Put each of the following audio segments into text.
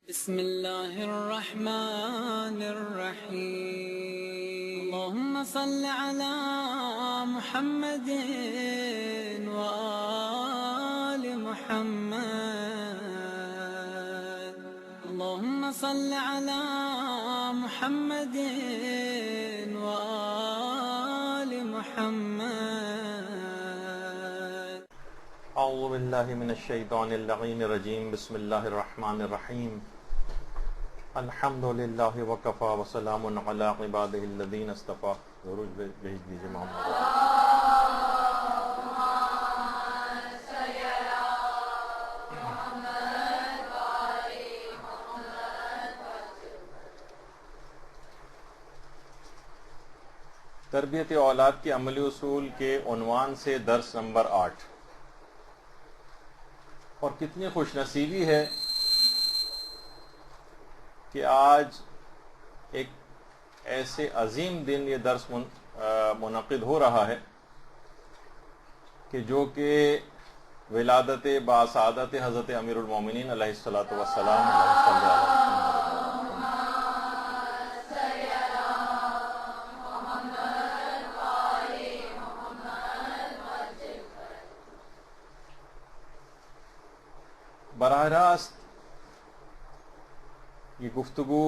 بسم الله الرحمن الرحيم اللهم صل على محمد وآل محمد اللهم صل على محمد وآل محمد اعوذ باللہ من الشیطان اللعین الرجیم بسم اللہ الرحمن الرحیم الحمد للہ وکفا وسلام علی عبادہ الذین اصطفیٰ. ضرور بھیج دیجیے محمد. تربیت اولاد کے عملی اصول کے عنوان سے درس نمبر 8. اور کتنی خوش نصیبی ہے کہ آج ایک ایسے عظیم دن یہ درس منعقد ہو رہا ہے کہ جو کہ ولادت باسعادت حضرت امیر المومنین علیہ الصلوۃ والسلام براہ راست یہ گفتگو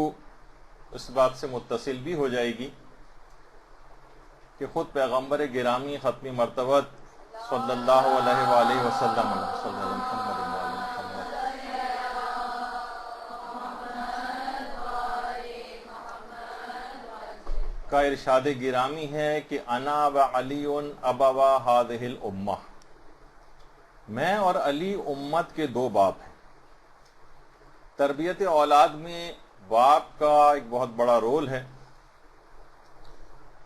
اس بات سے متصل بھی ہو جائے گی کہ خود پیغمبر گرامی ختم مرتبت صلی اللہ علیہ وآلہ وسلم کا ارشاد گرامی ہے کہ انا وعلی ابوا ہذہ الامہ، میں اور علی امت کے دو باپ ہیں. تربیت اولاد میں باپ کا ایک بہت بڑا رول ہے،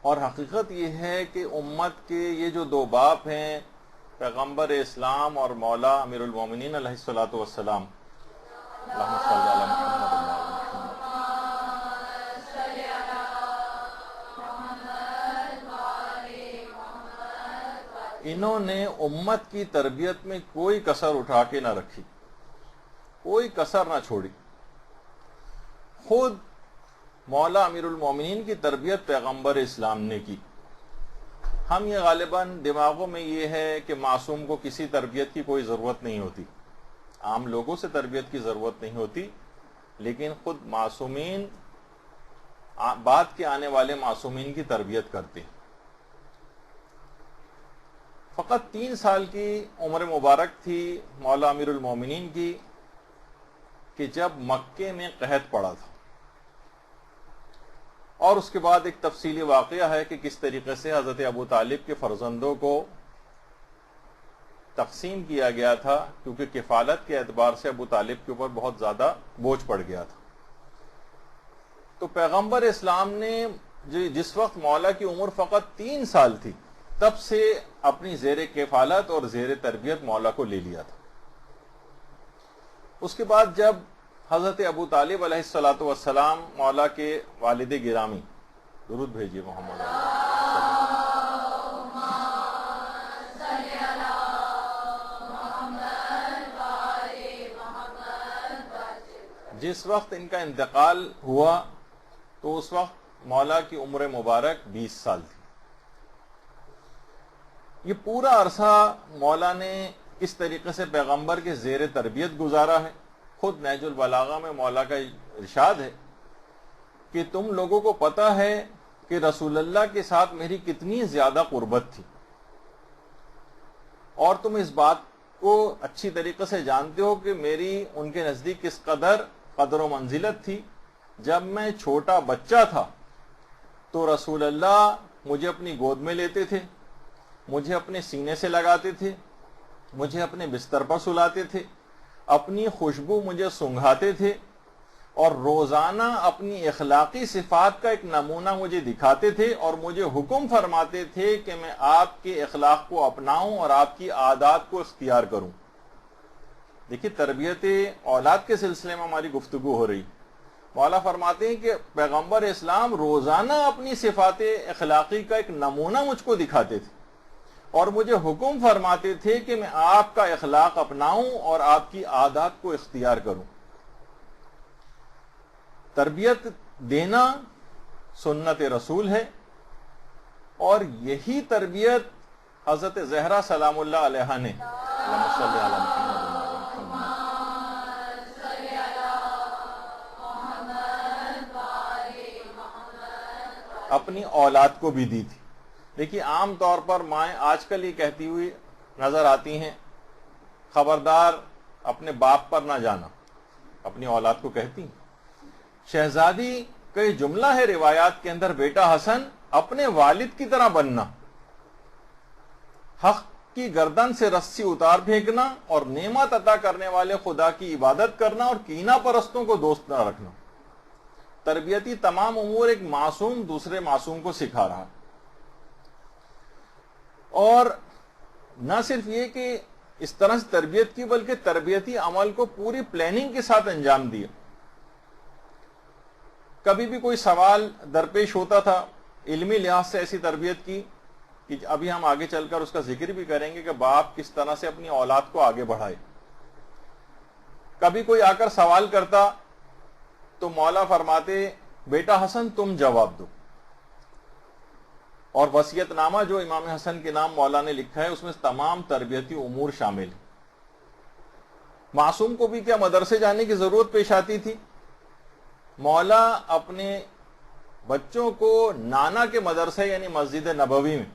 اور حقیقت یہ ہے کہ امت کے یہ جو دو باپ ہیں پیغمبر اسلام اور مولا امیر المومنین علیہ الصلوۃ والسلام اللہم صلی علی محمد. انہوں نے امت کی تربیت میں کوئی کسر اٹھا کے نہ رکھی، کوئی کسر نہ چھوڑی. خود مولا امیر المومنین کی تربیت پیغمبر اسلام نے کی. ہم یہ غالباً دماغوں میں یہ ہے کہ معصوم کو کسی تربیت کی کوئی ضرورت نہیں ہوتی، عام لوگوں سے تربیت کی ضرورت نہیں ہوتی، لیکن خود معصومین بعد کے آنے والے معصومین کی تربیت کرتے ہیں. فقط 3 سال کی عمر مبارک تھی مولا امیر المومنین کی کہ جب مکے میں قحط پڑا تھا، اور اس کے بعد ایک تفصیلی واقعہ ہے کہ کس طریقے سے حضرت ابو طالب کے فرزندوں کو تقسیم کیا گیا تھا، کیونکہ کفالت کے اعتبار سے ابو طالب کے اوپر بہت زیادہ بوجھ پڑ گیا تھا. تو پیغمبر اسلام نے جس وقت مولا کی عمر فقط 3 سال تھی تب سے اپنی زیر کفالت اور زیر تربیت مولا کو لے لیا تھا. اس کے بعد جب حضرت ابو طالب علیہ الصلوۃ والسلام مولا کے والد گرامی، درود بھیجیے محمد، جس وقت ان کا انتقال ہوا تو اس وقت مولا کی عمر مبارک 20 سال تھی. یہ پورا عرصہ مولا نے اس طریقے سے پیغمبر کے زیر تربیت گزارا ہے. خود نہج البلاغہ میں مولا کا ارشاد ہے کہ تم لوگوں کو پتہ ہے کہ رسول اللہ کے ساتھ میری کتنی زیادہ قربت تھی، اور تم اس بات کو اچھی طریقے سے جانتے ہو کہ میری ان کے نزدیک کس قدر و منزلت تھی. جب میں چھوٹا بچہ تھا تو رسول اللہ مجھے اپنی گود میں لیتے تھے، مجھے اپنے سینے سے لگاتے تھے، مجھے اپنے بستر پر سلاتے تھے، اپنی خوشبو مجھے سنگھاتے تھے، اور روزانہ اپنی اخلاقی صفات کا ایک نمونہ مجھے دکھاتے تھے، اور مجھے حکم فرماتے تھے کہ میں آپ کے اخلاق کو اپناؤں اور آپ کی عادات کو اختیار کروں. دیکھیے تربیت اولاد کے سلسلے میں ہماری گفتگو ہو رہی. مولا فرماتے ہیں کہ پیغمبر اسلام روزانہ اپنی صفات اخلاقی کا ایک نمونہ مجھ کو دکھاتے تھے، اور مجھے حکم فرماتے تھے کہ میں آپ کا اخلاق اپناؤں اور آپ کی عادات کو اختیار کروں. تربیت دینا سنت رسول ہے، اور یہی تربیت حضرت زہرا سلام اللہ علیہا نے اللہم صلی علی محمد اپنی اولاد کو بھی دی تھی۔ دیکھیے عام طور پر مائیں آج کل یہ کہتی ہوئی نظر آتی ہیں، خبردار اپنے باپ پر نہ جانا، اپنی اولاد کو کہتی ہیں۔ شہزادی کا یہ جملہ ہے روایات کے اندر، بیٹا حسن اپنے والد کی طرح بننا، حق کی گردن سے رسی اتار پھینکنا، اور نعمت عطا کرنے والے خدا کی عبادت کرنا، اور کینہ پرستوں کو دوست نہ رکھنا۔ تربیتی تمام امور ایک معصوم دوسرے معصوم کو سکھا رہا، اور نہ صرف یہ کہ اس طرح سے تربیت کی، بلکہ تربیتی عمل کو پوری پلاننگ کے ساتھ انجام دیا۔ کبھی بھی کوئی سوال درپیش ہوتا تھا، علمی لحاظ سے ایسی تربیت کی کہ ابھی ہم آگے چل کر اس کا ذکر بھی کریں گے کہ باپ کس طرح سے اپنی اولاد کو آگے بڑھائے۔ کبھی کوئی آ کر سوال کرتا تو مولا فرماتے بیٹا حسن تم جواب دو، اور وصیت نامہ جو امام حسن کے نام مولا نے لکھا ہے اس میں تمام تربیتی امور شامل ہیں۔ معصوم کو بھی کیا مدرسے جانے کی ضرورت پیش آتی تھی؟ مولا اپنے بچوں کو نانا کے مدرسے یعنی مسجد نبوی میں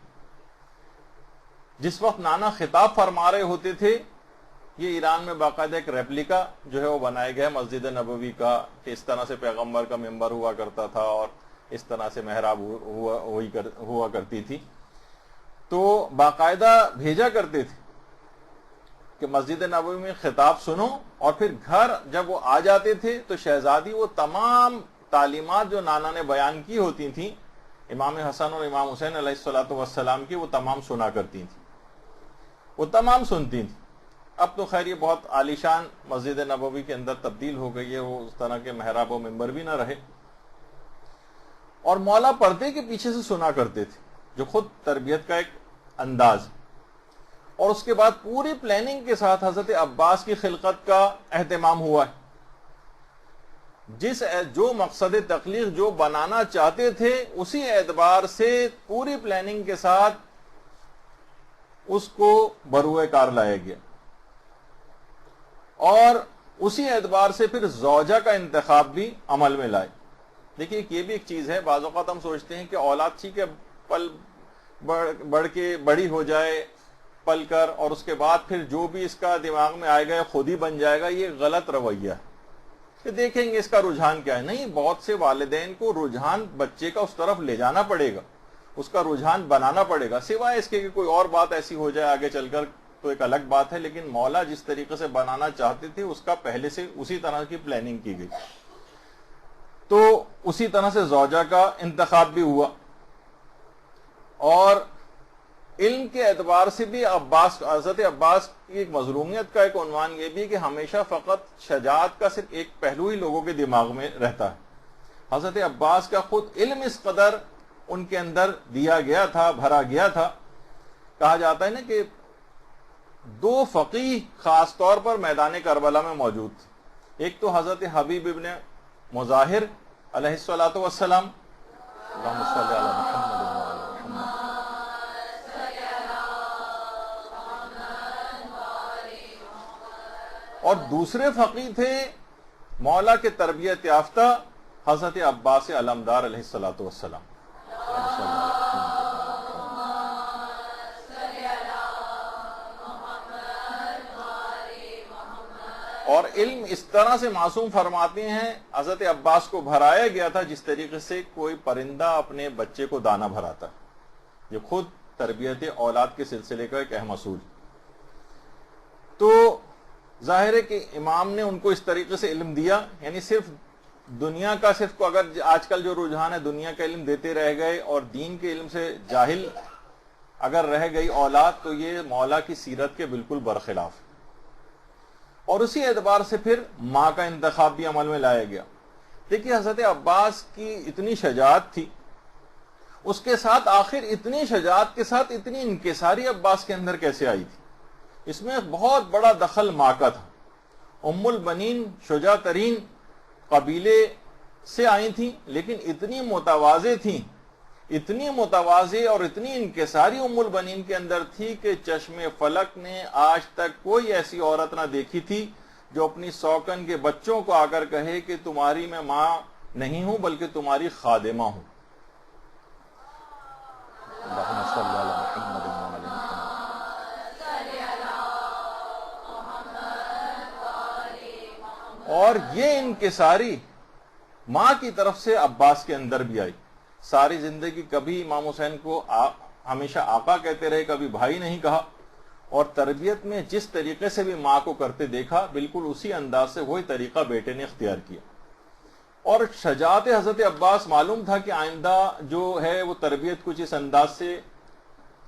جس وقت نانا خطاب فرما رہے ہوتے تھے، یہ ایران میں باقاعدہ ایک ریپلیکا جو ہے وہ بنایا گیا ہے مسجد نبوی کا، کہ اس طرح سے پیغمبر کا ممبر ہوا کرتا تھا اور اس طرح سے محراب ہوا کرتی تھی۔ تو باقاعدہ بھیجا کرتے تھے کہ مسجد نبوی میں خطاب سنو، اور پھر گھر جب وہ آ جاتے تھے تو شہزادی وہ تمام تعلیمات جو نانا نے بیان کی ہوتی تھیں امام حسن اور امام حسین علیہ الصلوۃ والسلام کی، وہ تمام سنا کرتی تھیں، وہ تمام سنتی تھیں۔ اب تو خیر یہ بہت عالیشان مسجد نبوی کے اندر تبدیل ہو گئی ہے، وہ اس طرح کے محراب و ممبر بھی نہ رہے، اور مولا پردے کے پیچھے سے سنا کرتے تھے، جو خود تربیت کا ایک انداز۔ اور اس کے بعد پوری پلاننگ کے ساتھ حضرت عباس کی خلقت کا اہتمام ہوا ہے۔ جو مقصد تخلیق جو بنانا چاہتے تھے اسی اعتبار سے پوری پلاننگ کے ساتھ اس کو بروئے کار لایا گیا، اور اسی اعتبار سے پھر زوجہ کا انتخاب بھی عمل میں لائے۔ دیکھیے یہ بھی ایک چیز ہے، بعض اوقات ہم سوچتے ہیں کہ اولاد ٹھیک ہے پل بڑھ کے بڑی ہو جائے پل کر، اور اس کے بعد پھر جو بھی اس کا دماغ میں آئے گا خود ہی بن جائے گا، یہ غلط رویہ ہے کہ دیکھیں گے اس کا رجحان کیا ہے۔ نہیں، بہت سے والدین کو رجحان بچے کا اس طرف لے جانا پڑے گا، اس کا رجحان بنانا پڑے گا، سوائے اس کے کہ کوئی اور بات ایسی ہو جائے آگے چل کر تو ایک الگ بات ہے، لیکن مولا جس طریقے سے بنانا چاہتے تھے اس کا پہلے سے اسی طرح کی پلاننگ کی گئی۔ تو اسی طرح سے زوجہ کا انتخاب بھی ہوا، اور علم کے اعتبار سے بھی حضرت عباس کی ایک مظلومیت کا ایک عنوان یہ بھی کہ ہمیشہ فقط شجاعت کا صرف ایک پہلو ہی لوگوں کے دماغ میں رہتا ہے۔ حضرت عباس کا خود علم اس قدر ان کے اندر دیا گیا تھا، بھرا گیا تھا، کہا جاتا ہے نا کہ 2 فقیہ خاص طور پر میدان کربلا میں موجود تھے، ایک تو حضرت حبیب ابن مظاہر علیہ الصلوۃ والسلام، اللہم صلی علی محمد وعلی محمد، اور دوسرے فقیہ تھے مولا کے تربیت یافتہ حضرت عباس علمدار علیہ الصلوۃ والسلام۔ اور علم اس طرح سے معصوم فرماتے ہیں حضرت عباس کو بھرایا گیا تھا جس طریقے سے کوئی پرندہ اپنے بچے کو دانہ بھراتا ہے، یہ خود تربیت اولاد کے سلسلے کا ایک اہم اصول۔ تو ظاہر ہے کہ امام نے ان کو اس طریقے سے علم دیا، یعنی صرف دنیا کا صرف اگر آج کل جو رجحان ہے دنیا کا علم دیتے رہ گئے اور دین کے علم سے جاہل اگر رہ گئی اولاد، تو یہ مولا کی سیرت کے بالکل برخلاف ہے۔ اور اسی اعتبار سے پھر ماں کا انتخاب بھی عمل میں لایا گیا۔ دیکھیے حضرت عباس کی اتنی شجاعت تھی، اس کے ساتھ آخر اتنی شجاعت کے ساتھ اتنی انکساری عباس کے اندر کیسے آئی تھی؟ اس میں بہت بڑا دخل ماں کا تھا۔ ام البنین، شجاع ترین قبیلے سے آئی تھیں، لیکن اتنی متواضع تھیں، اتنی متواضع اور اتنی انکساری ام البنین کے اندر تھی کہ چشم فلک نے آج تک کوئی ایسی عورت نہ دیکھی تھی جو اپنی سوکن کے بچوں کو آ کر کہے کہ تمہاری میں ماں نہیں ہوں بلکہ تمہاری خادمہ ہوں۔ اللہم صلی علی محمد وعلی محمد۔ اور یہ انکساری ماں کی طرف سے عباس کے اندر بھی آئی۔ ساری زندگی کبھی امام حسین کو ہمیشہ آقا کہتے رہے، کبھی بھائی نہیں کہا، اور تربیت میں جس طریقے سے بھی ماں کو کرتے دیکھا بالکل اسی انداز سے وہی طریقہ بیٹے نے اختیار کیا۔ اور شجاعت حضرت عباس معلوم تھا کہ آئندہ جو ہے وہ تربیت کچھ اس انداز سے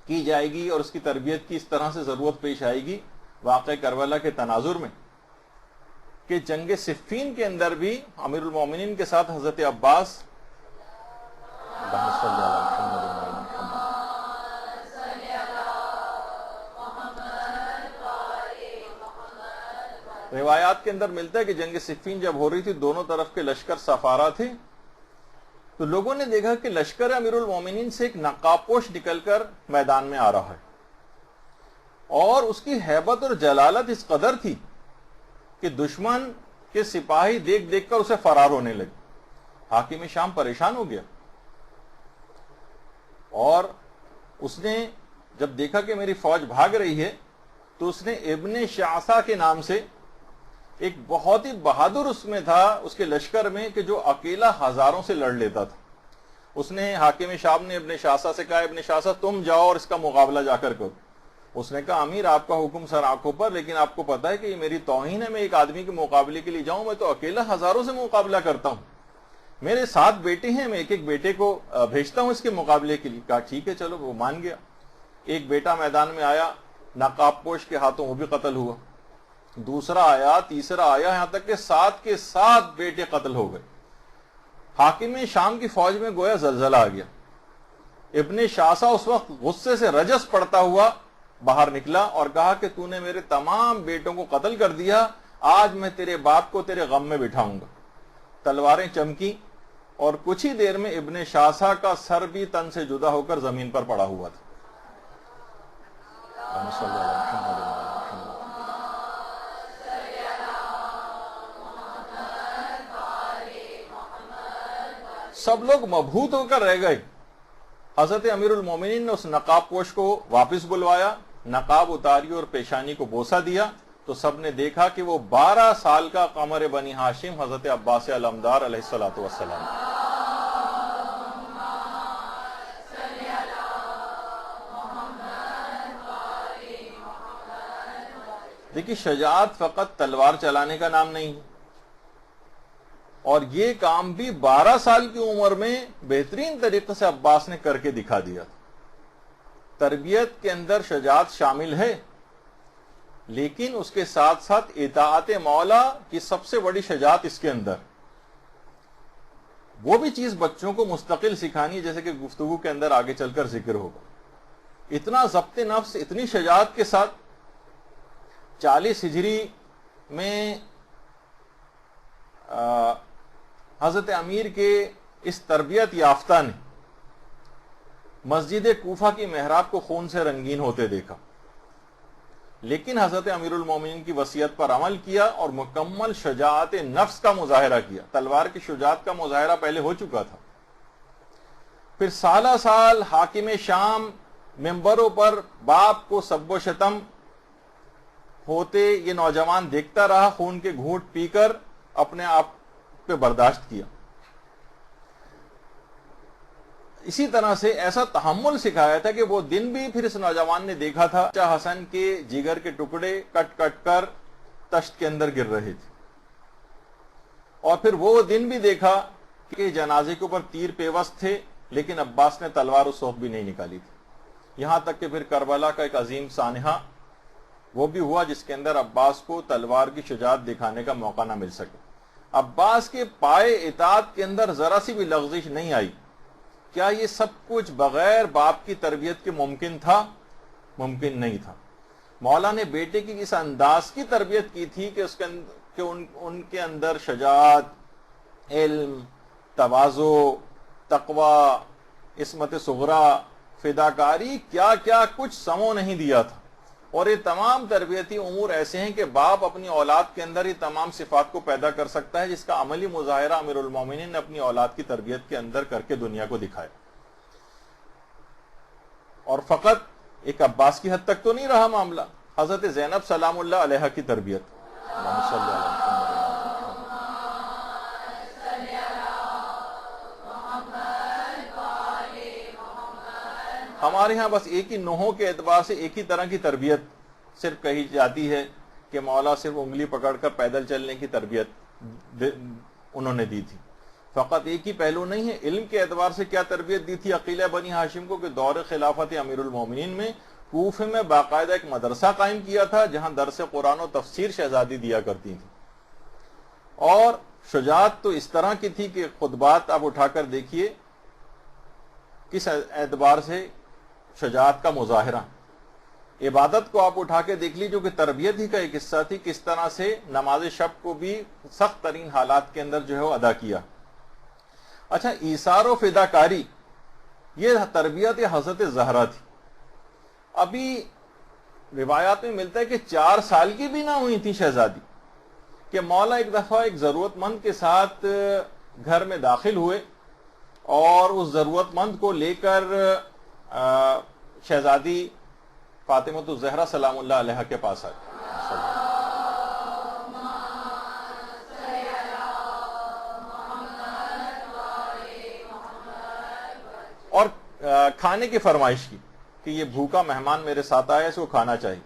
کی جائے گی اور اس کی تربیت کی اس طرح سے ضرورت پیش آئے گی واقع کربلا کے تناظر میں، کہ جنگ صفین کے اندر بھی امیر المومنین کے ساتھ حضرت عباس اللہم صلی علی محمد وعلی محمد۔ روایات کے اندر ملتا ہے کہ جنگ صفین جب ہو رہی تھی دونوں طرف کے لشکر سفارہ تھے، تو لوگوں نے دیکھا کہ لشکر امیر المومنین سے ایک نقاب پوش نکل کر میدان میں آ رہا ہے، اور اس کی ہیبت اور جلالت اس قدر تھی کہ دشمن کے سپاہی دیکھ دیکھ کر اسے فرار ہونے لگے۔ حاکم شام پریشان ہو گیا، اور اس نے جب دیکھا کہ میری فوج بھاگ رہی ہے تو اس نے ابن شعثا کے نام سے ایک بہت ہی بہادر اس میں تھا اس کے لشکر میں کہ جو اکیلا ہزاروں سے لڑ لیتا تھا، اس نے حاکم شام نے ابن شعثا سے کہا ابن شعثا تم جاؤ اور اس کا مقابلہ جا کر کرو۔ اس نے کہا امیر آپ کا حکم سر آنکھوں پر، لیکن آپ کو پتا ہے کہ یہ میری توہین ہے، میں ایک آدمی کے مقابلے کے لیے جاؤں، میں تو اکیلا ہزاروں سے مقابلہ کرتا ہوں، میرے 7 بیٹے ہیں، میں ایک ایک بیٹے کو بھیجتا ہوں اس کے مقابلے کے لیے۔ کہا ٹھیک ہے چلو، وہ مان گیا۔ ایک بیٹا میدان میں آیا، نقاب پوش کے ہاتھوں وہ بھی قتل ہوا، دوسرا آیا، تیسرا آیا، یہاں تک کہ 7 کے 7 بیٹے قتل ہو گئے۔ حاکم شام کی فوج میں گویا زلزلہ آ گیا۔ ابن شعثا اس وقت غصے سے رجس پڑتا ہوا باہر نکلا اور کہا کہ تو نے میرے تمام بیٹوں کو قتل کر دیا، آج میں تیرے باپ کو تیرے غم میں بٹھاؤں گا۔ تلواریں چمکی اور کچھ ہی دیر میں ابن شعثا کا سر بھی تن سے جدا ہو کر زمین پر پڑا ہوا تھا۔ سب لوگ مبہوت ہو کر رہ گئے۔ حضرت امیر المومنین نے اس نقاب پوش کو واپس بلوایا، نقاب اتاری اور پیشانی کو بوسہ دیا، تو سب نے دیکھا کہ وہ 12 سال کا قمر بنی ہاشم حضرت عباس علمدار علیہ الصلوۃ والسلام۔ دیکھیے شجاعت فقط تلوار چلانے کا نام نہیں، اور یہ کام بھی 12 سال کی عمر میں بہترین طریقے سے عباس نے کر کے دکھا دیا۔ تربیت کے اندر شجاعت شامل ہے، لیکن اس کے ساتھ ساتھ اطاعت مولا کی سب سے بڑی شجاعت اس کے اندر، وہ بھی چیز بچوں کو مستقل سکھانی، جیسے کہ گفتگو کے اندر آگے چل کر ذکر ہوگا۔ اتنا ضبط نفس، اتنی شجاعت کے ساتھ 40 ہجری میں حضرت امیر کے اس تربیت یافتہ نے مسجد کوفہ کی محراب کو خون سے رنگین ہوتے دیکھا، لیکن حضرت امیر المومنین کی وصیت پر عمل کیا اور مکمل شجاعت نفس کا مظاہرہ کیا۔ تلوار کی شجاعت کا مظاہرہ پہلے ہو چکا تھا، پھر سالہ سال حاکم شام ممبروں پر باپ کو سب و شتم ہوتے یہ نوجوان دیکھتا رہا، خون کے گھونٹ پی کر اپنے آپ پہ برداشت کیا۔ اسی طرح سے ایسا تحمل سکھایا تھا کہ وہ دن بھی پھر اس نوجوان نے دیکھا تھا چچا حسن کے جگر کے ٹکڑے کٹ کٹ کر تشت کے اندر گر رہے تھے، اور پھر وہ دن بھی دیکھا کہ جنازے کے اوپر تیر پیوست تھے، لیکن عباس نے تلوار اس وقت بھی نہیں نکالی تھی۔ یہاں تک کہ پھر کربلا کا ایک عظیم سانحہ وہ بھی ہوا جس کے اندر عباس کو تلوار کی شجاعت دکھانے کا موقع نہ مل سکے۔ عباس کے پائے اطاعت کے اندر ذرا سی بھی لغزش نہیں آئی۔ کیا یہ سب کچھ بغیر باپ کی تربیت کے ممکن تھا؟ ممکن نہیں تھا۔ مولا نے بیٹے کی اس انداز کی تربیت کی تھی کہ ان کے اندر شجاعت، علم، تواضع، تقوی، عصمت صغرا، فداکاری، کیا کیا کچھ سمو نہیں دیا تھا. اور یہ تمام تربیتی امور ایسے ہیں کہ باپ اپنی اولاد کے اندر یہ تمام صفات کو پیدا کر سکتا ہے، جس کا عملی مظاہرہ امیر المومنین نے اپنی اولاد کی تربیت کے اندر کر کے دنیا کو دکھایا. اور فقط ایک عباس کی حد تک تو نہیں رہا معاملہ. حضرت زینب سلام اللہ علیہ کی تربیت، اللہم صلی علی محمد. ہمارے ہاں بس ایک ہی نوحوں کے اعتبار سے ایک ہی طرح کی تربیت صرف کہی جاتی ہے کہ مولا صرف انگلی پکڑ کر پیدل چلنے کی تربیت انہوں نے دی تھی. فقط ایک ہی پہلو نہیں ہے. علم کے اعتبار سے کیا تربیت دی تھی عقیلہ بنی ہاشم کو کہ دور خلافت امیر المومنین میں کوفے میں باقاعدہ ایک مدرسہ قائم کیا تھا جہاں درس قرآن و تفسیر شہزادی دیا کرتی تھی. اور شجاعت تو اس طرح کی تھی کہ خطبات آپ اٹھا کر دیکھیے کس اعتبار سے شجاعت کا مظاہرہ. عبادت کو آپ اٹھا کے دیکھ لیجیے جو کہ تربیت ہی کا ایک حصہ تھی، کس طرح سے نماز شب کو بھی سخت ترین حالات کے اندر جو ہے وہ ادا کیا. اچھا، ایثار و فداکاری یہ تربیت حضرت زہرا تھی. ابھی روایات میں ملتا ہے کہ 4 سال کی بھی نہ ہوئی تھی شہزادی کہ مولا ایک دفعہ ایک ضرورت مند کے ساتھ گھر میں داخل ہوئے اور اس ضرورت مند کو لے کر شہزادی فاطمۃ الزہرا سلام اللہ علیہ کے پاس آئے. اور کھانے کی فرمائش کی کہ یہ بھوکا مہمان میرے ساتھ آیا، اس کو کھانا چاہیے.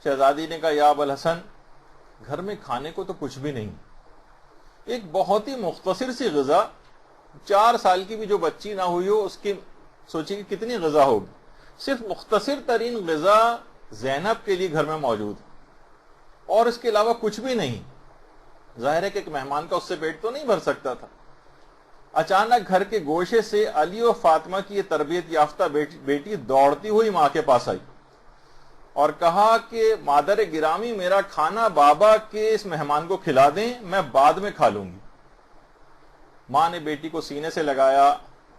شہزادی نے کہا یا ابوالحسن گھر میں کھانے کو تو کچھ بھی نہیں. ایک بہت ہی مختصر سی غذا، 4 سال کی بھی جو بچی نہ ہوئی ہو اس کی سوچیے کہ کتنی غذا ہوگی. صرف مختصر ترین غذا زینب کے لیے گھر میں موجود اور اس کے علاوہ کچھ بھی نہیں. ظاہر ہے کہ ایک مہمان کا اس سے پیٹ تو نہیں بھر سکتا تھا. اچانک گھر کے گوشے سے علی و فاطمہ کی یہ تربیت یافتہ بیٹی دوڑتی ہوئی ماں کے پاس آئی اور کہا کہ مادر گرامی میرا کھانا بابا کے اس مہمان کو کھلا دیں، میں بعد میں کھا لوں گی. ماں نے بیٹی کو سینے سے لگایا.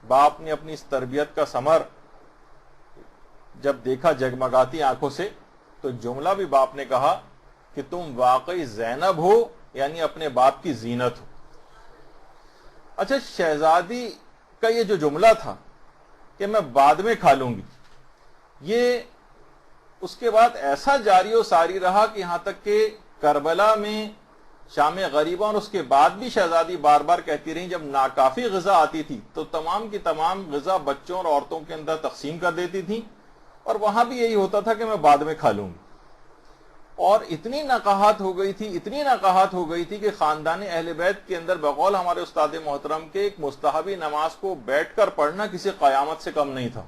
باپ نے اپنی اس تربیت کا ثمر جب دیکھا جگمگاتی آنکھوں سے تو جملہ بھی باپ نے کہا کہ تم واقعی زینب ہو، یعنی اپنے باپ کی زینت ہو. اچھا، شہزادی کا یہ جو جملہ تھا کہ میں بعد میں کھا لوں گی، یہ اس کے بعد ایسا جاری و ساری رہا کہ یہاں تک کہ کربلا میں شام غریبہ اور اس کے بعد بھی شہزادی بار بار کہتی رہی جب ناکافی غذا آتی تھی تو تمام کی تمام غذا بچوں اور عورتوں کے اندر تقسیم کر دیتی تھی اور وہاں بھی یہی ہوتا تھا کہ میں بعد میں کھا لوں گی. اور اتنی نقاہت ہو گئی تھی کہ خاندان اہل بیت کے اندر بقول ہمارے استاد محترم کے ایک مستحبی نماز کو بیٹھ کر پڑھنا کسی قیامت سے کم نہیں تھا.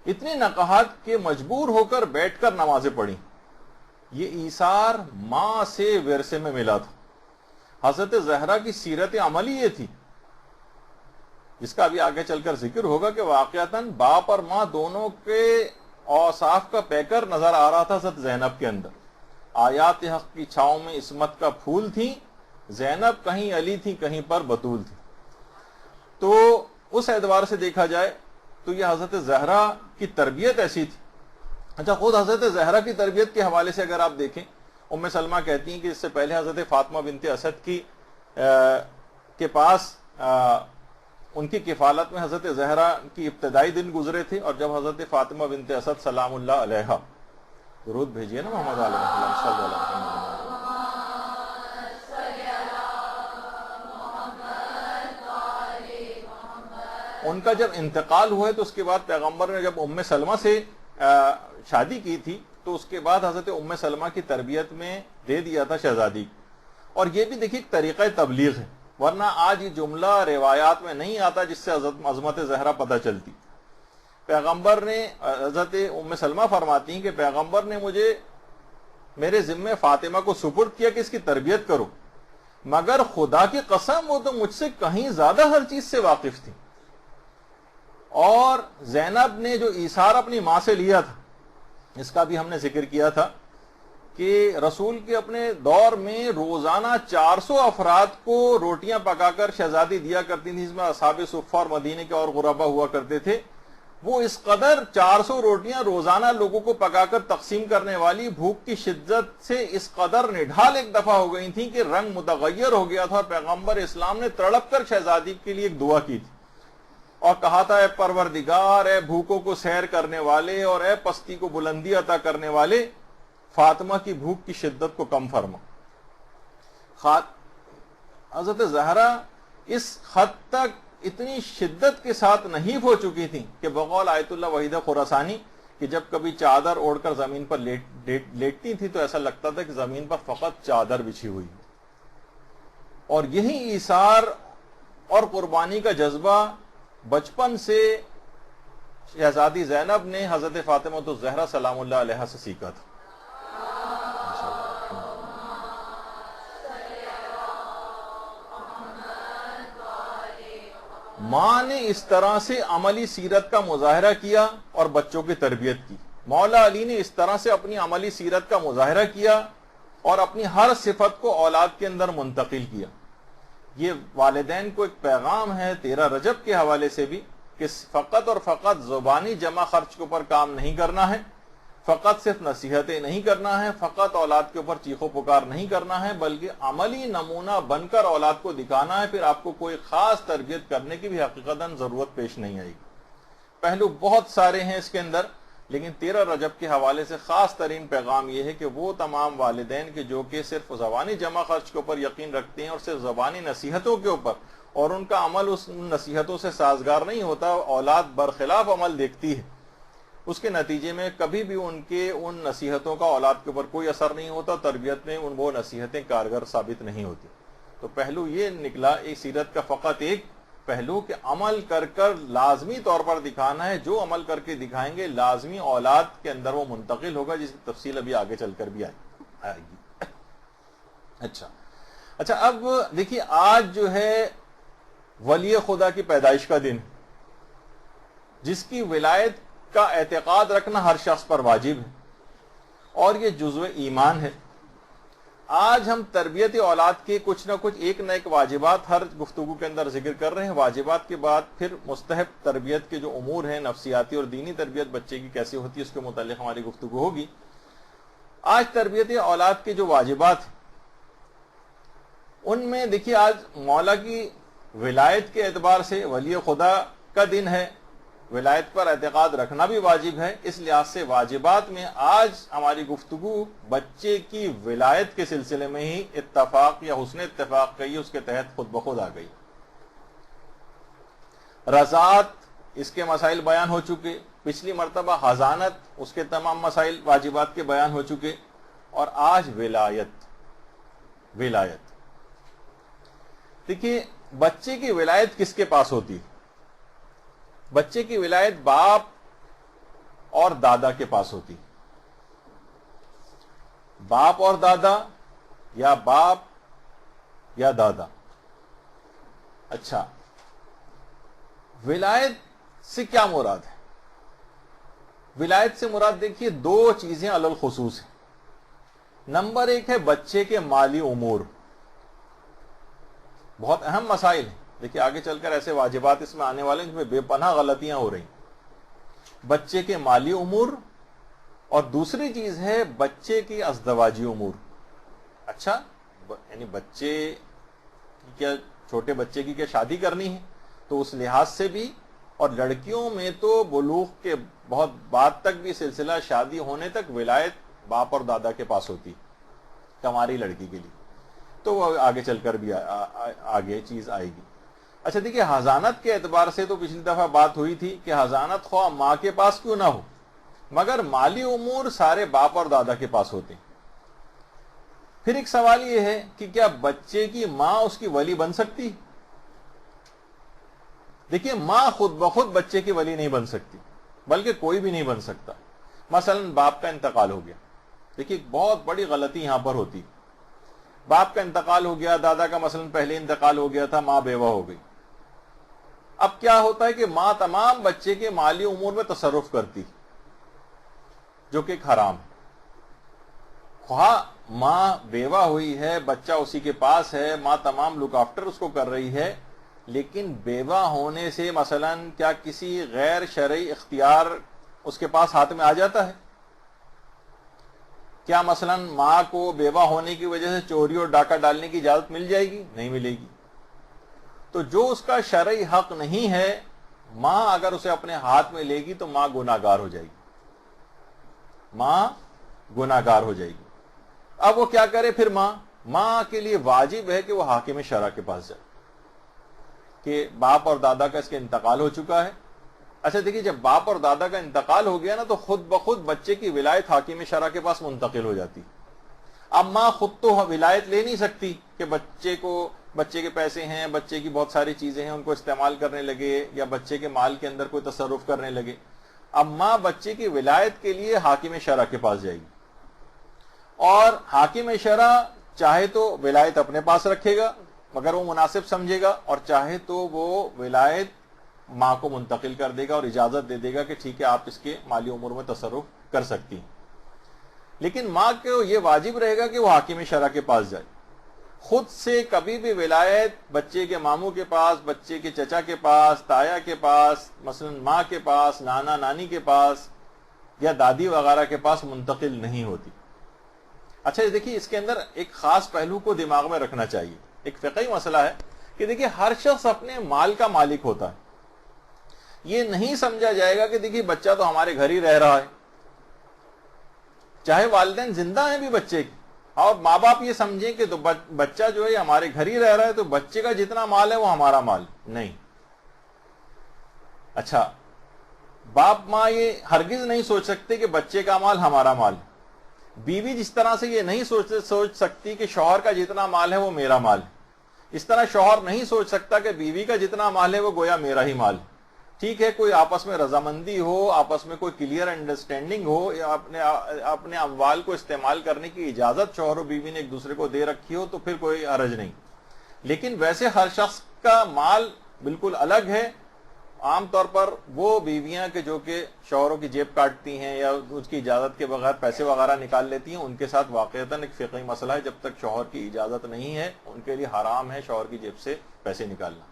اتنی نقاہت کہ مجبور ہو کر بیٹھ کر نمازیں پڑھی. یہ ایثار ماں سے ورثے میں ملا تھا. حضرت زہرا کی سیرت عملی یہ تھی جس کا ابھی آگے چل کر ذکر ہوگا کہ واقعتاً باپ اور ماں دونوں کے اوصاف کا پیکر نظر آ رہا تھا حضرت زینب کے اندر. آیات حق کی چھاؤں میں عصمت کا پھول تھی. زینب کہیں علی تھی، کہیں پر بطول تھی. تو اس اعتبار سے دیکھا جائے تو یہ حضرت زہرا کی تربیت ایسی تھی. اچھا، خود حضرت زہرا کی تربیت کے حوالے سے اگر آپ دیکھیں، ام سلمہ کہتی ہیں کہ اس سے پہلے حضرت فاطمہ بنت اسد کے پاس ان کی کفالت میں حضرت زہرا کی ابتدائی دن گزرے تھے. اور جب حضرت فاطمہ بنت اسد سلام اللہ علیہ، درود بھیجیے نا محمد علیہ وسلم صلی اللہ علیہ وسلم، ان کا جب انتقال ہوا ہے تو اس کے بعد پیغمبر نے جب ام سلمہ سے شادی کی تھی تو اس کے بعد حضرت ام سلمہ کی تربیت میں دے دیا تھا شہزادی. اور یہ بھی دیکھیے طریقہ تبلیغ ہے، ورنہ آج یہ جملہ روایات میں نہیں آتا جس سے عظمت زہرا پتہ چلتی. پیغمبر نے، حضرت ام سلمہ فرماتی ہیں کہ پیغمبر نے مجھے میرے ذمے فاطمہ کو سپرد کیا کہ اس کی تربیت کرو، مگر خدا کی قسم وہ تو مجھ سے کہیں زیادہ ہر چیز سے واقف تھی. اور زینب نے جو ایثار اپنی ماں سے لیا تھا اس کا بھی ہم نے ذکر کیا تھا کہ رسول کے اپنے دور میں روزانہ 400 افراد کو روٹیاں پکا کر شہزادی دیا کرتی تھیں، جس میں اصحاب صفہ اور مدینے کے اور غربا ہوا کرتے تھے. وہ اس قدر 400 روٹیاں روزانہ لوگوں کو پکا کر تقسیم کرنے والی بھوک کی شدت سے اس قدر نڈھال ایک دفعہ ہو گئی تھیں کہ رنگ متغیر ہو گیا تھا، اور پیغمبر اسلام نے تڑپ کر شہزادی کے لیے ایک دعا کی تھی اور کہا تھا، اے پروردگار، اے بھوکوں کو سیر کرنے والے اور اے پستی کو بلندی عطا کرنے والے، فاطمہ کی بھوک کی شدت کو کم فرما. حضرت زہرا اس حد تک اتنی شدت کے ساتھ نحیف ہو چکی تھی کہ بقول آیت اللہ وحیدہ خراسانی کہ جب کبھی چادر اوڑھ کر زمین پر لیٹتی تھی تو ایسا لگتا تھا کہ زمین پر فقط چادر بچھی ہوئی. اور یہی ایثار اور قربانی کا جذبہ بچپن سے شہزادی زینب نے حضرت فاطمہ الزہرا سلام اللہ علیہا سے سیکھا تھا. ماں نے اس طرح سے عملی سیرت کا مظاہرہ کیا اور بچوں کی تربیت کی. مولا علی نے اس طرح سے اپنی عملی سیرت کا مظاہرہ کیا اور اپنی ہر صفت کو اولاد کے اندر منتقل کیا. یہ والدین کو ایک پیغام ہے 13 رجب کے حوالے سے بھی کہ فقط اور فقط زبانی جمع خرچ کے اوپر کام نہیں کرنا ہے، فقط صرف نصیحتیں نہیں کرنا ہے، فقط اولاد کے اوپر چیخو پکار نہیں کرنا ہے، بلکہ عملی نمونہ بن کر اولاد کو دکھانا ہے. پھر آپ کو کوئی خاص تربیت کرنے کی بھی حقیقتاً ضرورت پیش نہیں آئے گی. پہلو بہت سارے ہیں اس کے اندر، لیکن 13 رجب کے حوالے سے خاص ترین پیغام یہ ہے کہ وہ تمام والدین کے جو کہ صرف زبانی جمع خرچ کے اوپر یقین رکھتے ہیں اور صرف زبانی نصیحتوں کے اوپر، اور ان کا عمل اس نصیحتوں سے سازگار نہیں ہوتا، اولاد برخلاف عمل دیکھتی ہے، اس کے نتیجے میں کبھی بھی ان کے ان نصیحتوں کا اولاد کے اوپر کوئی اثر نہیں ہوتا، تربیت میں وہ نصیحتیں کارگر ثابت نہیں ہوتی. تو پہلو یہ نکلا ایک سیرت کا فقط ایک پہلو کہ عمل کر کر لازمی طور پر دکھانا ہے. جو عمل کر کے دکھائیں گے لازمی اولاد کے اندر وہ منتقل ہوگا، جس کی تفصیل ابھی آگے چل کر بھی آئے گی. اچھا اب دیکھیے، آج جو ہے ولی خدا کی پیدائش کا دن، جس کی ولایت کا اعتقاد رکھنا ہر شخص پر واجب ہے اور یہ جزو ایمان ہے. آج ہم تربیت اولاد کے کچھ نہ کچھ ایک نہ ایک واجبات ہر گفتگو کے اندر ذکر کر رہے ہیں. واجبات کے بعد پھر مستحب تربیت کے جو امور ہیں، نفسیاتی اور دینی تربیت بچے کی کیسے ہوتی ہے، اس کے متعلق ہماری گفتگو ہوگی. آج تربیت اولاد کے جو واجبات ہیں ان میں دیکھیے، آج مولا کی ولایت کے اعتبار سے ولی خدا کا دن ہے، ولایت پر اعتقاد رکھنا بھی واجب ہے. اس لحاظ سے واجبات میں آج ہماری گفتگو بچے کی ولایت کے سلسلے میں ہی اتفاق یا حسن اتفاق کہی، اس کے تحت خود بخود آ گئی. رضاعت، اس کے مسائل بیان ہو چکے. پچھلی مرتبہ حضانت، اس کے تمام مسائل واجبات کے بیان ہو چکے. اور آج ولایت دیکھیے، بچے کی ولایت کس کے پاس ہوتی ہے؟ بچے کی ولایت باپ اور دادا کے پاس ہوتی. باپ اور دادا یا باپ یا دادا. اچھا، ولایت سے کیا مراد ہے؟ ولایت سے مراد دیکھیے دو چیزیں علی الخصوص ہیں. نمبر ایک ہے بچے کے مالی امور، بہت اہم مسائل ہیں. دیکھیے آگے چل کر ایسے واجبات اس میں آنے والے ہیں جن میں بے پناہ غلطیاں ہو رہی. بچے کے مالی امور، اور دوسری چیز ہے بچے کی ازدواجی امور. اچھا، یعنی بچے کی کیا، چھوٹے بچے کی کیا شادی کرنی ہے، تو اس لحاظ سے بھی. اور لڑکیوں میں تو بلوغ کے بہت بعد تک بھی سلسلہ شادی ہونے تک ولایت باپ اور دادا کے پاس ہوتی ہماری لڑکی کے لیے. تو وہ آگے چل کر بھی آگے چیز آئے گی. اچھا دیکھیے، حضانت کے اعتبار سے تو پچھلی دفعہ بات ہوئی تھی کہ حضانت خواہ ماں کے پاس کیوں نہ ہو، مگر مالی امور سارے باپ اور دادا کے پاس ہوتے ہیں. پھر ایک سوال یہ ہے کہ کیا بچے کی ماں اس کی ولی بن سکتی؟ دیکھیے، ماں خود بخود بچے کی ولی نہیں بن سکتی، بلکہ کوئی بھی نہیں بن سکتا. مثلا باپ کا انتقال ہو گیا، دیکھیے بہت بڑی غلطی یہاں پر ہوتی. باپ کا انتقال ہو گیا، دادا کا مثلا پہلے انتقال ہو گیا تھا، ماں بیوہ ہو گئی. اب کیا ہوتا ہے کہ ماں تمام بچے کے مالی امور میں تصرف کرتی، جو کہ ایک حرام ہے. خواہ ماں بیوہ ہوئی ہے، بچہ اسی کے پاس ہے، ماں تمام لک آفٹر اس کو کر رہی ہے، لیکن بیوہ ہونے سے مثلا کیا کسی غیر شرعی اختیار اس کے پاس ہاتھ میں آ جاتا ہے؟ کیا مثلا ماں کو بیوہ ہونے کی وجہ سے چوری اور ڈاکہ ڈالنے کی اجازت مل جائے گی؟ نہیں ملے گی۔ تو جو اس کا شرعی حق نہیں ہے، ماں اگر اسے اپنے ہاتھ میں لے گی تو ماں گناہگار ہو جائے گی، ماں گناہگار ہو جائے گی۔ اب وہ کیا کرے پھر؟ ماں کے لیے واجب ہے کہ وہ حاکم شرع کے پاس جائے کہ باپ اور دادا کا اس کے انتقال ہو چکا ہے۔ اچھا دیکھیے، جب باپ اور دادا کا انتقال ہو گیا نا تو خود بخود بچے کی ولایت حاکم شرع کے پاس منتقل ہو جاتی۔ اب ماں خود تو ولایت لے نہیں سکتی کہ بچے کے پیسے ہیں، بچے کی بہت ساری چیزیں ہیں، ان کو استعمال کرنے لگے یا بچے کے مال کے اندر کوئی تصرف کرنے لگے۔ اب ماں بچے کی ولایت کے لیے حاکم شرع کے پاس جائے گی، اور حاکم شرع چاہے تو ولایت اپنے پاس رکھے گا مگر وہ مناسب سمجھے گا، اور چاہے تو وہ ولایت ماں کو منتقل کر دے گا اور اجازت دے دے گا کہ ٹھیک ہے آپ اس کے مالی امور میں تصرف کر سکتی ہیں۔ لیکن ماں کو یہ واجب رہے گا کہ وہ حاکم شرع کے پاس جائے۔ خود سے کبھی بھی ولایت بچے کے ماموں کے پاس، بچے کے چچا کے پاس، تایا کے پاس، مثلا ماں کے پاس، نانا نانی کے پاس یا دادی وغیرہ کے پاس منتقل نہیں ہوتی۔ اچھا دیکھیے، اس کے اندر ایک خاص پہلو کو دماغ میں رکھنا چاہیے، ایک فقہی مسئلہ ہے کہ دیکھیے ہر شخص اپنے مال کا مالک ہوتا ہے۔ یہ نہیں سمجھا جائے گا کہ دیکھیے بچہ تو ہمارے گھر ہی رہ رہا ہے، چاہے والدین زندہ ہیں بھی بچے کی، اور ماں باپ یہ سمجھیں کہ تو بچہ جو ہے ہمارے گھر ہی رہ رہا ہے تو بچے کا جتنا مال ہے وہ ہمارا مال نہیں۔ اچھا، باپ ماں یہ ہرگز نہیں سوچ سکتے کہ بچے کا مال ہمارا مال، بیوی جس طرح سے یہ نہیں سوچ سکتی کہ شوہر کا جتنا مال ہے وہ میرا مال، اس طرح شوہر نہیں سوچ سکتا کہ بیوی کا جتنا مال ہے وہ گویا میرا ہی مال۔ ٹھیک ہے، کوئی آپس میں رضامندی ہو، آپس میں کوئی کلیئر انڈرسٹینڈنگ ہو، یا اپنے اموال کو استعمال کرنے کی اجازت شوہر و بیوی نے ایک دوسرے کو دے رکھی ہو تو پھر کوئی حرج نہیں، لیکن ویسے ہر شخص کا مال بالکل الگ ہے۔ عام طور پر وہ بیویاں کہ جو کہ شوہروں کی جیب کاٹتی ہیں یا اس کی اجازت کے بغیر پیسے وغیرہ نکال لیتی ہیں، ان کے ساتھ واقعتاً ایک فقہی مسئلہ ہے، جب تک شوہر کی اجازت نہیں ہے ان کے لیے حرام ہے شوہر کی جیب سے پیسے نکالنا۔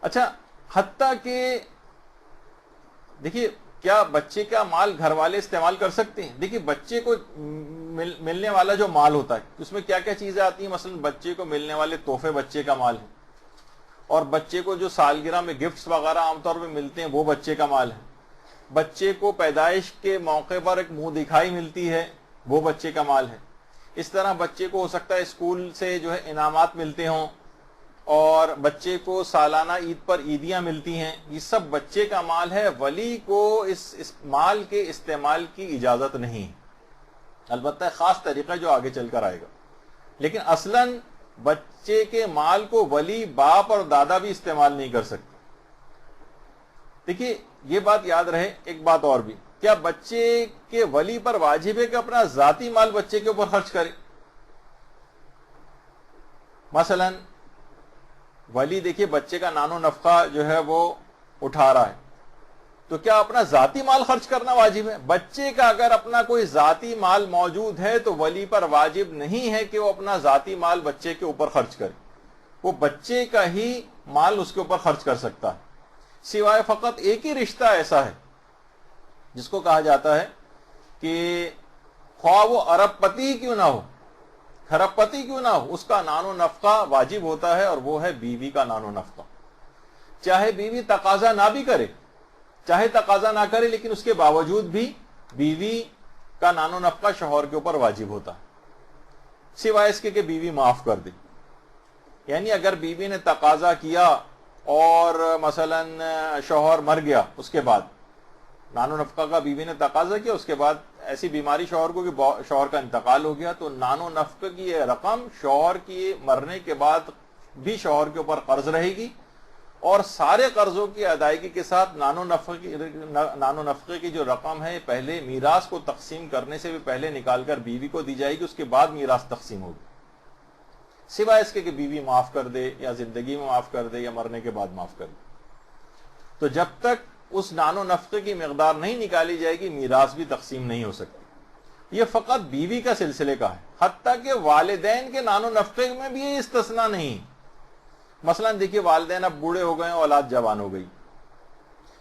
اچھا، حتیٰ کہ دیکھیے کیا بچے کا مال گھر والے استعمال کر سکتے ہیں؟ دیکھیے بچے کو ملنے والا جو مال ہوتا ہے اس میں کیا کیا چیزیں آتی ہیں؟ مثلا بچے کو ملنے والے تحفے بچے کا مال ہے، اور بچے کو جو سالگرہ میں گفٹس وغیرہ عام طور پہ ملتے ہیں وہ بچے کا مال ہے، بچے کو پیدائش کے موقع پر ایک منہ دکھائی ملتی ہے وہ بچے کا مال ہے، اس طرح بچے کو ہو سکتا ہے اسکول سے جو ہے انعامات ملتے ہوں، اور بچے کو سالانہ عید پر عیدیاں ملتی ہیں، یہ سب بچے کا مال ہے۔ ولی کو اس مال کے استعمال کی اجازت نہیں، البتہ خاص طریقہ جو آگے چل کر آئے گا، لیکن اصلاً بچے کے مال کو ولی باپ اور دادا بھی استعمال نہیں کر سکتے۔ دیکھیے یہ بات یاد رہے، ایک بات اور بھی، کیا بچے کے ولی پر واجب ہے کہ اپنا ذاتی مال بچے کے اوپر خرچ کرے؟ مثلاً ولی دیکھیے بچے کا نان و نفقہ جو ہے وہ اٹھا رہا ہے، تو کیا اپنا ذاتی مال خرچ کرنا واجب ہے؟ بچے کا اگر اپنا کوئی ذاتی مال موجود ہے تو ولی پر واجب نہیں ہے کہ وہ اپنا ذاتی مال بچے کے اوپر خرچ کرے، وہ بچے کا ہی مال اس کے اوپر خرچ کر سکتا ہے، سوائے فقط ایک ہی رشتہ ایسا ہے جس کو کہا جاتا ہے کہ خواہ وہ ارب پتی کیوں نہ ہو، کھرب پتی کیوں نہ ہو، اس کا نان و نفقہ واجب ہوتا ہے، اور وہ ہے بیوی کا نان و نفقہ، چاہے بیوی تقاضا نہ بھی کرے، چاہے تقاضا نہ کرے لیکن اس کے باوجود بھی بیوی کا نان و نفقہ شوہر کے اوپر واجب ہوتا ہے، سوائے اس کے کہ بیوی معاف کر دے۔ یعنی اگر بیوی نے تقاضا کیا اور مثلا شوہر مر گیا، اس کے بعد نان و نفقہ کا بیوی نے تقاضا کیا، اس کے بعد ایسی بیماری شوہر کو کہ شوہر کا انتقال ہو گیا، تو نان و نفقہ کی یہ رقم شوہر کی مرنے کے بعد بھی شوہر کے اوپر قرض رہے گی، اور سارے قرضوں کی ادائیگی کے ساتھ نان و نفقے کی جو رقم ہے پہلے میراث کو تقسیم کرنے سے بھی پہلے نکال کر بیوی کو دی جائے گی، اس کے بعد میراث تقسیم ہوگی، سوائے اس کے کہ بیوی معاف کر دے یا زندگی میں معاف کر دے یا مرنے کے بعد معاف کر دے۔ تو جب تک اس نان و نفقے کی مقدار نہیں نکالی جائے گی میراث بھی تقسیم نہیں ہو سکتی۔ یہ فقط بیوی کا سلسلے کا ہے، حتیٰ کہ والدین کے نان و نفقے میں بھی یہ استثناء نہیں۔ مثلا دیکھیے والدین اب بوڑھے ہو گئے، اولاد جوان ہو گئی،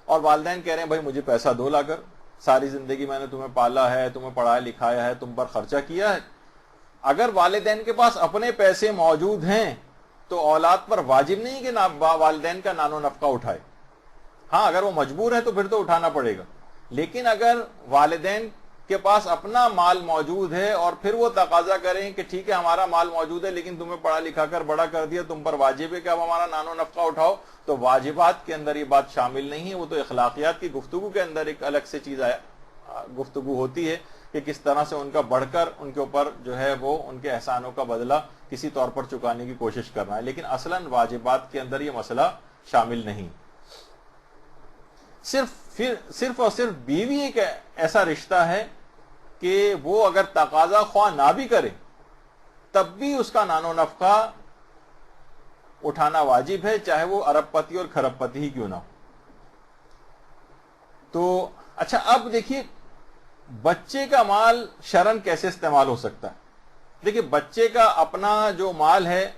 اور والدین کہہ رہے ہیں بھائی مجھے پیسہ دو لا کر، ساری زندگی میں نے تمہیں پالا ہے، تمہیں پڑھایا لکھایا ہے، تم پر خرچہ کیا ہے۔ اگر والدین کے پاس اپنے پیسے موجود ہیں تو اولاد پر واجب نہیں کہ والدین کا نان و نفقہ اٹھائے۔ ہاں اگر وہ مجبور ہے تو پھر تو اٹھانا پڑے گا، لیکن اگر والدین کے پاس اپنا مال موجود ہے اور پھر وہ تقاضا کریں کہ ٹھیک ہے ہمارا مال موجود ہے لیکن تمہیں پڑھا لکھا کر بڑا کر دیا، تم پر واجب ہے کہ اب ہمارا نان و نفقہ اٹھاؤ، تو واجبات کے اندر یہ بات شامل نہیں ہے، وہ تو اخلاقیات کی گفتگو کے اندر ایک الگ سے چیز گفتگو ہوتی ہے کہ کس طرح سے ان کا بڑھ کر ان کے اوپر جو ہے وہ ان کے احسانوں کا بدلہ کسی طور پر چکانے کی کوشش کرنا ہے، لیکن اصلاً واجبات کے اندر یہ مسئلہ شامل نہیں۔ صرف اور صرف بیوی ایک ایسا رشتہ ہے کہ وہ اگر تقاضا خواہ نہ بھی کرے تب بھی اس کا نان و نفقہ اٹھانا واجب ہے، چاہے وہ ارب پتی اور کھرب پتی ہی کیوں نہ ہو۔ تو اچھا اب دیکھیے بچے کا مال شرعاً کیسے استعمال ہو سکتا ہے۔ دیکھیے بچے کا اپنا جو مال ہے،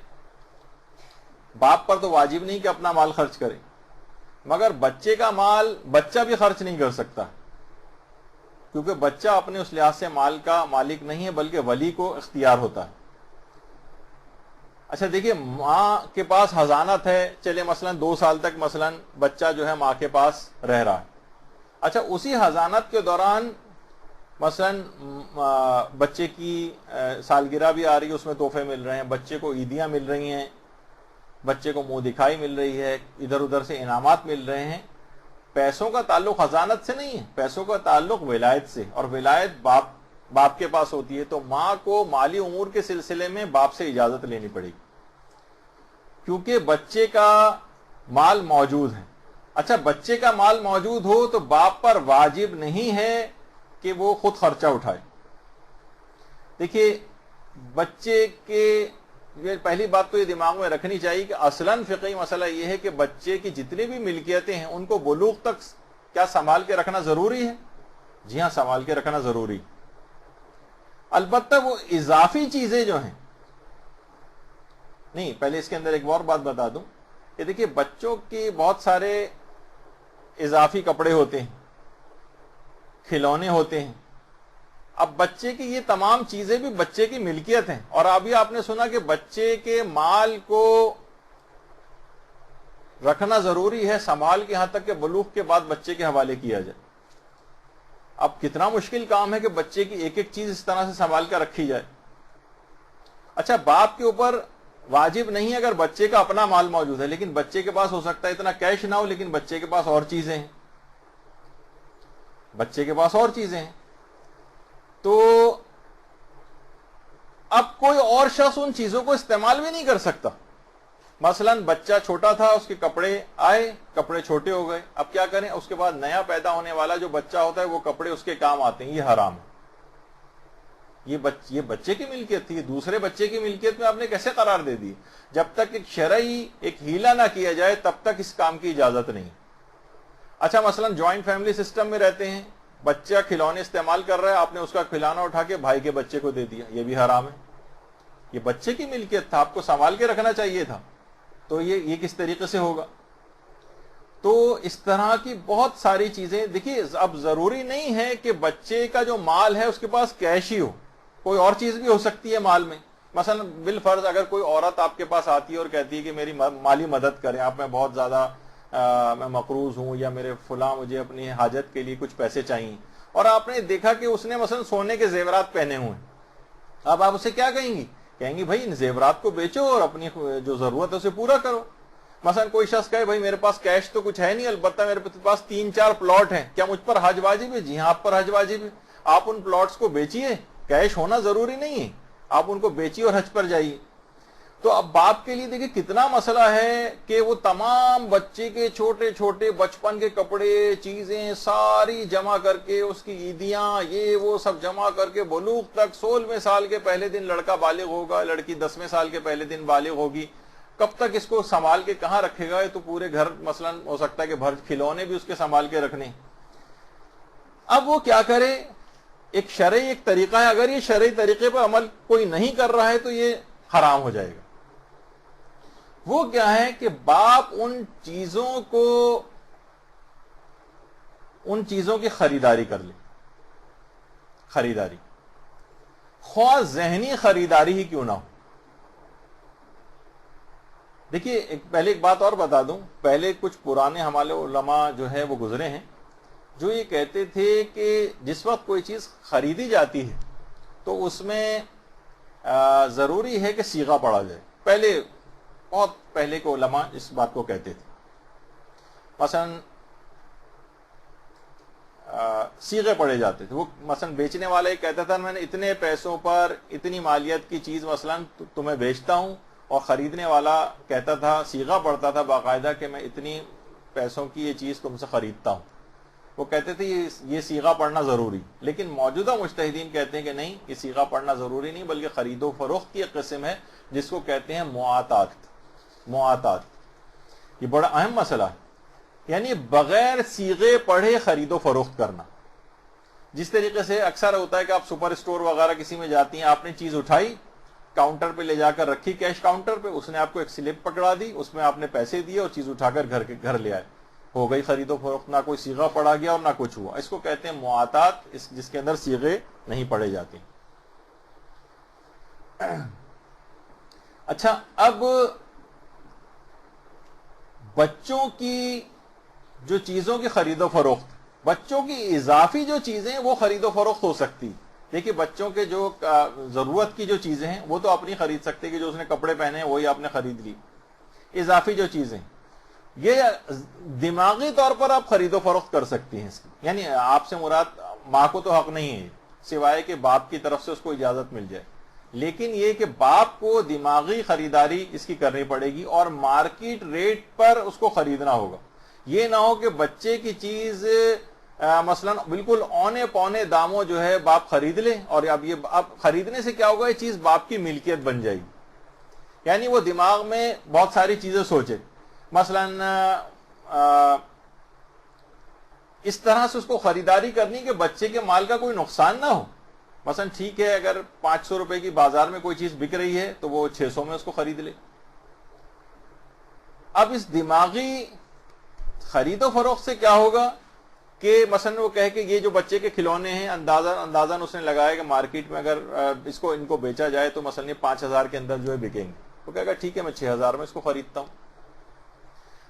باپ پر تو واجب نہیں کہ اپنا مال خرچ کرے، مگر بچے کا مال بچہ بھی خرچ نہیں کر سکتا، کیونکہ بچہ اپنے اس لحاظ سے مال کا مالک نہیں ہے بلکہ ولی کو اختیار ہوتا ہے۔ اچھا دیکھیے ماں کے پاس حضانت ہے، چلے مثلا 2 سال تک مثلا بچہ جو ہے ماں کے پاس رہ رہا ہے، اچھا اسی حضانت کے دوران مثلا بچے کی سالگرہ بھی آ رہی ہے، اس میں تحفے مل رہے ہیں، بچے کو عیدیاں مل رہی ہیں، بچے کو منہ دکھائی مل رہی ہے، ادھر ادھر سے انعامات مل رہے ہیں۔ پیسوں کا تعلق حضانت سے نہیں ہے، پیسوں کا تعلق ولایت سے، اور ولایت باپ کے پاس ہوتی ہے، تو ماں کو مالی امور کے سلسلے میں باپ سے اجازت لینی پڑے گی، کیونکہ بچے کا مال موجود ہے۔ اچھا بچے کا مال موجود ہو تو باپ پر واجب نہیں ہے کہ وہ خود خرچہ اٹھائے۔ دیکھیے بچے کے پہلی بات تو یہ دماغ میں رکھنی چاہیے کہ اصلاً فقہی مسئلہ یہ ہے کہ بچے کی جتنی بھی ملکیتیں ہیں ان کو بلوغ تک کیا سنبھال کے رکھنا ضروری ہے؟ جی ہاں سنبھال کے رکھنا ضروری۔ البتہ وہ اضافی چیزیں جو ہیں، نہیں پہلے اس کے اندر ایک اور بات بتا دوں کہ دیکھیے بچوں کے بہت سارے اضافی کپڑے ہوتے ہیں، کھلونے ہوتے ہیں، اب بچے کی یہ تمام چیزیں بھی بچے کی ملکیت ہیں، اور ابھی آپ نے سنا کہ بچے کے مال کو رکھنا ضروری ہے سنبھال کے، یہاں تک کہ بلوغ کے بعد بچے کے حوالے کیا جائے۔ اب کتنا مشکل کام ہے کہ بچے کی ایک ایک چیز اس طرح سے سنبھال کر رکھی جائے۔ اچھا باپ کے اوپر واجب نہیں اگر بچے کا اپنا مال موجود ہے، لیکن بچے کے پاس ہو سکتا ہے اتنا کیش نہ ہو، لیکن بچے کے پاس اور چیزیں ہیں، بچے کے پاس اور چیزیں ہیں، تو اب کوئی اور شخص ان چیزوں کو استعمال بھی نہیں کر سکتا۔ مثلا بچہ چھوٹا تھا، اس کے کپڑے آئے، کپڑے چھوٹے ہو گئے، اب کیا کریں؟ اس کے بعد نیا پیدا ہونے والا جو بچہ ہوتا ہے وہ کپڑے اس کے کام آتے ہیں، یہ حرام ہے۔ یہ بچے کی ملکیت تھی، دوسرے بچے کی ملکیت میں آپ نے کیسے قرار دے دی؟ جب تک ایک شرعی ایک ہیلا نہ کیا جائے تب تک اس کام کی اجازت نہیں۔ اچھا مثلا جوائنٹ فیملی سسٹم میں رہتے ہیں، بچہ کھلونے استعمال کر رہا ہے، آپ نے اس کا کھلونا اٹھا کے بھائی کے بچے کو دے دیا، یہ بھی حرام ہے۔ یہ بچے کی ملکیت تھا، آپ کو سنبھال کے رکھنا چاہیے تھا، تو یہ کس طریقے سے ہوگا؟ تو اس طرح کی بہت ساری چیزیں دیکھیے، اب ضروری نہیں ہے کہ بچے کا جو مال ہے اس کے پاس کیش ہی ہو، کوئی اور چیز بھی ہو سکتی ہے مال میں۔ مثلا بالفرض اگر کوئی عورت آپ کے پاس آتی ہے اور کہتی ہے کہ میری مالی مدد کریں آپ، میں بہت زیادہ میں مقروض ہوں، یا میرے فلاں مجھے اپنی حاجت کے لیے کچھ پیسے چاہیے، اور آپ نے دیکھا کہ اس نے مثلا سونے کے زیورات پہنے ہوئے ہیں، اب آپ اسے کیا کہیں گی؟ کہیں گی بھائی ان زیورات کو بیچو اور اپنی جو ضرورت ہے اسے پورا کرو۔ مثلا کوئی شخص کہے بھائی میرے پاس کیش تو کچھ ہے نہیں، البتہ میرے پاس 3-4 پلاٹ ہیں، کیا مجھ پر حج واجب ہے؟ جی ہاں آپ پر حج واجب ہے، آپ ان پلاٹس کو بیچیے، کیش ہونا ضروری نہیں ہے، آپ ان کو بیچیے اور حج پر جائیے۔ تو اب باپ کے لیے دیکھیں کتنا مسئلہ ہے کہ وہ تمام بچے کے چھوٹے چھوٹے بچپن کے کپڑے چیزیں ساری جمع کر کے، اس کی عیدیاں یہ وہ سب جمع کر کے بلوغ تک 16ویں سال کے پہلے دن لڑکا بالغ ہوگا، لڑکی 10ویں سال کے پہلے دن بالغ ہوگی، کب تک اس کو سنبھال کے کہاں رکھے گا؟ یہ تو پورے گھر مثلا ہو سکتا ہے کہ بھر کھلونے بھی اس کے سنبھال کے رکھنے۔ اب وہ کیا کرے؟ ایک شرعی ایک طریقہ ہے، اگر یہ شرعی طریقے پر عمل کوئی نہیں کر رہا ہے تو یہ حرام ہو جائے گا۔ وہ کیا ہے کہ باپ ان چیزوں کی خریداری کر لے، خریداری، خواہ ذہنی خریداری ہی کیوں نہ ہو۔ دیکھیے پہلے ایک بات اور بتا دوں، پہلے کچھ پرانے ہمارے علماء جو ہے وہ گزرے ہیں جو یہ کہتے تھے کہ جس وقت کوئی چیز خریدی جاتی ہے تو اس میں ضروری ہے کہ صیغہ پڑھا جائے۔ پہلے بہت پہلے کے علماء اس بات کو کہتے تھے، مثلا صیغے پڑھے جاتے تھے۔ وہ مثلا بیچنے والا یہ کہتا تھا میں نے اتنے پیسوں پر اتنی مالیت کی چیز مثلا تمہیں بیچتا ہوں، اور خریدنے والا کہتا تھا، صیغہ پڑھتا تھا باقاعدہ کہ میں اتنی پیسوں کی یہ چیز تم سے خریدتا ہوں۔ وہ کہتے تھے یہ صیغہ پڑھنا ضروری، لیکن موجودہ مجتہدین کہتے ہیں کہ نہیں، یہ صیغہ پڑھنا ضروری نہیں، بلکہ خرید و فروخت کی ایک قسم ہے جس کو کہتے ہیں معاطات۔ یہ بڑا اہم مسئلہ ہے، یعنی بغیر صیغے پڑھے خرید و فروخت کرنا۔ جس طریقے سے اکثر ہوتا ہے کہ آپ سپر اسٹور وغیرہ کسی میں جاتی ہیں، آپ نے چیز اٹھائی، کاؤنٹر پہ لے جا کر رکھی، کیش کاؤنٹر پہ، اس نے آپ کو ایک سلپ پکڑا دی، اس میں آپ نے پیسے دیے اور چیز اٹھا کر گھر لے آئے، ہو گئی خرید و فروخت، نہ کوئی صیغہ پڑھا گیا اور نہ کچھ ہوا۔ اس کو کہتے ہیں معاطات، جس کے اندر صیغے نہیں پڑھے جاتے۔ اچھا، اب بچوں کی جو چیزوں کی خرید و فروخت، بچوں کی اضافی جو چیزیں وہ خرید و فروخت ہو سکتی۔ دیکھیے بچوں کے جو ضرورت کی جو چیزیں ہیں وہ تو آپ نہیں خرید سکتے کہ جو اس نے کپڑے پہنے ہیں وہی آپ نے خرید لی۔ اضافی جو چیزیں یہ دماغی طور پر آپ خرید و فروخت کر سکتی ہیں اس کی، یعنی آپ سے مراد ماں کو تو حق نہیں ہے سوائے کہ باپ کی طرف سے اس کو اجازت مل جائے، لیکن یہ کہ باپ کو دماغی خریداری اس کی کرنی پڑے گی اور مارکیٹ ریٹ پر اس کو خریدنا ہوگا۔ یہ نہ ہو کہ بچے کی چیز مثلا بالکل اونے پونے داموں جو ہے باپ خرید لے، اور اب خریدنے سے کیا ہوگا، یہ چیز باپ کی ملکیت بن جائے گی۔ یعنی وہ دماغ میں بہت ساری چیزیں سوچے، مثلا اس طرح سے اس کو خریداری کرنی کہ بچے کے مال کا کوئی نقصان نہ ہو۔ مثلا ٹھیک ہے، اگر 500 روپے کی بازار میں کوئی چیز بک رہی ہے تو وہ 600 میں اس کو خرید لے۔ اب اس دماغی خرید و فروخت سے کیا ہوگا کہ مثلا وہ کہے کہ یہ جو بچے کے کھلونے ہیں اندازاً اس نے لگایا کہ مارکیٹ میں اگر ان کو بیچا جائے تو مثلا 5000 کے اندر جو ہے بکیں گے، وہ کہے گا ٹھیک ہے میں 6000 میں اس کو خریدتا ہوں۔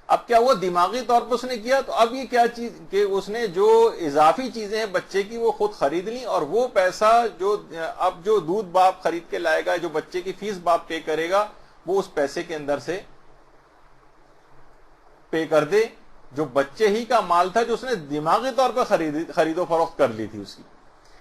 اب کیا وہ دماغی طور پر اس نے کیا، تو اب یہ کیا چیز کہ اس نے جو اضافی چیزیں ہیں بچے کی وہ خود خرید لی، اور وہ پیسہ اب جو دودھ باپ خرید کے لائے گا، جو بچے کی فیس باپ پے کرے گا، وہ اس پیسے کے اندر سے پے کر دے، جو بچے ہی کا مال تھا جو اس نے دماغی طور پر خرید و فروخت کر لی تھی اس کی۔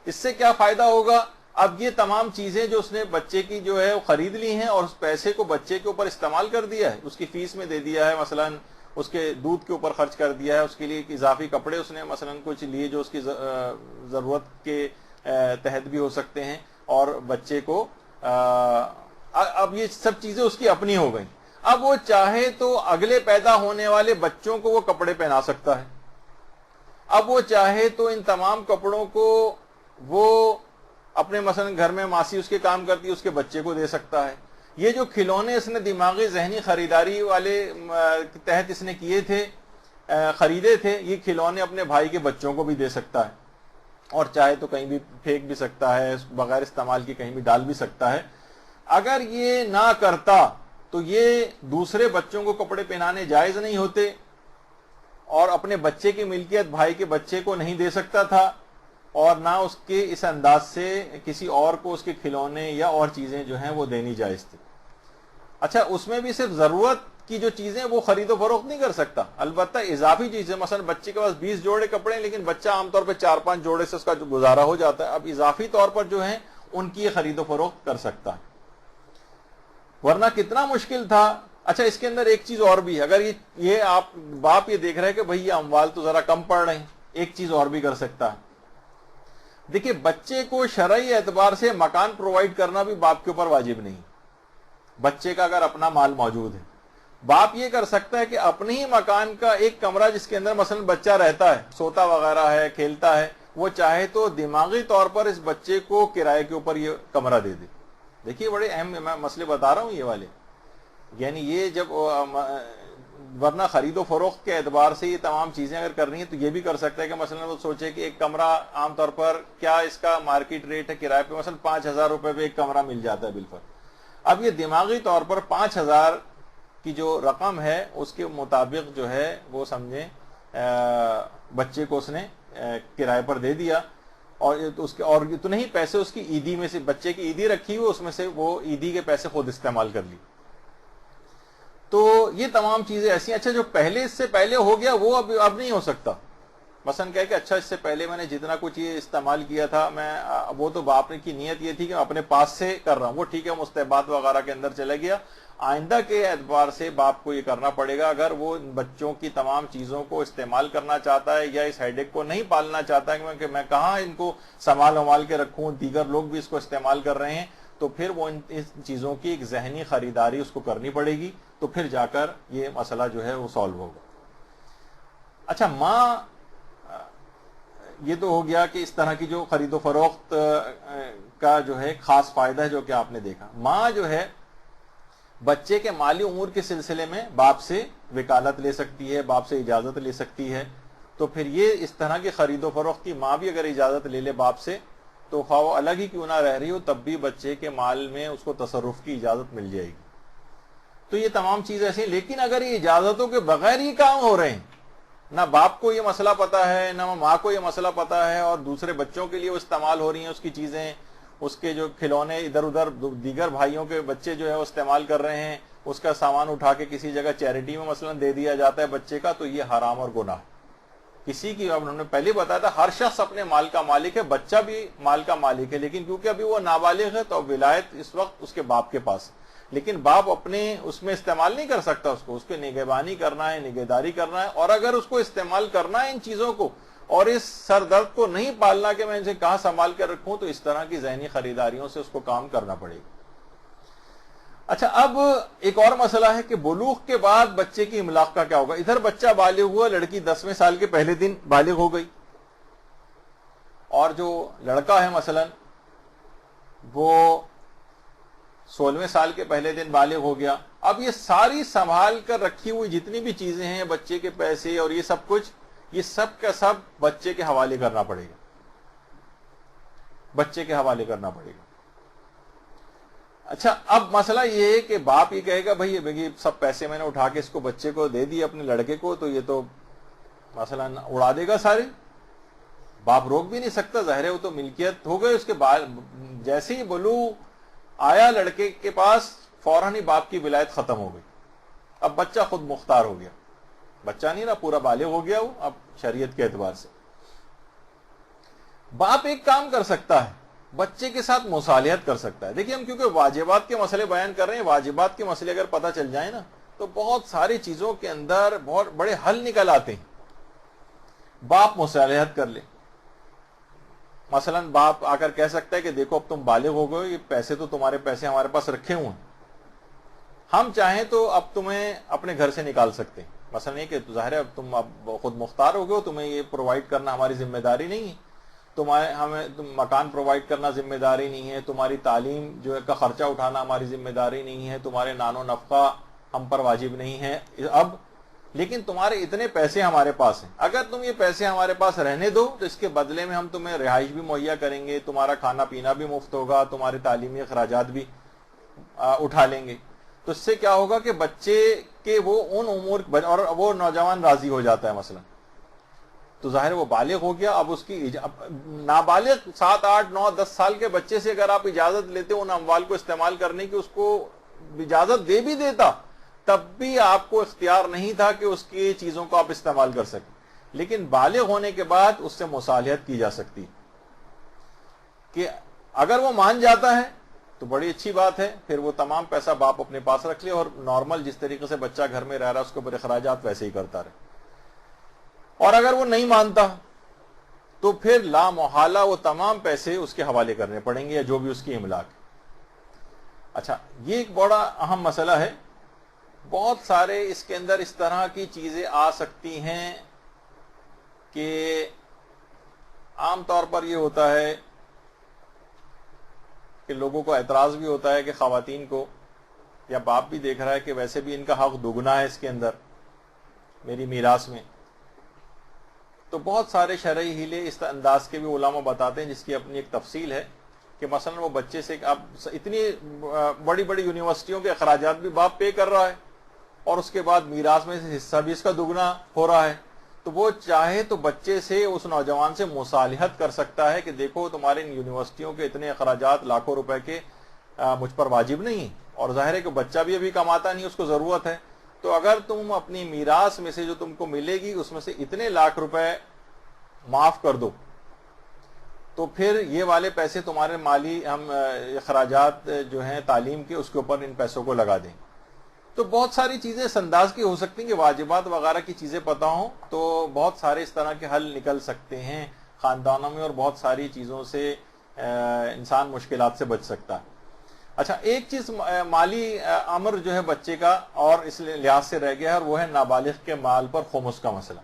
اس سے کیا فائدہ ہوگا، اب یہ تمام چیزیں جو اس نے بچے کی جو ہے وہ خرید لی ہیں اور اس پیسے کو بچے کے اوپر استعمال کر دیا ہے، اس کی فیس میں دے دیا ہے، مثلا اس کے دودھ کے اوپر خرچ کر دیا ہے، اس کے لیے اضافی کپڑے اس نے مثلا کچھ لیے جو اس کی ضرورت کے تحت بھی ہو سکتے ہیں، اور بچے کو اب یہ سب چیزیں اس کی اپنی ہو گئیں۔ اب وہ چاہے تو اگلے پیدا ہونے والے بچوں کو وہ کپڑے پہنا سکتا ہے، اب وہ چاہے تو ان تمام کپڑوں کو وہ اپنے مثلا گھر میں ماسی اس کے کام کرتی ہے اس کے بچے کو دے سکتا ہے۔ یہ جو کھلونے اس نے دماغی ذہنی خریداری والے تحت اس نے کیے تھے، خریدے تھے، یہ کھلونے اپنے بھائی کے بچوں کو بھی دے سکتا ہے، اور چاہے تو کہیں بھی پھینک بھی سکتا ہے، بغیر استعمال کی کہیں بھی ڈال بھی سکتا ہے۔ اگر یہ نہ کرتا تو یہ دوسرے بچوں کو کپڑے پہنانے جائز نہیں ہوتے، اور اپنے بچے کی ملکیت بھائی کے بچے کو نہیں دے سکتا تھا، اور نہ اس کے اس انداز سے کسی اور کو اس کے کھلونے یا اور چیزیں جو ہیں وہ دینی جائز تھی۔ اچھا، اس میں بھی صرف ضرورت کی جو چیزیں وہ خرید و فروخت نہیں کر سکتا، البتہ اضافی چیزیں، مثلا بچے کے پاس 20 جوڑے کپڑے ہیں لیکن بچہ عام طور پہ 4-5 جوڑے سے اس کا جو گزارا ہو جاتا ہے، اب اضافی طور پر جو ہیں ان کی خرید و فروخت کر سکتا ہے، ورنہ کتنا مشکل تھا۔ اچھا، اس کے اندر ایک چیز اور بھی ہے، اگر یہ آپ باپ یہ دیکھ رہے کہ بھئی یہ اموال تو ذرا کم پڑ رہے ہیں، ایک چیز اور بھی کر سکتا ہے۔ دیکھیے بچے کو شرعی اعتبار سے مکان پرووائڈ کرنا بھی باپ کے اوپر واجب نہیں، بچے کا اگر اپنا مال موجود ہے، باپ یہ کر سکتا ہے کہ اپنے ہی مکان کا ایک کمرہ جس کے اندر مثلا بچہ رہتا ہے، سوتا وغیرہ ہے، کھیلتا ہے، وہ چاہے تو دماغی طور پر اس بچے کو کرائے کے اوپر یہ کمرہ دے دے. دیکھیے بڑے اہم میں مسئلے بتا رہا ہوں یہ والے. یعنی یہ جب ورنہ خرید و فروخت کے اعتبار سے یہ تمام چیزیں اگر کرنی ہے تو یہ بھی کر سکتا ہے کہ مثلا وہ سوچے کہ ایک کمرہ عام طور پر کیا اس کا مارکیٹ ریٹ ہے کرائے پہ, مثلا 5,000 روپے پہ ایک کمرہ مل جاتا ہے بالفرض. اب یہ دماغی طور پر 5,000 کی جو رقم ہے اس کے مطابق جو ہے وہ سمجھیں بچے کو اس نے کرائے پر دے دیا, اور اس کے اور اتنے ہی پیسے اس کی عیدی میں سے, بچے کی عیدی رکھی ہوئی اس میں سے وہ عیدی کے پیسے خود استعمال کر لی. تو یہ تمام چیزیں ایسی ہیں. اچھا جو پہلے اس سے پہلے ہو گیا وہ اب نہیں ہو سکتا. مثلا کہہ کہ اچھا اس سے پہلے میں نے جتنا کچھ یہ استعمال کیا تھا میں وہ تو باپ کی نیت یہ تھی کہ اپنے پاس سے کر رہا ہوں, وہ ٹھیک ہے مستحبات وغیرہ کے اندر چلے گیا. آئندہ کے اعتبار سے باپ کو یہ کرنا پڑے گا اگر وہ بچوں کی تمام چیزوں کو استعمال کرنا چاہتا ہے یا اس ہیڈیک کو نہیں پالنا چاہتا ہے کہ میں کہاں ان کو سنبھال کے رکھوں, دیگر لوگ بھی اس کو استعمال کر رہے ہیں, تو پھر وہ ان چیزوں کی ایک ذہنی خریداری اس کو کرنی پڑے گی, تو پھر جا کر یہ مسئلہ جو ہے وہ سالو ہوگا. اچھا ماں, یہ تو ہو گیا کہ اس طرح کی جو خرید و فروخت کا جو ہے خاص فائدہ ہے جو کہ آپ نے دیکھا. ماں جو ہے بچے کے مالی امور کے سلسلے میں باپ سے وکالت لے سکتی ہے, باپ سے اجازت لے سکتی ہے. تو پھر یہ اس طرح کی خرید و فروخت کی ماں بھی اگر اجازت لے لے باپ سے تو خواہ وہ الگ ہی کیوں نہ رہ رہی ہو تب بھی بچے کے مال میں اس کو تصرف کی اجازت مل جائے گی. تو یہ تمام چیزیں ایسی ہیں. لیکن اگر یہ اجازتوں کے بغیر ہی کام ہو رہے ہیں, نہ باپ کو یہ مسئلہ پتا ہے نہ ماں کو یہ مسئلہ پتا ہے, اور دوسرے بچوں کے لیے وہ استعمال ہو رہی ہیں اس کی چیزیں, اس کے جو کھلونے ادھر ادھر دیگر بھائیوں کے بچے جو ہے وہ استعمال کر رہے ہیں, اس کا سامان اٹھا کے کسی جگہ چیریٹی میں مثلا دے دیا جاتا ہے بچے کا, تو یہ حرام اور گناہ. کسی کی, اب انہوں نے پہلے بتایا تھا ہر شخص اپنے مال کا مالک ہے, بچہ بھی مال کا مالک ہے, لیکن کیونکہ ابھی وہ نابالغ ہے تو ولایت اس وقت اس کے باپ کے پاس ہے. لیکن باپ اپنے اس میں استعمال نہیں کر سکتا, اس کو نگہبانی کرنا ہے, نگہداری کرنا ہے. اور اگر اس کو استعمال کرنا ہے ان چیزوں کو اور اس سر درد کو نہیں پالنا کہ میں اسے کہاں سنبھال کر رکھوں, تو اس طرح کی ذہنی خریداریوں سے اس کو کام کرنا پڑے گا. اچھا اب ایک اور مسئلہ ہے کہ بلوغ کے بعد بچے کی املاق کا کیا ہوگا. ادھر بچہ بالغ ہوا, لڑکی 10ویں سال کے پہلے دن بالغ ہو گئی, اور جو لڑکا ہے مثلا وہ 16ویں سال کے پہلے دن بالغ ہو گیا. اب یہ ساری سنبھال کر رکھی ہوئی جتنی بھی چیزیں ہیں, بچے کے پیسے اور یہ سب کچھ, یہ سب کا سب بچے کے حوالے کرنا پڑے گا, بچے کے حوالے کرنا پڑے گا. اچھا اب مسئلہ یہ ہے کہ باپ یہ کہے گا بھائی یہ سب پیسے میں نے اٹھا کے اس کو بچے کو دے دیے اپنے لڑکے کو, تو یہ تو مثلا اڑا دے گا سارے. باپ روک بھی نہیں سکتا, ظاہر ہے وہ تو ملکیت ہو گئی اس کے بعد. جیسے ہی بلوغ آیا لڑکے کے پاس فوراً ہی باپ کی ولایت ختم ہو گئی. اب بچہ خود مختار ہو گیا, بچہ نہیں رہا, پورا بالغ ہو گیا وہ اب شریعت کے اعتبار سے. باپ ایک کام کر سکتا ہے, بچے کے ساتھ مصالحت کر سکتا ہے. دیکھیے ہم کیونکہ واجبات کے مسئلے بیان کر رہے ہیں, واجبات کے مسئلے اگر پتہ چل جائیں نا تو بہت ساری چیزوں کے اندر بہت بڑے حل نکل آتے ہیں. باپ مصالحت کر لے, مثلا باپ آ کر کہہ سکتا ہے کہ دیکھو اب تم بالغ ہو گئے, یہ پیسے تو تمہارے پیسے ہمارے پاس رکھے ہوئے ہیں, ہم چاہیں تو اب تمہیں اپنے گھر سے نکال سکتے ہیں. مثلا یہ کہ ظاہر ہے اب تم اب خود مختار ہو گئے, تمہیں یہ پرووائڈ کرنا ہماری ذمہ داری نہیں ہے, ہمیں مکان پرووائڈ کرنا ذمہ داری نہیں ہے, تمہاری تعلیم جو ہے کا خرچہ اٹھانا ہماری ذمہ داری نہیں ہے, تمہارے نان و نفقہ ہم پر واجب نہیں ہے اب, لیکن تمہارے اتنے پیسے ہمارے پاس ہیں, اگر تم یہ پیسے ہمارے پاس رہنے دو تو اس کے بدلے میں ہم تمہیں رہائش بھی مہیا کریں گے, تمہارا کھانا پینا بھی مفت ہوگا, تمہارے تعلیمی اخراجات بھی اٹھا لیں گے. تو اس سے کیا ہوگا کہ بچے کے وہ ان امور, اور وہ نوجوان راضی ہو جاتا ہے مثلا, تو ظاہر وہ بالغ ہو گیا. اب اس کی نابالغ 7, 8, 9, 10 سال کے بچے سے اگر آپ اجازت لیتے ان اموال کو استعمال کرنے کی, اس کو اجازت دے بھی دیتا تب بھی آپ کو اختیار نہیں تھا کہ اس کی چیزوں کو آپ استعمال کر سکیں. لیکن بالغ ہونے کے بعد اس سے مصالحت کی جا سکتی کہ اگر وہ مان جاتا ہے تو بڑی اچھی بات ہے, پھر وہ تمام پیسہ باپ اپنے پاس رکھ لے اور نارمل جس طریقے سے بچہ گھر میں رہ رہا ہے اس کے اوپر اخراجات ویسے ہی کرتا رہے. اور اگر وہ نہیں مانتا تو پھر لا محالہ وہ تمام پیسے اس کے حوالے کرنے پڑیں گے یا جو بھی اس کی املاک ہے. اچھا یہ ایک بڑا اہم مسئلہ ہے, بہت سارے اس کے اندر اس طرح کی چیزیں آ سکتی ہیں کہ عام طور پر یہ ہوتا ہے کہ لوگوں کو اعتراض بھی ہوتا ہے کہ خواتین کو، یا باپ بھی دیکھ رہا ہے کہ ویسے بھی ان کا حق دگنا ہے اس کے اندر میری میراث میں، تو بہت سارے شرعی ہیلے اس انداز کے بھی علماء بتاتے ہیں، جس کی اپنی ایک تفصیل ہے کہ مثلا وہ بچے سے اب اتنی بڑی بڑی یونیورسٹیوں کے اخراجات بھی باپ پے کر رہا ہے اور اس کے بعد میراث میں سے حصہ بھی اس کا دگنا ہو رہا ہے، تو وہ چاہے تو بچے سے، اس نوجوان سے مصالحت کر سکتا ہے کہ دیکھو تمہارے ان یونیورسٹیوں کے اتنے اخراجات لاکھوں روپے کے مجھ پر واجب نہیں، اور ظاہر ہے کہ بچہ بھی ابھی کماتا نہیں، اس کو ضرورت ہے، تو اگر تم اپنی میراث میں سے جو تم کو ملے گی اس میں سے اتنے لاکھ روپے معاف کر دو، تو پھر یہ والے پیسے تمہارے مالی ہم اخراجات جو ہیں تعلیم کے، اس کے اوپر ان پیسوں کو لگا دیں۔ تو بہت ساری چیزیں اس انداز کی ہو سکتی ہیں کہ واجبات وغیرہ کی چیزیں پتہ ہوں تو بہت سارے اس طرح کے حل نکل سکتے ہیں خاندانوں میں، اور بہت ساری چیزوں سے انسان مشکلات سے بچ سکتا ہے۔ اچھا، ایک چیز مالی امر جو ہے بچے کا اور اس لحاظ سے رہ گیا ہے، اور وہ ہے نابالغ کے مال پر خمس کا مسئلہ۔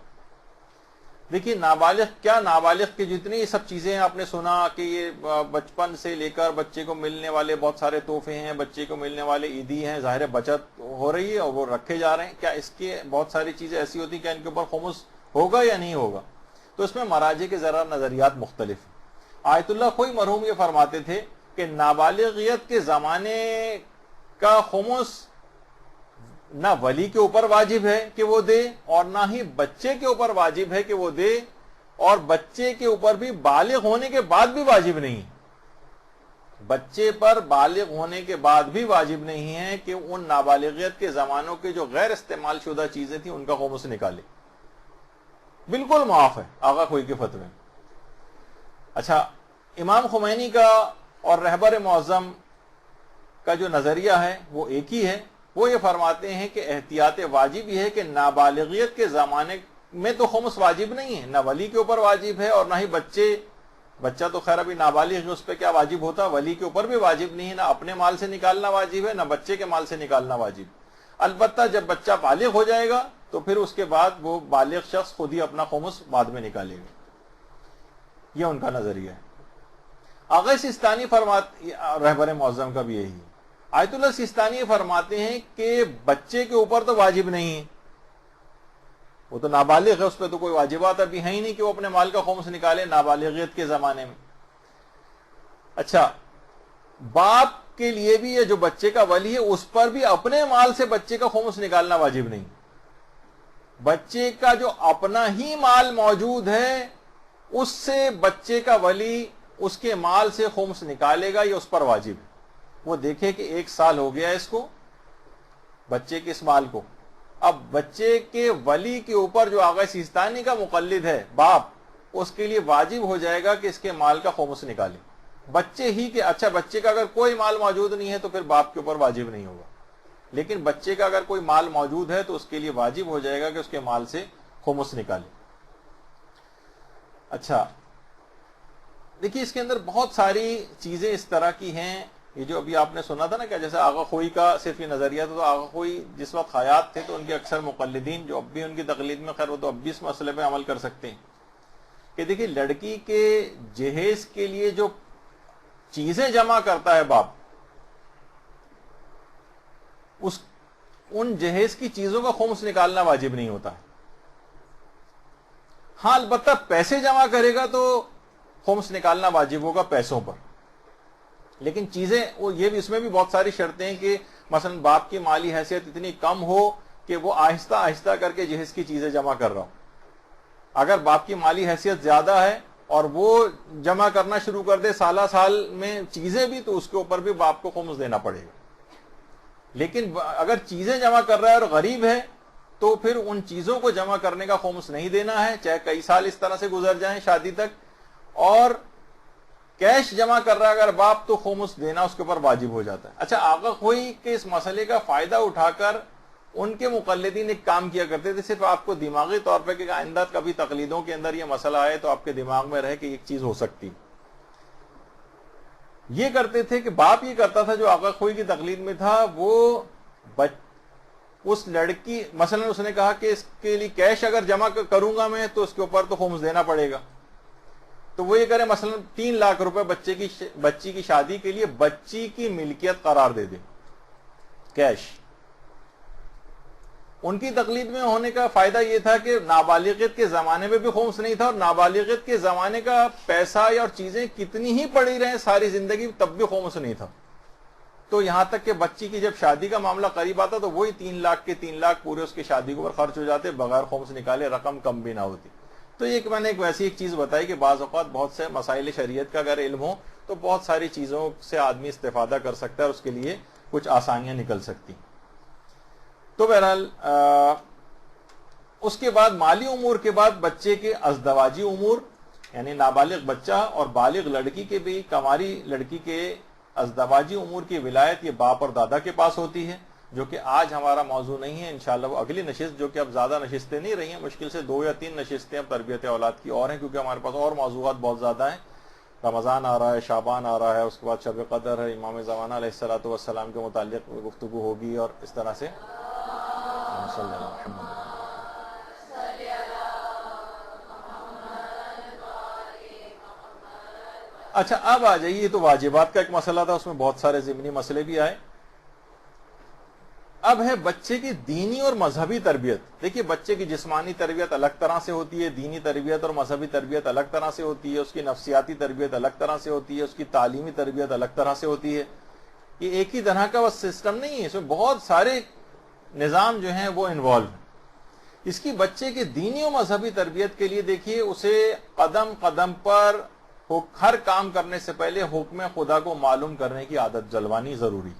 دیکھیے نابالغ کی جتنی یہ سب چیزیں آپ نے سنا کہ یہ بچپن سے لے کر بچے کو ملنے والے بہت سارے تحفے ہیں، بچے کو ملنے والے عیدی ہیں، ظاہر بچت ہو رہی ہے اور وہ رکھے جا رہے ہیں، کیا اس کے بہت ساری چیزیں ایسی ہوتی ہیں کہ ان کے اوپر خمس ہوگا یا نہیں ہوگا؟ تو اس میں مراجع کے ذرا نظریات مختلف ہیں۔ آیت اللہ خوئی مرحوم یہ فرماتے تھے کہ نابالغیت کے زمانے کا خمس نہ ولی کے اوپر واجب ہے کہ وہ دے، اور نہ ہی بچے کے اوپر واجب ہے کہ وہ دے، اور بچے کے اوپر بھی بالغ ہونے کے بعد بھی واجب نہیں، بچے پر بالغ ہونے کے بعد بھی واجب نہیں ہے کہ ان نابالغیت کے زمانوں کے جو غیر استعمال شدہ چیزیں تھیں ان کا خمس نکالے، بالکل معاف ہے آغا خوئی کے فتوے میں۔ اچھا، امام خمینی کا اور رہبر معظم کا جو نظریہ ہے وہ ایک ہی ہے، وہ یہ فرماتے ہیں کہ احتیاط واجب یہ ہے کہ نابالغیت کے زمانے میں تو خمس واجب نہیں ہے، نہ ولی کے اوپر واجب ہے اور نہ ہی بچہ تو خیر ابھی نابالغ ہے، اس پہ کیا واجب ہوتا، ولی کے اوپر بھی واجب نہیں ہے، نہ اپنے مال سے نکالنا واجب ہے نہ بچے کے مال سے نکالنا واجب۔ البتہ جب بچہ بالغ ہو جائے گا تو پھر اس کے بعد وہ بالغ شخص خود ہی اپنا خمس بعد میں نکالے گا، یہ ان کا نظریہ ہے۔ آغا سیستانی رہبر معظم کا بھی یہی ہے۔ آیت اللہ سیستانی فرماتے ہیں کہ بچے کے اوپر تو واجب نہیں ہے، وہ تو نابالغ ہے، اس پہ تو کوئی واجبات ابھی ہے ہی نہیں کہ وہ اپنے مال کا خمس نکالے نابالغیت کے زمانے میں۔ اچھا، باپ کے لیے بھی یہ جو بچے کا ولی ہے اس پر بھی اپنے مال سے بچے کا خمس نکالنا واجب نہیں، بچے کا جو اپنا ہی مال موجود ہے اس سے بچے کا ولی اس کے مال سے خمس نکالے گا، یہ اس پر واجب ہے۔ وہ دیکھے کہ 1 سال ہو گیا اس کو، بچے کے اس مال کو، اب بچے کے ولی کے اوپر جو آغا سیستانی کا مقلد ہے باپ، اس کے لیے واجب ہو جائے گا کہ اس کے مال کا خمس نکالے بچے ہی کے۔ اچھا، بچے کا اگر کوئی مال موجود نہیں ہے تو پھر باپ کے اوپر واجب نہیں ہوگا، لیکن بچے کا اگر کوئی مال موجود ہے تو اس کے لیے واجب ہو جائے گا کہ اس کے مال سے خمس نکالے۔ اچھا، دیکھیے اس کے اندر بہت ساری چیزیں اس طرح کی ہیں، یہ جو ابھی آپ نے سنا تھا نا کہ جیسے آغا خوئی کا صرف یہ نظریہ تھا، تو آغا خوئی جس وقت حیات تھے تو ان کے اکثر مقلدین جو اب بھی ان کی تقلید میں، خیر وہ تو اب بھی اس مسئلے پہ عمل کر سکتے ہیں کہ دیکھیے لڑکی کے جہیز کے لیے جو چیزیں جمع کرتا ہے باپ، ان جہیز کی چیزوں کا خمس نکالنا واجب نہیں ہوتا ہے۔ ہاں، البتہ پیسے جمع کرے گا تو خمس نکالنا واجب ہوگا پیسوں پر، لیکن چیزیں وہ یہ بھی، اس میں بھی بہت ساری شرطیں ہیں کہ مثلا باپ کی مالی حیثیت اتنی کم ہو کہ وہ آہستہ آہستہ کر کے جہیز کی چیزیں جمع کر رہا ہو۔ اگر باپ کی مالی حیثیت زیادہ ہے اور وہ جمع کرنا شروع کر دے سالہ سال میں چیزیں بھی، تو اس کے اوپر بھی باپ کو خمس دینا پڑے گا۔ لیکن اگر چیزیں جمع کر رہا ہے اور غریب ہے تو پھر ان چیزوں کو جمع کرنے کا خمس نہیں دینا ہے، چاہے کئی سال اس طرح سے گزر جائیں شادی تک، اور کیش جمع کر رہا ہے اگر باپ تو خمس دینا اس کے اوپر واجب ہو جاتا ہے۔ اچھا، آغا خوئی کے اس مسئلے کا فائدہ اٹھا کر ان کے مقلدین ایک کام کیا کرتے تھے، صرف آپ کو دماغی طور پہ کہ آئندہ کبھی تقلیدوں کے اندر یہ مسئلہ آئے تو آپ کے دماغ میں رہے کہ ایک چیز ہو سکتی، یہ کرتے تھے کہ باپ یہ کرتا تھا جو آغا خوئی کی تقلید میں تھا، وہ اس لڑکی، مثلا اس نے کہا کہ اس کے لیے کیش اگر جمع کروں گا میں تو اس کے اوپر تو خمس دینا پڑے گا، تو وہ یہ کرے مثلا 3 لاکھ روپے بچی کی شادی کے لیے بچی کی ملکیت قرار دے دے کیش. ان کی تقلید میں ہونے کا فائدہ یہ تھا کہ نابالغیت کے زمانے میں بھی خمس نہیں تھا، اور نابالغیت کے زمانے کا پیسہ اور چیزیں کتنی ہی پڑی رہیں ساری زندگی تب بھی خمس نہیں تھا. تو یہاں تک کہ بچی کی جب شادی کا معاملہ قریب آتا تو وہی 3 لاکھ کے 3 لاکھ پورے اس کی شادی کے اوپر خرچ ہو جاتے بغیر خمس نکالے، رقم کم بھی نہ ہوتی. تو یہ میں نے ایک ویسی ایک چیز بتائی کہ بعض اوقات بہت سے مسائل شریعت کا اگر علم ہو تو بہت ساری چیزوں سے آدمی استفادہ کر سکتا ہے اور اس کے لیے کچھ آسانیاں نکل سکتی. تو بہرحال اس کے بعد مالی امور کے بعد بچے کے ازدواجی امور، یعنی نابالغ بچہ اور بالغ لڑکی کے بھی، کماری لڑکی کے ازدواجی امور کی ولایت یہ باپ اور دادا کے پاس ہوتی ہے، جو کہ آج ہمارا موضوع نہیں ہے. انشاءاللہ وہ اگلی نشست، جو کہ اب زیادہ نشستیں نہیں رہی ہیں، مشکل سے 2 یا 3 نشستیں اب تربیت اولاد کی اور ہیں، کیونکہ ہمارے پاس اور موضوعات بہت زیادہ ہیں. رمضان آ رہا ہے، شعبان آ رہا ہے، اس کے بعد شب قدر ہے، امام زمانہ علیہ الصلوۃ والسلام کے متعلق گفتگو ہوگی، اور اس طرح سے اچھا اب آ جائیے. تو واجبات کا ایک مسئلہ تھا، اس میں بہت سارے ضمنی مسئلے بھی آئے. اب ہے بچے کی دینی اور مذہبی تربیت. دیکھیے بچے کی جسمانی تربیت الگ طرح سے ہوتی ہے، دینی تربیت اور مذہبی تربیت الگ طرح سے ہوتی ہے، اس کی نفسیاتی تربیت الگ طرح سے ہوتی ہے، اس کی تعلیمی تربیت الگ طرح سے ہوتی ہے. یہ ایک ہی طرح کا سسٹم نہیں ہے، اس میں بہت سارے نظام جو ہیں وہ انوالو ہیں. اس کی بچے کی دینی و مذہبی تربیت کے لیے دیکھیے اسے قدم قدم پر ہر کام کرنے سے پہلے حکم خدا کو معلوم کرنے کی عادت جلوانی ضروری.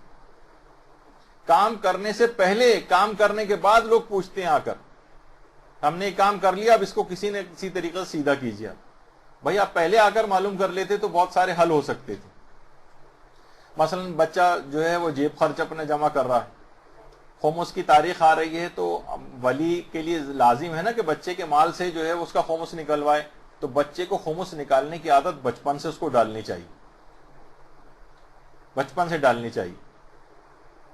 کام کرنے سے پہلے، کام کرنے کے بعد لوگ پوچھتے ہیں آ کر ہم نے یہ کام کر لیا، اب اس کو کسی نے کسی طریقے سے سیدھا کیجیے. بھائی آپ پہلے آ کر معلوم کر لیتے تو بہت سارے حل ہو سکتے تھے. مثلا بچہ جو ہے وہ جیب خرچ اپنے جمع کر رہا ہے، خمس کی تاریخ آ رہی ہے، تو ولی کے لیے لازم ہے نا کہ بچے کے مال سے جو ہے اس کا خمس نکلوائے. تو بچے کو خمس نکالنے کی عادت بچپن سے اس کو ڈالنی چاہیے، بچپن سے ڈالنی چاہیے.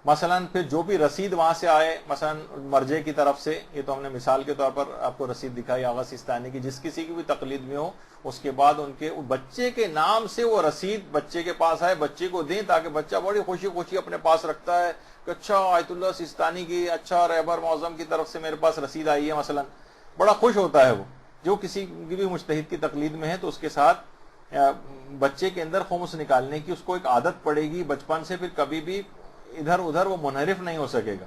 مثلا پھر جو بھی رسید وہاں سے آئے، مثلا مرجے کی طرف سے، یہ تو ہم نے مثال کے طور پر آپ کو رسید دکھائی آغا سیستانی کی، جس کسی کی بھی تقلید میں ہو، اس کے بعد ان کے بچے کے نام سے وہ رسید بچے کے پاس آئے، بچے کو دیں، تاکہ بچہ بڑی خوشی خوشی اپنے پاس رکھتا ہے کہ اچھا آیت اللہ سیستانی کی، اچھا رہبر معظم کی طرف سے میرے پاس رسید آئی ہے. مثلا بڑا خوش ہوتا ہے وہ. جو کسی کی بھی مجتہد کی تقلید میں ہے تو اس کے ساتھ بچے کے اندر خمس نکالنے کی اس کو ایک عادت پڑے گی بچپن سے، پھر کبھی بھی ادھر ادھر وہ منحرف نہیں ہو سکے گا.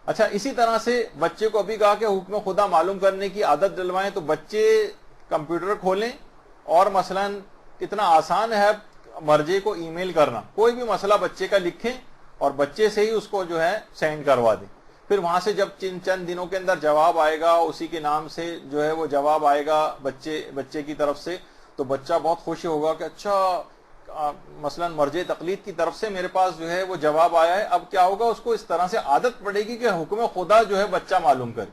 اچھا اسی طرح سے بچے کو ابھی کہا کہ حکم خدا معلوم کرنے کی عادت ڈلوائیں، تو بچے کمپیوٹر کھولیں اور مثلا اتنا آسان ہے مرجے کو ای میل کرنا، کوئی بھی مسئلہ بچے کا لکھیں اور بچے سے ہی اس کو جو ہے سینڈ کروا دیں. پھر وہاں سے جب چند دنوں کے اندر جواب آئے گا، اسی کے نام سے جو ہے وہ جواب آئے گا بچے کی طرف سے، تو بچہ بہت خوش ہوگا کہ اچھا مثلا مرجع تقلید کی طرف سے میرے پاس جو ہے وہ جواب آیا ہے. اب کیا ہوگا، اس کو اس طرح سے عادت پڑے گی کہ حکم خدا جو ہے بچہ معلوم کرے.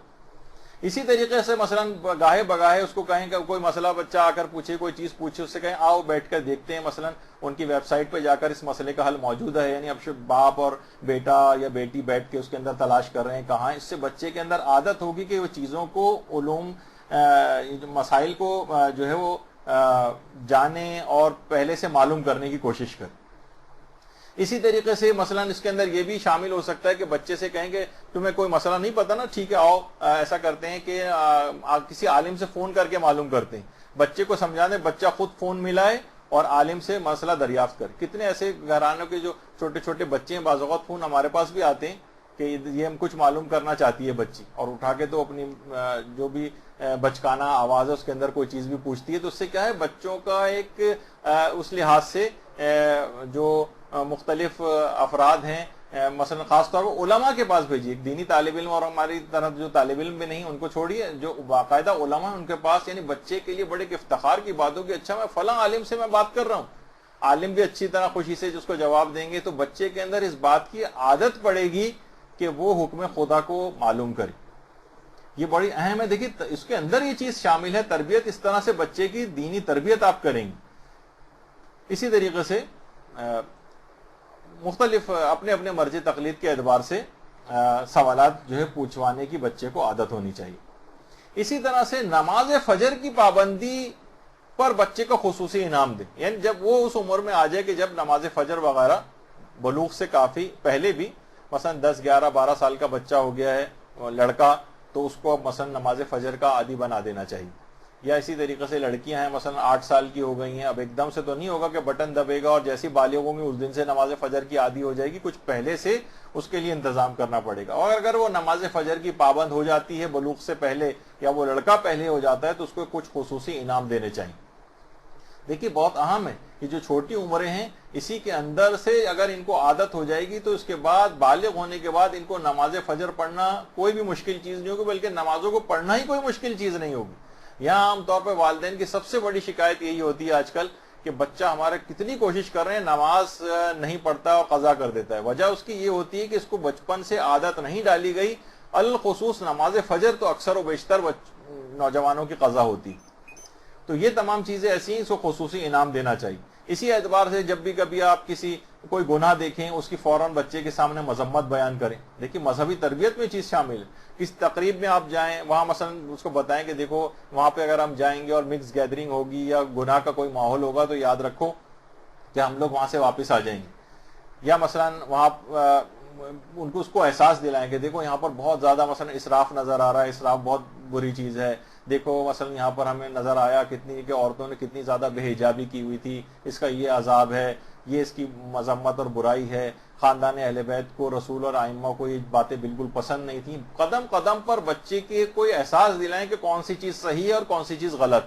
اسی طریقے سے مثلا گاہے بگاہے اس کو کہیں کہ کوئی مسئلہ بچہ آ کر پوچھے، کوئی چیز پوچھے، اس سے کہیں آؤ بیٹھ کر دیکھتے ہیں، مثلا ان کی ویب سائٹ پہ جا کر اس مسئلے کا حل موجود ہے. یعنی اب باپ اور بیٹا یا بیٹی بیٹھ کے اس کے اندر تلاش کر رہے ہیں کہاں. اس سے بچے کے اندر عادت ہوگی کہ وہ چیزوں کو، علوم مسائل کو جو ہے وہ جانے اور پہلے سے معلوم کرنے کی کوشش کریں. اسی طریقے سے مثلا اس کے اندر یہ بھی شامل ہو سکتا ہے کہ بچے سے کہیں کہ تمہیں کوئی مسئلہ نہیں پتا نا، ٹھیک ہے آؤ ایسا کرتے ہیں کہ کسی عالم سے فون کر کے معلوم کرتے ہیں. بچے کو سمجھا دیں، بچہ خود فون ملائے اور عالم سے مسئلہ دریافت کرے. کتنے ایسے گھرانوں کے جو چھوٹے چھوٹے بچے ہیں، بعض اوقات فون ہمارے پاس بھی آتے ہیں کہ یہ ہم کچھ معلوم کرنا چاہتی ہے بچی، اور اٹھا کے تو اپنی جو بھی بچکانہ آواز ہے اس کے اندر کوئی چیز بھی پوچھتی ہے. تو اس سے کیا ہے، بچوں کا ایک اس لحاظ سے جو مختلف افراد ہیں، مثلا خاص طور پر علماء کے پاس بھیجیے. ایک دینی طالب علم اور ہماری طرح جو طالب علم بھی نہیں ان کو چھوڑیے، جو باقاعدہ علماء ہیں ان کے پاس، یعنی بچے کے لیے بڑے افتخار کی بات ہوگی اچھا میں فلاں عالم سے میں بات کر رہا ہوں. عالم بھی اچھی طرح خوشی سے جس کو جواب دیں گے، تو بچے کے اندر اس بات کی عادت پڑے گی کہ وہ حکم خدا کو معلوم کرے. یہ بڑی اہم ہے. دیکھیے اس کے اندر یہ چیز شامل ہے، تربیت اس طرح سے بچے کی دینی تربیت آپ کریں گے. اسی طریقے سے مختلف اپنے اپنے مرجع تقلید کے اعتبار سے سوالات جو ہے پوچھوانے کی بچے کو عادت ہونی چاہیے. اسی طرح سے نماز فجر کی پابندی پر بچے کو خصوصی انعام دیں. یعنی جب وہ اس عمر میں آ جائے کہ جب نماز فجر وغیرہ بلوغ سے کافی پہلے بھی مثلا 10 11 12 سال کا بچہ ہو گیا ہے لڑکا, تو اس کو اب مثلا نماز فجر کا عادی بنا دینا چاہیے. یا اسی طریقے سے لڑکیاں ہیں مثلا 8 سال کی ہو گئی ہیں, اب ایک دم سے تو نہیں ہوگا کہ بٹن دبے گا اور جیسی بالغ ہوگی اس دن سے نماز فجر کی عادی ہو جائے گی, کچھ پہلے سے اس کے لیے انتظام کرنا پڑے گا. اور اگر وہ نماز فجر کی پابند ہو جاتی ہے بلوغ سے پہلے, یا وہ لڑکا پہلے ہو جاتا ہے, تو اس کو کچھ خصوصی انعام دینے چاہیے. دیکھیے بہت اہم ہے کہ جو چھوٹی عمریں ہیں اسی کے اندر سے اگر ان کو عادت ہو جائے گی تو اس کے بعد بالغ ہونے کے بعد ان کو نماز فجر پڑھنا کوئی بھی مشکل چیز نہیں ہوگی, بلکہ نمازوں کو پڑھنا ہی کوئی مشکل چیز نہیں ہوگی. یہاں عام طور پہ والدین کی سب سے بڑی شکایت یہی ہوتی ہے آج کل کہ بچہ ہمارے کتنی کوشش کر رہے ہیں, نماز نہیں پڑھتا اور قضا کر دیتا ہے. وجہ اس کی یہ ہوتی ہے کہ اس کو بچپن سے عادت نہیں ڈالی گئی, الخصوص نماز فجر تو اکثر و بیشتر نوجوانوں کی قضا ہوتی. تو یہ تمام چیزیں ایسی ہیں, اس کو خصوصی انعام دینا چاہیے. اسی اعتبار سے جب بھی کبھی آپ کسی کوئی گناہ دیکھیں اس کی فوراً بچے کے سامنے مذمت بیان کریں. دیکھیے مذہبی تربیت میں چیز شامل ہے. کس تقریب میں آپ جائیں وہاں مثلا اس کو بتائیں کہ دیکھو وہاں پہ اگر ہم جائیں گے اور مکس گیدرنگ ہوگی یا گناہ کا کوئی ماحول ہوگا تو یاد رکھو کہ ہم لوگ وہاں سے واپس آ جائیں گے. یا مثلا وہاں ان کو اس کو احساس دلائیں کہ دیکھو یہاں پر بہت زیادہ مثلا اسراف نظر آ رہا ہے, اسراف بہت بری چیز ہے. دیکھو مثلا یہاں پر ہمیں نظر آیا کتنی کہ عورتوں نے کتنی زیادہ بے حجابی کی ہوئی تھی, اس کا یہ عذاب ہے, یہ اس کی مذمت اور برائی ہے. خاندان اہل بیت کو, رسول اور ائمہ کو یہ باتیں بالکل پسند نہیں تھیں. قدم قدم پر بچے کے کوئی احساس دلائیں کہ کون سی چیز صحیح ہے اور کون سی چیز غلط.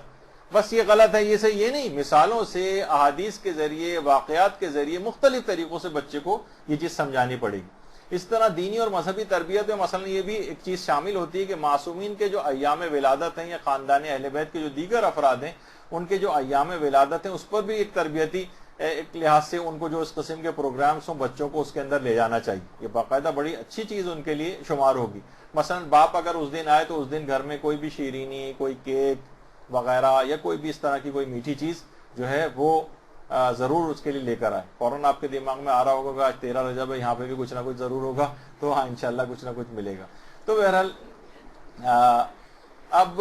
بس یہ غلط ہے یہ صحیح, یہ نہیں, مثالوں سے, احادیث کے ذریعے, واقعات کے ذریعے مختلف طریقوں سے بچے کو یہ چیز سمجھانی پڑے گی. اس طرح دینی اور مذہبی تربیت میں مثلا یہ بھی ایک چیز شامل ہوتی ہے کہ معصومین کے جو ایام ولادت ہیں یا خاندان اہل بیت کے جو دیگر افراد ہیں ان کے جو ایام ولادت ہیں اس پر بھی ایک تربیتی ایک لحاظ سے ان کو جو اس قسم کے پروگرامز ہوں بچوں کو اس کے اندر لے جانا چاہیے. یہ باقاعدہ بڑی اچھی چیز ان کے لیے شمار ہوگی. مثلا باپ اگر اس دن آئے تو اس دن گھر میں کوئی بھی شیرینی, کوئی کیک وغیرہ یا کوئی بھی اس طرح کی کوئی میٹھی چیز جو ہے وہ ضرور اس کے لیے لے کر آئے. فوراً آپ کے دماغ میں آ رہا ہوگا کہ آج 13 رجب ہے, یہاں پہ بھی کچھ نہ کچھ ضرور ہوگا, تو ہاں انشاءاللہ کچھ نہ کچھ ملے گا. تو بہرحال اب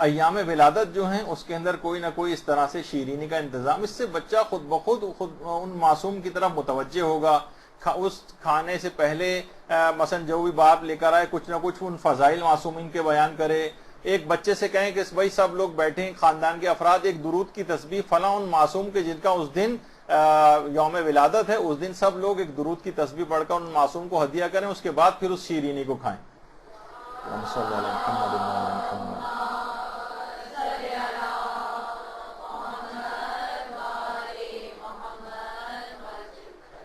ایام ولادت جو ہیں اس کے اندر کوئی نہ کوئی اس طرح سے شیرینی کا انتظام, اس سے بچہ خود بخود ان معصوم کی طرف متوجہ ہوگا. اس کھانے سے پہلے مثلا جو بھی باپ لے کر آئے کچھ نہ کچھ ان فضائل معصومین کے بیان کرے. ایک بچے سے کہیں کہ بھائی سب لوگ بیٹھیں, خاندان کے افراد ایک درود کی تسبیح فلاں ان معصوم کے جن کا اس دن یوم ولادت ہے اس دن سب لوگ ایک درود کی تسبیح پڑھ کر ان معصوم کو ہدیہ کریں, اس کے بعد پھر اس شیرینی کو کھائیں.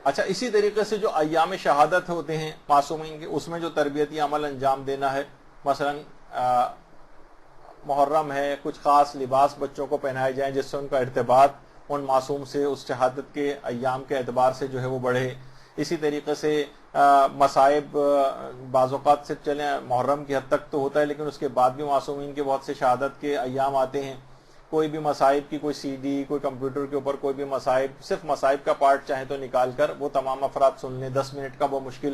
اچھا, اسی طریقے سے جو ایام شہادت ہوتے ہیں معصومین کے, اس میں جو تربیتی عمل انجام دینا ہے, مثلا محرم ہے, کچھ خاص لباس بچوں کو پہنائے جائیں جس سے ان کا ارتباط ان معصوم سے اس شہادت کے ایام کے اعتبار سے جو ہے وہ بڑھے. اسی طریقے سے مصائب بعض اوقات سے چلیں محرم کی حد تک تو ہوتا ہے, لیکن اس کے بعد بھی معصومین کے بہت سے شہادت کے ایام آتے ہیں. کوئی بھی مصائب کی کوئی سی ڈی, کوئی کمپیوٹر کے اوپر کوئی بھی مصائب, صرف مصائب کا پارٹ چاہیں تو نکال کر وہ تمام افراد سن لیں, 10 منٹ کا وہ مشکل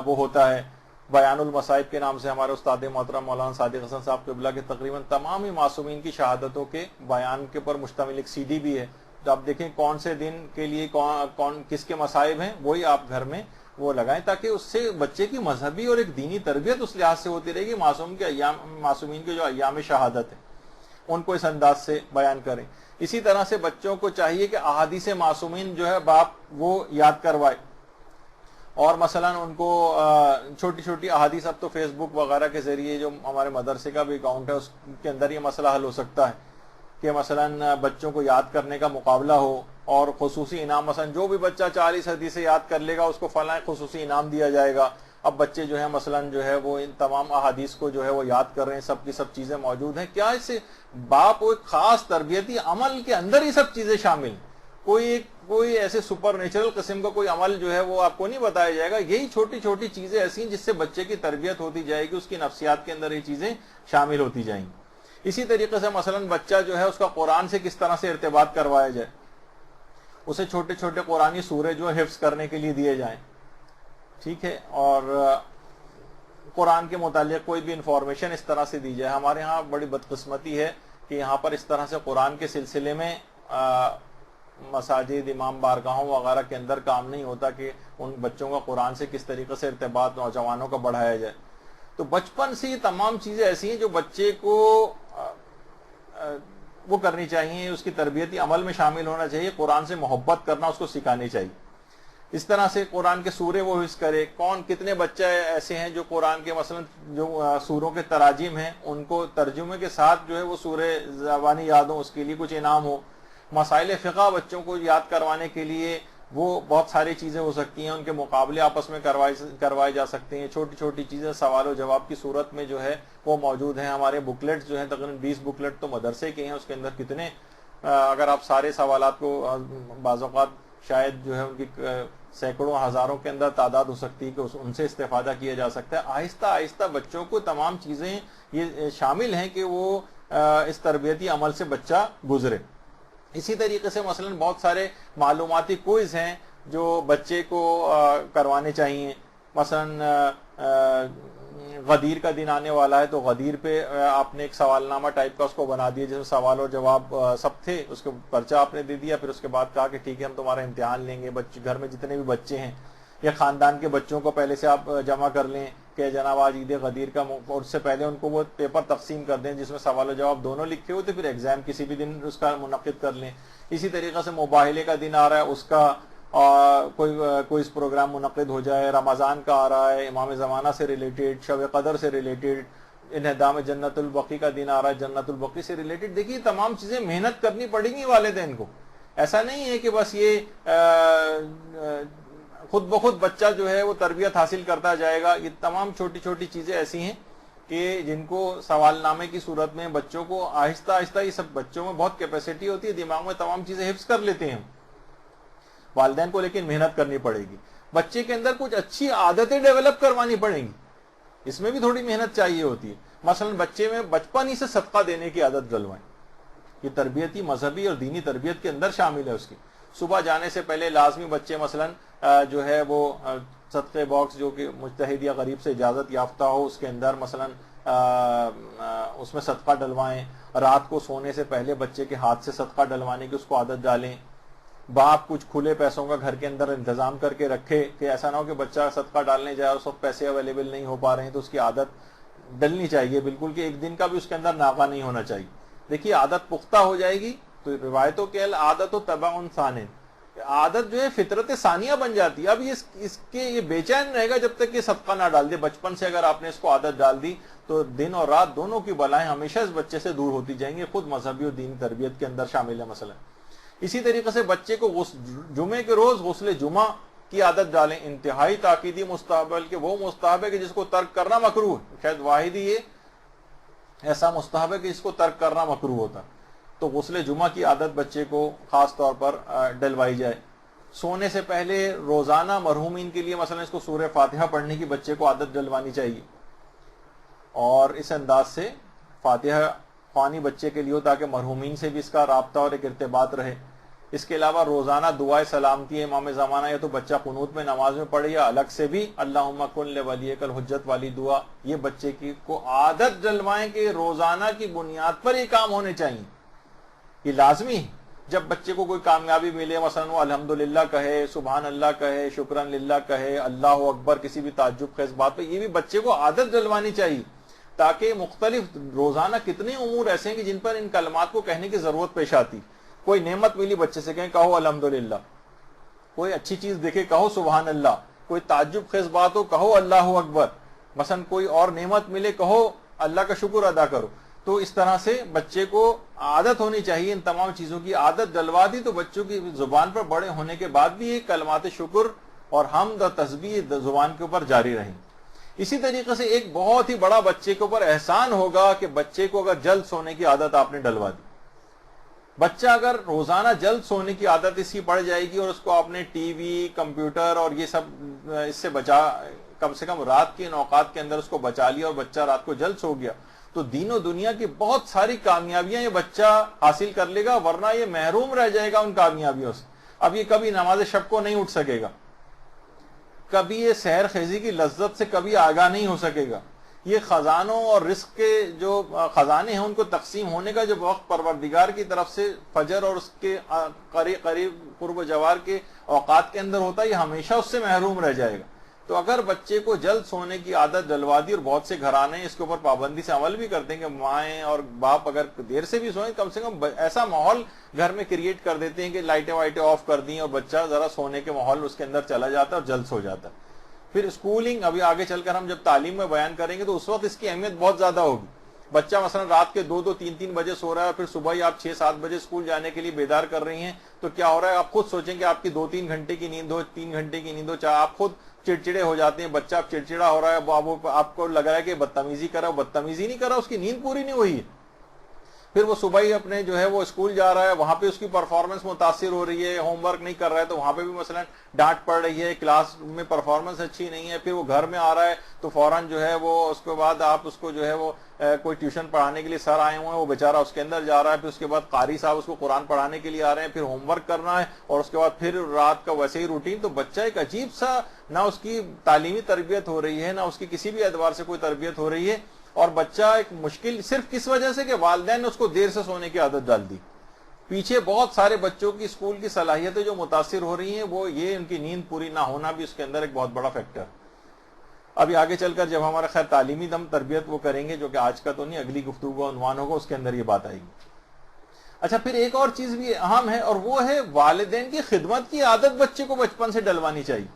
وہ ہوتا ہے. بیان المصائب کے نام سے ہمارے استاد محترم مولانا صادق حسن صاحب قبلہ کے تقریباً تمام ہی معصومین کی شہادتوں کے بیان کے پر مشتمل ایک سی ڈی بھی ہے. تو آپ دیکھیں کون سے دن کے لیے کون کس کے مصائب ہیں, وہی آپ گھر میں وہ لگائیں تاکہ اس سے بچے کی مذہبی اور ایک دینی تربیت اس لحاظ سے ہوتی رہے گی. معصومین کے جو ایام شہادت ہیں ان کو اس انداز سے بیان کریں. اسی طرح سے بچوں کو چاہیے کہ احادیث معصومین جو ہے باپ وہ یاد کروائے, اور مثلا ان کو چھوٹی چھوٹی احادیث, اب تو فیس بک وغیرہ کے ذریعے جو ہمارے مدرسے کا بھی اکاؤنٹ ہے اس کے اندر یہ مسئلہ حل ہو سکتا ہے کہ مثلا بچوں کو یاد کرنے کا مقابلہ ہو اور خصوصی انعام, مثلا جو بھی بچہ 40 حدیثیں یاد کر لے گا اس کو فلاں خصوصی انعام دیا جائے گا. اب بچے جو ہے مثلا جو ہے وہ ان تمام احادیث کو جو ہے وہ یاد کر رہے ہیں, سب کی سب چیزیں موجود ہیں. کیا اس سے باپ ایک خاص تربیتی عمل کے اندر ہی سب چیزیں شامل ہیں, کوئی ایسے سپر نیچرل قسم کا کوئی عمل جو ہے وہ آپ کو نہیں بتایا جائے گا. یہی چھوٹی چھوٹی چیزیں ایسی ہیں جس سے بچے کی تربیت ہوتی جائے گی, اس کی نفسیات کے اندر یہ چیزیں شامل ہوتی جائیں گی. اسی طریقے سے مثلا بچہ جو ہے اس کا قرآن سے کس طرح سے ارتباط کروایا جائے, اسے چھوٹے چھوٹے قرآنی سورے جو حفظ کرنے کے لیے دیے جائیں, ٹھیک ہے, اور قرآن کے متعلق کوئی بھی انفارمیشن اس طرح سے دی جائے. ہمارے ہاں بڑی بدقسمتی ہے کہ یہاں پر اس طرح سے قرآن کے سلسلے میں مساجد، امام بارگاہوں وغیرہ کے اندر کام نہیں ہوتا کہ ان بچوں کا قرآن سے کس طریقے سے ارتباط نوجوانوں کا بڑھایا جائے. تو بچپن سے یہ تمام چیزیں ایسی ہیں جو بچے کو وہ کرنی چاہیے، اس کی تربیتی عمل میں شامل ہونا چاہیے. قرآن سے محبت کرنا اس کو سکھانی چاہیے. اس طرح سے قرآن کے سورے وہ حفظ کرے. کتنے بچے ایسے ہیں جو قرآن کے مثلا جو سوروں کے تراجم ہیں ان کو ترجمے کے ساتھ جو ہے وہ سورے زبانی یاد ہوں، اس کے لیے کچھ انعام ہو. مسائل فقہ بچوں کو یاد کروانے کے لیے وہ بہت ساری چیزیں ہو سکتی ہیں، ان کے مقابلے آپس میں کروائے جا سکتے ہیں. چھوٹی چھوٹی چیزیں سوال و جواب کی صورت میں جو ہے وہ موجود ہیں. ہمارے بکلیٹ جو ہیں تقریباً 20 بکلیٹ تو مدرسے کے ہیں. اس کے اندر کتنے اگر آپ سارے سوالات کو بعض اوقات شاید جو ہے ان کی سینکڑوں ہزاروں کے اندر تعداد ہو سکتی ہے کہ ان سے استفادہ کیا جا سکتا ہے. آہستہ آہستہ بچوں کو تمام چیزیں یہ شامل ہیں کہ وہ اس تربیتی عمل سے بچہ گزرے. اسی طریقے سے مثلا بہت سارے معلوماتی کوئز ہیں جو بچے کو کروانے چاہیے. مثلا غدیر کا دن آنے والا ہے تو غدیر پہ آپ نے ایک سوال نامہ ٹائپ کا اس کو بنا دیا جس میں سوال اور جواب سب تھے. اس کو پرچہ آپ نے دے دیا، پھر اس کے بعد کہا کہ ٹھیک ہے ہم تمہارا امتحان لیں گے. گھر میں جتنے بھی بچے ہیں یا خاندان کے بچوں کو پہلے سے آپ جمع کر لیں کہ جناب آج عید غدیر کا، اور اس سے پہلے ان کو وہ پیپر تقسیم کر دیں جس میں سوال و جواب دونوں لکھے ہوتے، پھر ایگزام کسی بھی دن اس کا منعقد کر لیں. اسی طریقے سے مباہلے کا دن آ رہا ہے، اس کا کوئی پروگرام منعقد ہو جائے. رمضان کا آ رہا ہے، امام زمانہ سے ریلیٹڈ، شب قدر سے ریلیٹڈ. انہدام جنت البقی کا دن آ رہا ہے، جنت البقی سے ریلیٹڈ. دیکھیے تمام چیزیں محنت کرنی پڑیں گی والدین کو. ایسا نہیں ہے کہ بس یہ خود بخود بچہ جو ہے وہ تربیت حاصل کرتا جائے گا. یہ تمام چھوٹی چھوٹی چیزیں ایسی ہیں کہ جن کو سوال نامے کی صورت میں بچوں کو آہستہ آہستہ، یہ سب بچوں میں بہت کیپیسٹی ہوتی ہے، دماغ میں تمام چیزیں حفظ کر لیتے ہیں والدین کو، لیکن محنت کرنی پڑے گی. بچے کے اندر کچھ اچھی عادتیں ڈیولپ کروانی پڑیں گی، اس میں بھی تھوڑی محنت چاہیے ہوتی ہے. مثلا بچے میں بچپن ہی سے صدقہ دینے کی عادت ڈلوائیں. یہ تربیتی، مذہبی اور دینی تربیت کے اندر شامل ہے. اس کی صبح جانے سے پہلے لازمی بچے مثلا جو ہے وہ صدقے باکس جو کہ مجتہد یا غریب سے اجازت یافتہ ہو اس کے اندر مثلا اس میں صدقہ ڈلوائیں. رات کو سونے سے پہلے بچے کے ہاتھ سے صدقہ ڈلوانے کی اس کو عادت ڈالیں. باپ کچھ کھلے پیسوں کا گھر کے اندر انتظام کر کے رکھے کہ ایسا نہ ہو کہ بچہ صدقہ ڈالنے جائے اور اس وقت پیسے اویلیبل نہیں ہو پا رہے ہیں، تو اس کی عادت ڈلنی چاہیے بالکل کہ ایک دن کا بھی اس کے اندر ناغہ نہیں ہونا چاہیے. دیکھیے عادت پختہ ہو جائے گی تو روایتوں کے عادت و تبع ثان، عادت جو ہے فطرت ثانیہ بن جاتی ہے. اب یہ بے چین رہے گا جب تک کہ صدقہ نہ ڈال دے. بچپن سے اگر آپ نے اس کو عادت ڈال دی تو دن اور رات دونوں کی بلائیں ہمیشہ اس بچے سے دور ہوتی جائیں گی. خود مذہبی اور دینی تربیت کے اندر شامل ہے مثلا. اسی طریقے سے بچے کو جمعے کے روز غسل جمعہ کی عادت ڈالیں. انتہائی تاکیدی مستحب ہے کہ وہ مستحب ہے کہ جس کو ترک کرنا مکروہ ہے. شاید واحد ہی یہ ایسا مستحب ہے کہ جس کو ترک کرنا مکروہ ہوتا. تو غسل جمعہ کی عادت بچے کو خاص طور پر ڈلوائی جائے. سونے سے پہلے روزانہ مرحومین کے لیے مثلا اس کو سورہ فاتحہ پڑھنے کی بچے کو عادت ڈلوانی چاہیے، اور اس انداز سے فاتحہ خوانی بچے کے لیے ہو تاکہ مرحومین سے بھی اس کا رابطہ اور ایک ارتباط رہے. اس کے علاوہ روزانہ دعائے سلامتی امام زمانہ یا تو بچہ قنوت میں نماز میں پڑھے یا الگ سے بھی اللہم کن لولیک الحجت والی دعا، یہ بچے کی کو عادت ڈلوائیں کہ روزانہ کی بنیاد پر یہ کام ہونے چاہیے. یہ لازمی ہے. جب بچے کو کوئی کامیابی ملے مثلا وہ الحمدللہ کہے، سبحان اللہ کہے، شکرن للہ کہے، اللہ اکبر کسی بھی تعجب خیز بات پہ. یہ بھی بچے کو عادت ڈلوانی چاہیے تاکہ مختلف روزانہ کتنے امور ایسے ہیں کہ جن پر ان کلمات کو کہنے کی ضرورت پیش آتی. کوئی نعمت ملی بچے سے کہیں کہو الحمدللہ، کوئی اچھی چیز دیکھے کہو سبحان اللہ، کوئی تعجب خیز بات ہو کہو اللہ اکبر، مثلا کوئی اور نعمت ملے کہو اللہ کا شکر ادا کرو. تو اس طرح سے بچے کو عادت ہونی چاہیے ان تمام چیزوں کی. عادت ڈلوا دی تو بچوں کی زبان پر بڑے ہونے کے بعد بھی یہ کلمات شکر اور حمد اور تسبیح زبان کے اوپر جاری رہیں. اسی طریقے سے ایک بہت ہی بڑا بچے کے اوپر احسان ہوگا کہ بچے کو اگر جلد سونے کی عادت آپ نے ڈلوا دی. بچہ اگر روزانہ جلد سونے کی عادت اس کی پڑ جائے گی اور اس کو آپ نے ٹی وی، کمپیوٹر اور یہ سب اس سے بچا، کم سے کم رات کے ان اوقات کے اندر اس کو بچا لیا اور بچہ رات کو جلد سو گیا تو دین و دنیا کی بہت ساری کامیابیاں یہ بچہ حاصل کر لے گا، ورنہ یہ محروم رہ جائے گا ان کامیابیوں سے. اب یہ کبھی نماز شب کو نہیں اٹھ سکے گا، کبھی یہ سحر خیزی کی لذت سے کبھی آگاہ نہیں ہو سکے گا، یہ خزانوں اور رزق کے جو خزانے ہیں ان کو تقسیم ہونے کا جو وقت پروردگار کی طرف سے فجر اور اس کے قریب قرب و جوار کے اوقات کے اندر ہوتا ہے، یہ ہمیشہ اس سے محروم رہ جائے گا۔ تو اگر بچے کو جلد سونے کی عادت ڈلوا دی، اور بہت سے گھرانے اس کے اوپر پابندی سے عمل بھی کرتے ہیں کہ مائیں اور باپ اگر دیر سے بھی سوئیں، کم سے کم ایسا ماحول گھر میں کریٹ کر دیتے ہیں کہ لائٹیں وائٹیں آف کر دیں اور بچہ ذرا سونے کے ماحول اس کے اندر چلا جاتا ہے اور جلد سو جاتا ہے۔ پھر اسکولنگ ابھی آگے چل کر ہم جب تعلیم میں بیان کریں گے تو اس وقت اس کی اہمیت بہت زیادہ ہوگی۔ بچہ مثلا رات کے 2-2 3-3 بجے سو رہا ہے، پھر صبح ہی آپ 6-7 بجے اسکول جانے کے لیے بیدار کر رہی ہیں، تو کیا ہو رہا ہے؟ آپ خود سوچیں کہ آپ کی 2-3 گھنٹے کی نیند ہو، 3 گھنٹے کی نیند ہو، چاہے آپ خود چڑچڑے ہو جاتے ہیں، بچہ آپ چڑچڑا ہو رہا ہے، آپ کو لگ رہا ہے کہ بدتمیزی کر رہا ہے، بدتمیزی نہیں کر رہا، اس کی نیند پوری نہیں ہوئی ہے۔ پھر وہ صبح ہی اپنے جو ہے وہ اسکول جا رہا ہے، وہاں پہ اس کی پرفارمنس متاثر ہو رہی ہے، ہوم ورک نہیں کر رہا ہے تو وہاں پہ بھی مثلا ڈانٹ پڑ رہی ہے، کلاس میں پرفارمنس اچھی نہیں ہے، پھر وہ گھر میں آ رہا ہے تو فوراً جو ہے وہ اس کے بعد آپ اس کو جو ہے وہ کوئی ٹیوشن پڑھانے کے لیے سر آئے ہوئے ہیں، وہ بیچارہ اس کے اندر جا رہا ہے، پھر اس کے بعد قاری صاحب اس کو قرآن پڑھانے کے لیے آ رہے ہیں، پھر ہوم ورک کرنا ہے، اور اس کے بعد پھر رات کا ویسے ہی روٹین۔ تو بچہ ایک عجیب سا، نہ اس کی تعلیمی تربیت ہو رہی ہے، نہ اس کی کسی بھی اعتبار سے کوئی تربیت ہو رہی ہے، اور بچہ ایک مشکل صرف کس وجہ سے کہ والدین نے اس کو دیر سے سونے کی عادت ڈال دی۔ پیچھے بہت سارے بچوں کی اسکول کی صلاحیتیں جو متاثر ہو رہی ہیں، وہ یہ ان کی نیند پوری نہ ہونا بھی اس کے اندر ایک بہت بڑا فیکٹر۔ ابھی آگے چل کر جب ہمارا خیر تعلیمی دم تربیت وہ کریں گے، جو کہ آج کا تو نہیں، اگلی گفتگو عنوان ہوگا، اس کے اندر یہ بات آئے گی۔ اچھا، پھر ایک اور چیز بھی اہم ہے، اور وہ ہے والدین کی خدمت کی عادت بچے کو بچپن سے ڈلوانی چاہیے۔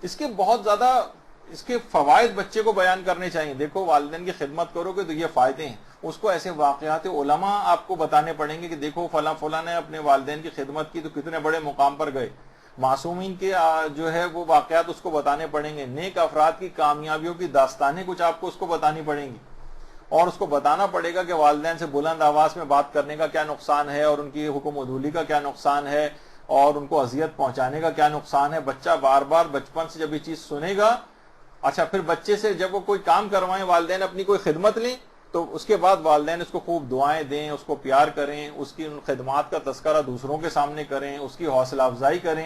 اس کے بہت زیادہ اس کے فوائد بچے کو بیان کرنے چاہیے۔ دیکھو، والدین کی خدمت کرو گے تو یہ فائدے ہیں۔ اس کو ایسے واقعات علماء آپ کو بتانے پڑیں گے کہ دیکھو فلاں فلاں نے اپنے والدین کی خدمت کی تو کتنے بڑے مقام پر گئے۔ معصومین کے جو ہے وہ واقعات اس کو بتانے پڑیں گے، نیک افراد کی کامیابیوں کی داستانیں کچھ آپ کو اس کو بتانی پڑیں گی، اور اس کو بتانا پڑے گا کہ والدین سے بلند آواز میں بات کرنے کا کیا نقصان ہے، اور ان کی حکم عدولی کا کیا نقصان ہے، اور ان کو اذیت پہنچانے کا کیا نقصان ہے۔ بچہ بار بار بچپن سے جب یہ چیز سنے گا، اچھا پھر بچے سے جب وہ کوئی کام کروائیں، والدین اپنی کوئی خدمت لیں، تو اس کے بعد والدین اس کو خوب دعائیں دیں، اس کو پیار کریں، اس کی ان خدمات کا تذکرہ دوسروں کے سامنے کریں، اس کی حوصلہ افزائی کریں،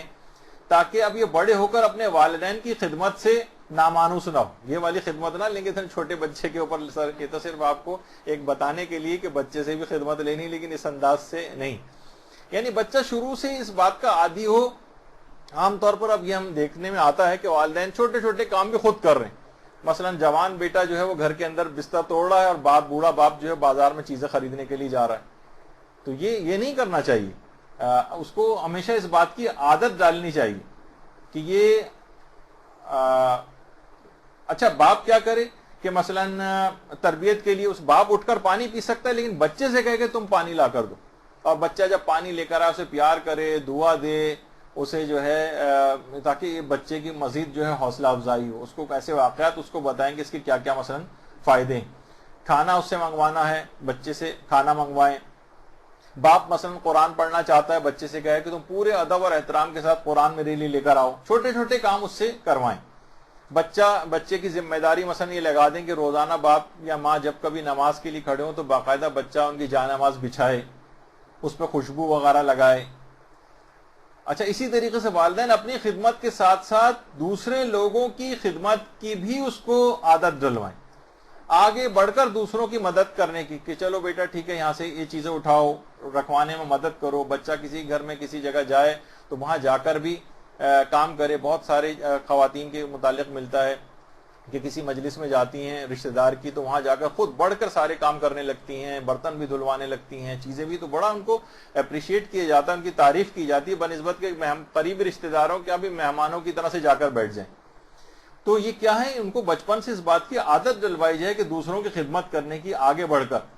تاکہ اب یہ بڑے ہو کر اپنے والدین کی خدمت سے نامانوس نہ ہو۔ یہ والی خدمت نہ لیں گے چھوٹے بچے کے اوپر سر کے، تو صرف آپ کو ایک بتانے کے لیے کہ بچے سے بھی خدمت لینی، لیکن اس انداز سے نہیں۔ یعنی بچہ شروع سے اس بات کا عادی ہو۔ عام طور پر اب یہ ہم دیکھنے میں آتا ہے کہ والدین چھوٹے چھوٹے کام بھی خود کر رہے ہیں۔ مثلا جوان بیٹا جو ہے وہ گھر کے اندر بستر توڑ رہا ہے، اور بوڑھا باپ جو ہے بازار میں چیزیں خریدنے کے لیے جا رہا ہے۔ تو یہ نہیں کرنا چاہیے۔ اس کو ہمیشہ اس بات کی عادت ڈالنی چاہیے کہ یہ اچھا باپ کیا کرے کہ مثلا تربیت کے لیے اس باپ اٹھ کر پانی پی سکتا ہے، لیکن بچے سے کہے کہ تم پانی لا کر دو، اور بچہ جب پانی لے کر آئے اسے پیار کرے، دعا دے اسے جو ہے، تاکہ بچے کی مزید جو ہے حوصلہ افزائی ہو۔ اس کو ایسے واقعات اس کو بتائیں کہ اس کے کیا کیا مثلا فائدے ہیں۔ کھانا اس سے منگوانا ہے، بچے سے کھانا منگوائیں۔ باپ مثلا قرآن پڑھنا چاہتا ہے، بچے سے کہے کہ تم پورے ادب اور احترام کے ساتھ قرآن میرے لیے لے کر آؤ۔ چھوٹے چھوٹے کام اس سے کروائیں۔ بچے کی ذمہ داری مثلا یہ لگا دیں کہ روزانہ باپ یا ماں جب کبھی نماز کے لیے کھڑے ہوں تو باقاعدہ بچہ ان کی جائے نماز بچھائے، اس پہ خوشبو وغیرہ لگائے۔ اچھا، اسی طریقے سے والدین اپنی خدمت کے ساتھ ساتھ دوسرے لوگوں کی خدمت کی بھی اس کو عادت ڈلوائیں، آگے بڑھ کر دوسروں کی مدد کرنے کی، کہ چلو بیٹا ٹھیک ہے یہاں سے یہ چیزیں اٹھاؤ، رکھوانے میں مدد کرو۔ بچہ کسی گھر میں کسی جگہ جائے تو وہاں جا کر بھی کام کرے۔ بہت سارے خواتین کے متعلق ملتا ہے کہ کسی مجلس میں جاتی ہیں رشتہ دار کی، تو وہاں جا کر خود بڑھ کر سارے کام کرنے لگتی ہیں، برتن بھی دھلوانے لگتی ہیں، چیزیں بھی، تو بڑا ان کو اپریشیٹ کیا جاتا ہے، ان کی تعریف کی جاتی ہے، بنسبت کے قریبی رشتہ داروں کے بھی مہمانوں کی طرح سے جا کر بیٹھ جائیں۔ تو یہ کیا ہے، ان کو بچپن سے اس بات کی عادت ڈلوائی جائے کہ دوسروں کی خدمت کرنے کی، آگے بڑھ کر۔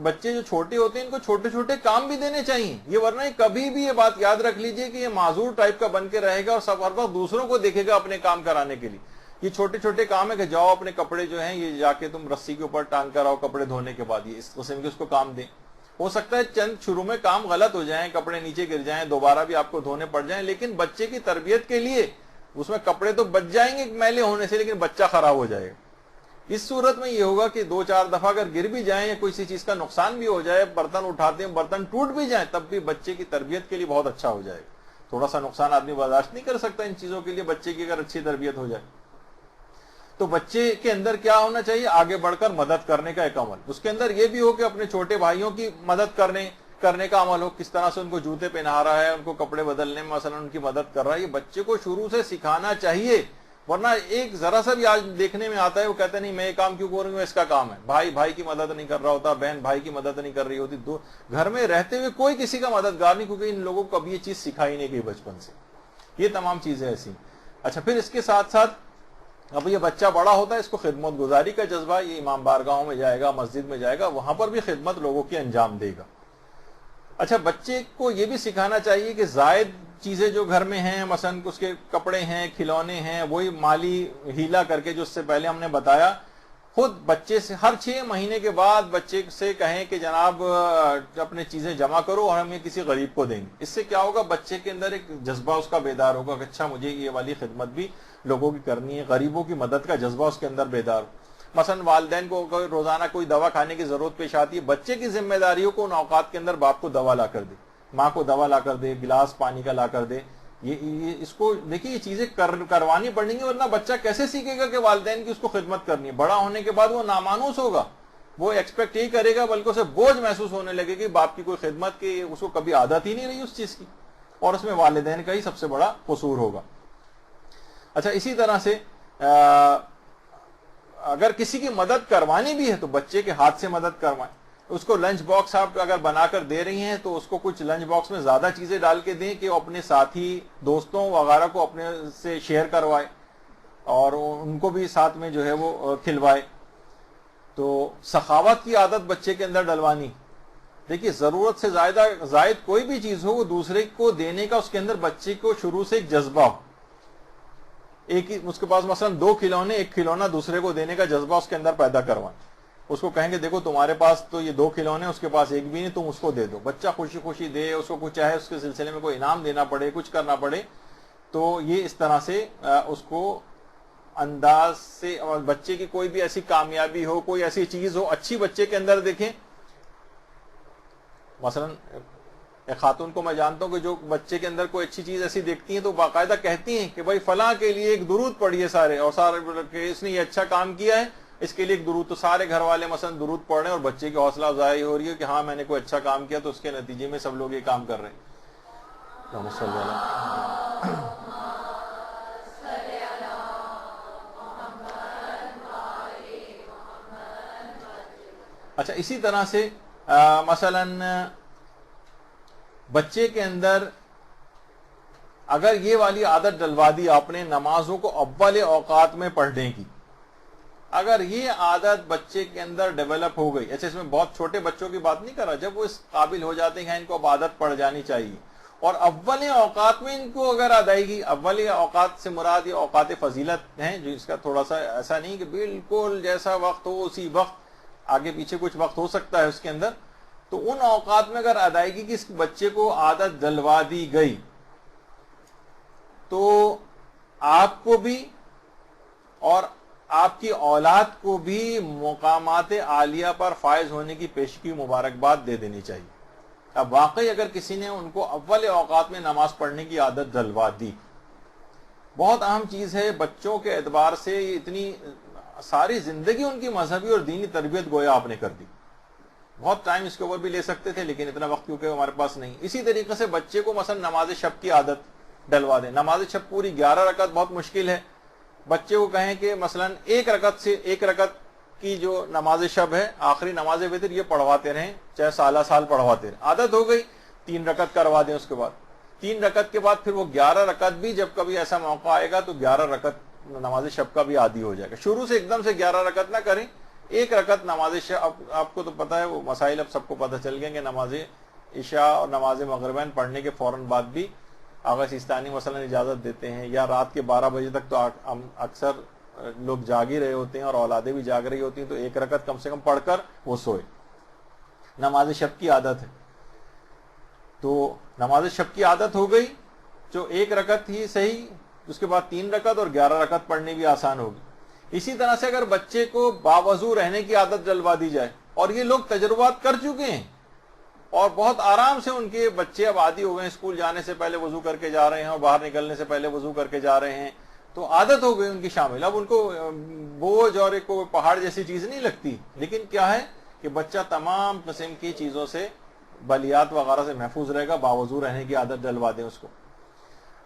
بچے جو چھوٹے ہوتے ہیں ان کو چھوٹے چھوٹے کام بھی دینے چاہیے، یہ ورنہ کبھی بھی یہ بات یاد رکھ لیجئے کہ یہ معذور ٹائپ کا بن کے رہے گا اور سب ہر وقت دوسروں کو دیکھے گا اپنے کام کرانے کے لیے۔ یہ چھوٹے چھوٹے کام ہے کہ جاؤ اپنے کپڑے جو ہیں یہ جا کے تم رسی کے اوپر ٹانگ کر آؤ کپڑے دھونے کے بعد، یہ اس قسم کے اس کو کام دیں۔ ہو سکتا ہے چند شروع میں کام غلط ہو جائیں، کپڑے نیچے گر جائیں، دوبارہ بھی آپ کو دھونے پڑ جائیں، لیکن بچے کی تربیت کے لیے اس میں کپڑے تو بچ جائیں گے میلے ہونے سے، لیکن بچہ خراب ہو جائے گا۔ اس صورت میں یہ ہوگا کہ 2-4 دفعہ اگر گر بھی جائیں یا کوئی سی چیز کا نقصان بھی ہو جائے، برتن اٹھاتے ہیں برتن ٹوٹ بھی جائیں، تب بھی بچے کی تربیت کے لیے بہت اچھا ہو جائے گا۔ تھوڑا سا نقصان آدمی برداشت نہیں کر سکتا ان چیزوں کے لیے، بچے کی اگر اچھی تربیت ہو جائے۔ تو بچے کے اندر کیا ہونا چاہیے؟ آگے بڑھ کر مدد کرنے کا ایک عمل. اس کے اندر یہ بھی ہو کہ اپنے چھوٹے بھائیوں کی مدد کرنے کا عمل ہو. کس طرح سے ان کو جوتے پہنا رہا ہے, ان کو کپڑے بدلنے میں مثلا ان کی مدد کر رہا ہے. یہ بچے کو شروع سے سکھانا چاہیے, ورنہ ایک ذرا سا بھی آج دیکھنے میں آتا ہے وہ کہتے ہیں نہیں میں یہ کام کیوں کروں گا, اس کا کام ہے. بھائی کی مدد نہیں کر رہا ہوتا, بہن بھائی کی مدد نہیں کر رہی ہوتی, گھر میں رہتے ہوئے کوئی کسی کا مددگار نہیں, کیونکہ ان لوگوں کو ابھی یہ چیز سکھائی نہیں گئی بچپن سے. یہ تمام چیزیں ایسی. اچھا, پھر اس کے ساتھ ساتھ اب یہ بچہ بڑا ہوتا ہے, اس کو خدمت گزاری کا جذبہ, یہ امام بارگاہوں میں جائے گا, مسجد میں جائے گا, وہاں پر بھی خدمت لوگوں کی انجام دے گا. اچھا, بچے کو یہ بھی سکھانا چاہیے کہ زائد چیزیں جو گھر میں ہیں, مثلا اس کے کپڑے ہیں, کھلونے ہیں, وہی مالی ہیلا کر کے جو اس سے پہلے ہم نے بتایا, خود بچے سے ہر 6 مہینے کے بعد بچے سے کہیں کہ جناب اپنے چیزیں جمع کرو اور ہم یہ کسی غریب کو دیں گے. اس سے کیا ہوگا؟ بچے کے اندر ایک جذبہ اس کا بیدار ہوگا کہ اچھا مجھے یہ والی خدمت بھی لوگوں کی کرنی ہے, غریبوں کی مدد کا جذبہ اس کے اندر بیدار ہو. مثلا والدین کو روزانہ کوئی دوا کھانے کی ضرورت پیش آتی ہے, بچے کی ذمہ داریوں کو ان اوقات کے اندر باپ کو دوا لا کر دے, ماں کو دوا لا کر دے, گلاس پانی کا لا کر دے. یہ اس کو دیکھیے یہ چیزیں کروانی پڑیں گی, ورنہ بچہ کیسے سیکھے گا کہ والدین کی اس کو خدمت کرنی ہے؟ بڑا ہونے کے بعد وہ نامانوس ہوگا, وہ ایکسپیکٹ یہی کرے گا, بلکہ اسے بوجھ محسوس ہونے لگے کہ باپ کی کوئی خدمت کی اس کو کبھی عادت ہی نہیں رہی اس چیز کی, اور اس میں والدین کا ہی سب سے بڑا قصور ہوگا. اچھا, اسی طرح سے اگر کسی کی مدد کروانی بھی ہے تو بچے کے ہاتھ سے مدد کروائیں. اس کو لنچ باکس آپ اگر بنا کر دے رہی ہیں تو اس کو کچھ لنچ باکس میں زیادہ چیزیں ڈال کے دیں کہ وہ اپنے ساتھی دوستوں وغیرہ کو اپنے سے شیئر کروائے اور ان کو بھی ساتھ میں جو ہے وہ کھلوائے. تو سخاوت کی عادت بچے کے اندر ڈلوانی. دیکھیے ضرورت سے زائد کوئی بھی چیز ہو, وہ دوسرے کو دینے کا اس کے اندر بچے کو شروع سے ایک جذبہ ہو. ایک ہی اس کے پاس مثلا 2 کھلونے, ایک کھلونا دوسرے کو دینے کا جذبہ اس کے اندر پیدا کروائیں. اس کو کہیں گے دیکھو تمہارے پاس تو یہ 2 کھلونے, اس کے پاس ایک بھی نہیں, تم اس کو دے دو. بچہ خوشی خوشی دے, اس کو کچھ چاہے اس کے سلسلے میں کوئی انعام دینا پڑے, کچھ کرنا پڑے, تو یہ اس طرح سے اس کو انداز سے بچے کی کوئی بھی ایسی کامیابی ہو, کوئی ایسی چیز ہو اچھی بچے کے اندر دیکھیں. مثلا ایک خاتون کو میں جانتا ہوں کہ جو بچے کے اندر کوئی اچھی چیز ایسی دیکھتی ہیں تو باقاعدہ کہتی ہیں کہ بھائی فلاں کے لیے ایک درود پڑھیے سارے, اور سارے اس نے یہ اچھا کام کیا ہے اس کے لیے ایک درود. تو سارے گھر والے مثلا درود پڑھ رہے ہیں اور بچے کی حوصلہ افزائی ہو رہی ہے کہ ہاں میں نے کوئی اچھا کام کیا, تو اس کے نتیجے میں سب لوگ یہ کام کر رہے ہیں. اچھا, اسی طرح سے مثلا بچے کے اندر اگر یہ والی عادت ڈلوا دی آپ نے نمازوں کو اول اوقات میں پڑھنے کی, اگر یہ عادت بچے کے اندر ڈیولپ ہو گئی. اچھا, اس میں بہت چھوٹے بچوں کی بات نہیں کر رہا, جب وہ اس قابل ہو جاتے ہیں ان کو اب عادت پڑ جانی چاہیے, اور اول اوقات میں ان کو اگر ادائیگی, اول اوقات سے مراد یہ اوقات فضیلت ہیں, جو اس کا تھوڑا سا ایسا نہیں کہ بالکل جیسا وقت ہو اسی وقت, آگے پیچھے کچھ وقت ہو سکتا ہے اس کے اندر. تو ان اوقات میں اگر ادائیگی کی اس بچے کو عادت ڈلوا دی گئی تو آپ کو بھی اور آپ کی اولاد کو بھی مقامات عالیہ پر فائز ہونے کی پیشگی مبارکباد دے دینی چاہیے. اب واقعی اگر کسی نے ان کو اول اوقات میں نماز پڑھنے کی عادت ڈلوا دی, بہت اہم چیز ہے. بچوں کے اعتبار سے یہ اتنی ساری زندگی ان کی مذہبی اور دینی تربیت گویا آپ نے کر دی. بہت ٹائم اس کے اوپر بھی لے سکتے تھے لیکن اتنا وقت کیونکہ ہمارے پاس نہیں. اسی طریقے سے بچے کو مثلا نماز شب کی عادت ڈلوا دیں. نماز شب پوری 11 رکعت بہت مشکل ہے. بچے کو کہیں کہ مثلا ایک رکعت کی جو نماز شب ہے, آخری نماز وتر, یہ پڑھواتے رہیں, چاہے سال پڑھواتے رہیں. عادت ہو گئی 3 رکعت کروا دیں. اس کے بعد 3 رکعت کے بعد پھر وہ 11 رکعت بھی جب کبھی ایسا موقع آئے گا تو 11 رکعت نماز شب کا بھی عادی ہو جائے گا. شروع سے ایک دم سے 11 رکعت نہ کریں, 1 رکعت نماز شب. آپ کو تو پتا ہے وہ مسائل اب سب کو پتہ چل گئے کہ نماز عشاء اور نماز مغربین پڑھنے کے فوراً بعد بھی آغا سیستانی مثلا اجازت دیتے ہیں, یا رات کے 12 بجے تک تو اکثر لوگ جاگ ہی رہے ہوتے ہیں اور اولادیں بھی جاگ رہی ہوتی ہیں, تو 1 رکعت کم سے کم پڑھ کر وہ سوئے. نماز شب کی عادت ہے تو نماز شب کی عادت ہو گئی, جو 1 رکعت ہی صحیح, اس کے بعد 3 رکعت اور 11 رکعت پڑھنی بھی آسان ہوگی. اسی طرح سے اگر بچے کو باوضو رہنے کی عادت ڈلوا دی جائے, اور یہ لوگ تجربات کر چکے ہیں اور بہت آرام سے ان کے بچے اب عادی ہو گئے ہیں, اسکول جانے سے پہلے وضو کر کے جا رہے ہیں اور باہر نکلنے سے پہلے وضو کر کے جا رہے ہیں, تو عادت ہو گئی ان کی شامل. اب ان کو بوجھ اور ایک پہاڑ جیسی چیز نہیں لگتی. لیکن کیا ہے کہ بچہ تمام قسم کی چیزوں سے بلیات وغیرہ سے محفوظ رہے گا, باوضو رہنے کی عادت ڈلوا دیں اس کو.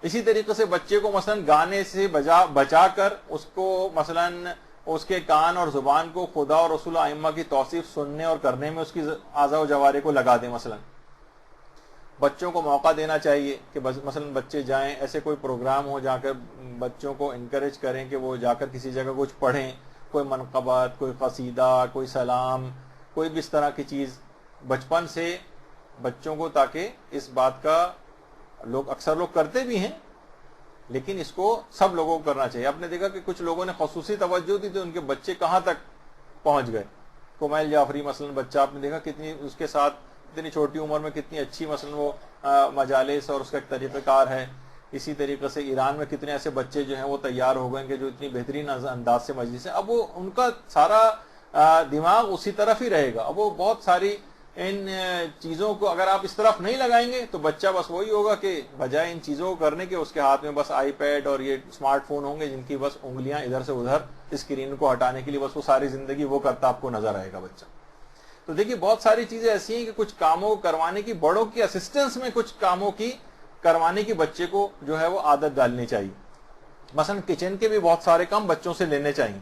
اسی طریقے سے بچے کو مثلا گانے سے بچا کر اس کو مثلا اس کے کان اور زبان کو خدا اور رسول ائمہ کی توصیف سننے اور کرنے میں اس کی اعضاء و جوارح کو لگا دیں. مثلا بچوں کو موقع دینا چاہیے کہ مثلا بچے جائیں, ایسے کوئی پروگرام ہو جا کر بچوں کو انکریج کریں کہ وہ جا کر کسی جگہ کچھ پڑھیں, کوئی منقبت, کوئی قصیدہ, کوئی سلام, کوئی بھی اس طرح کی چیز بچپن سے بچوں کو, تاکہ اس بات کا اکثر لوگ کرتے بھی ہیں لیکن اس کو سب لوگوں کو کرنا چاہیے. آپ نے دیکھا کہ کچھ لوگوں نے خصوصی توجہ دی تو ان کے بچے کہاں تک پہنچ گئے. کمیل جعفری مثلا بچہ, آپ نے دیکھا کتنی اس کے ساتھ اتنی چھوٹی عمر میں کتنی اچھی مثلا وہ مجالس اور اس کا ایک طریقہ کار ہے. اسی طریقے سے ایران میں کتنے ایسے بچے جو ہیں وہ تیار ہو گئے کہ جو اتنی بہترین انداز سے مجلس ہے. اب وہ ان کا سارا دماغ اسی طرف ہی رہے گا. اب وہ بہت ساری ان چیزوں کو اگر آپ اس طرف نہیں لگائیں گے تو بچہ بس وہی ہوگا کہ بجائے ان چیزوں کو کرنے کے اس کے ہاتھ میں بس آئی پیڈ اور یہ اسمارٹ فون ہوں گے جن کی بس انگلیاں ادھر سے ادھر اسکرین کو ہٹانے کے لیے بس وہ ساری زندگی وہ کرتا آپ کو نظر آئے گا بچہ. تو دیکھیے بہت ساری چیزیں ایسی ہیں کہ کچھ کاموں کو کروانے کی, بڑوں کی اسسٹنس میں کچھ کاموں کی کروانے کی بچے کو جو ہے وہ عادت ڈالنی چاہیے. مثلا کچن کے بھی بہت سارے کام بچوں سے لینے چاہیے.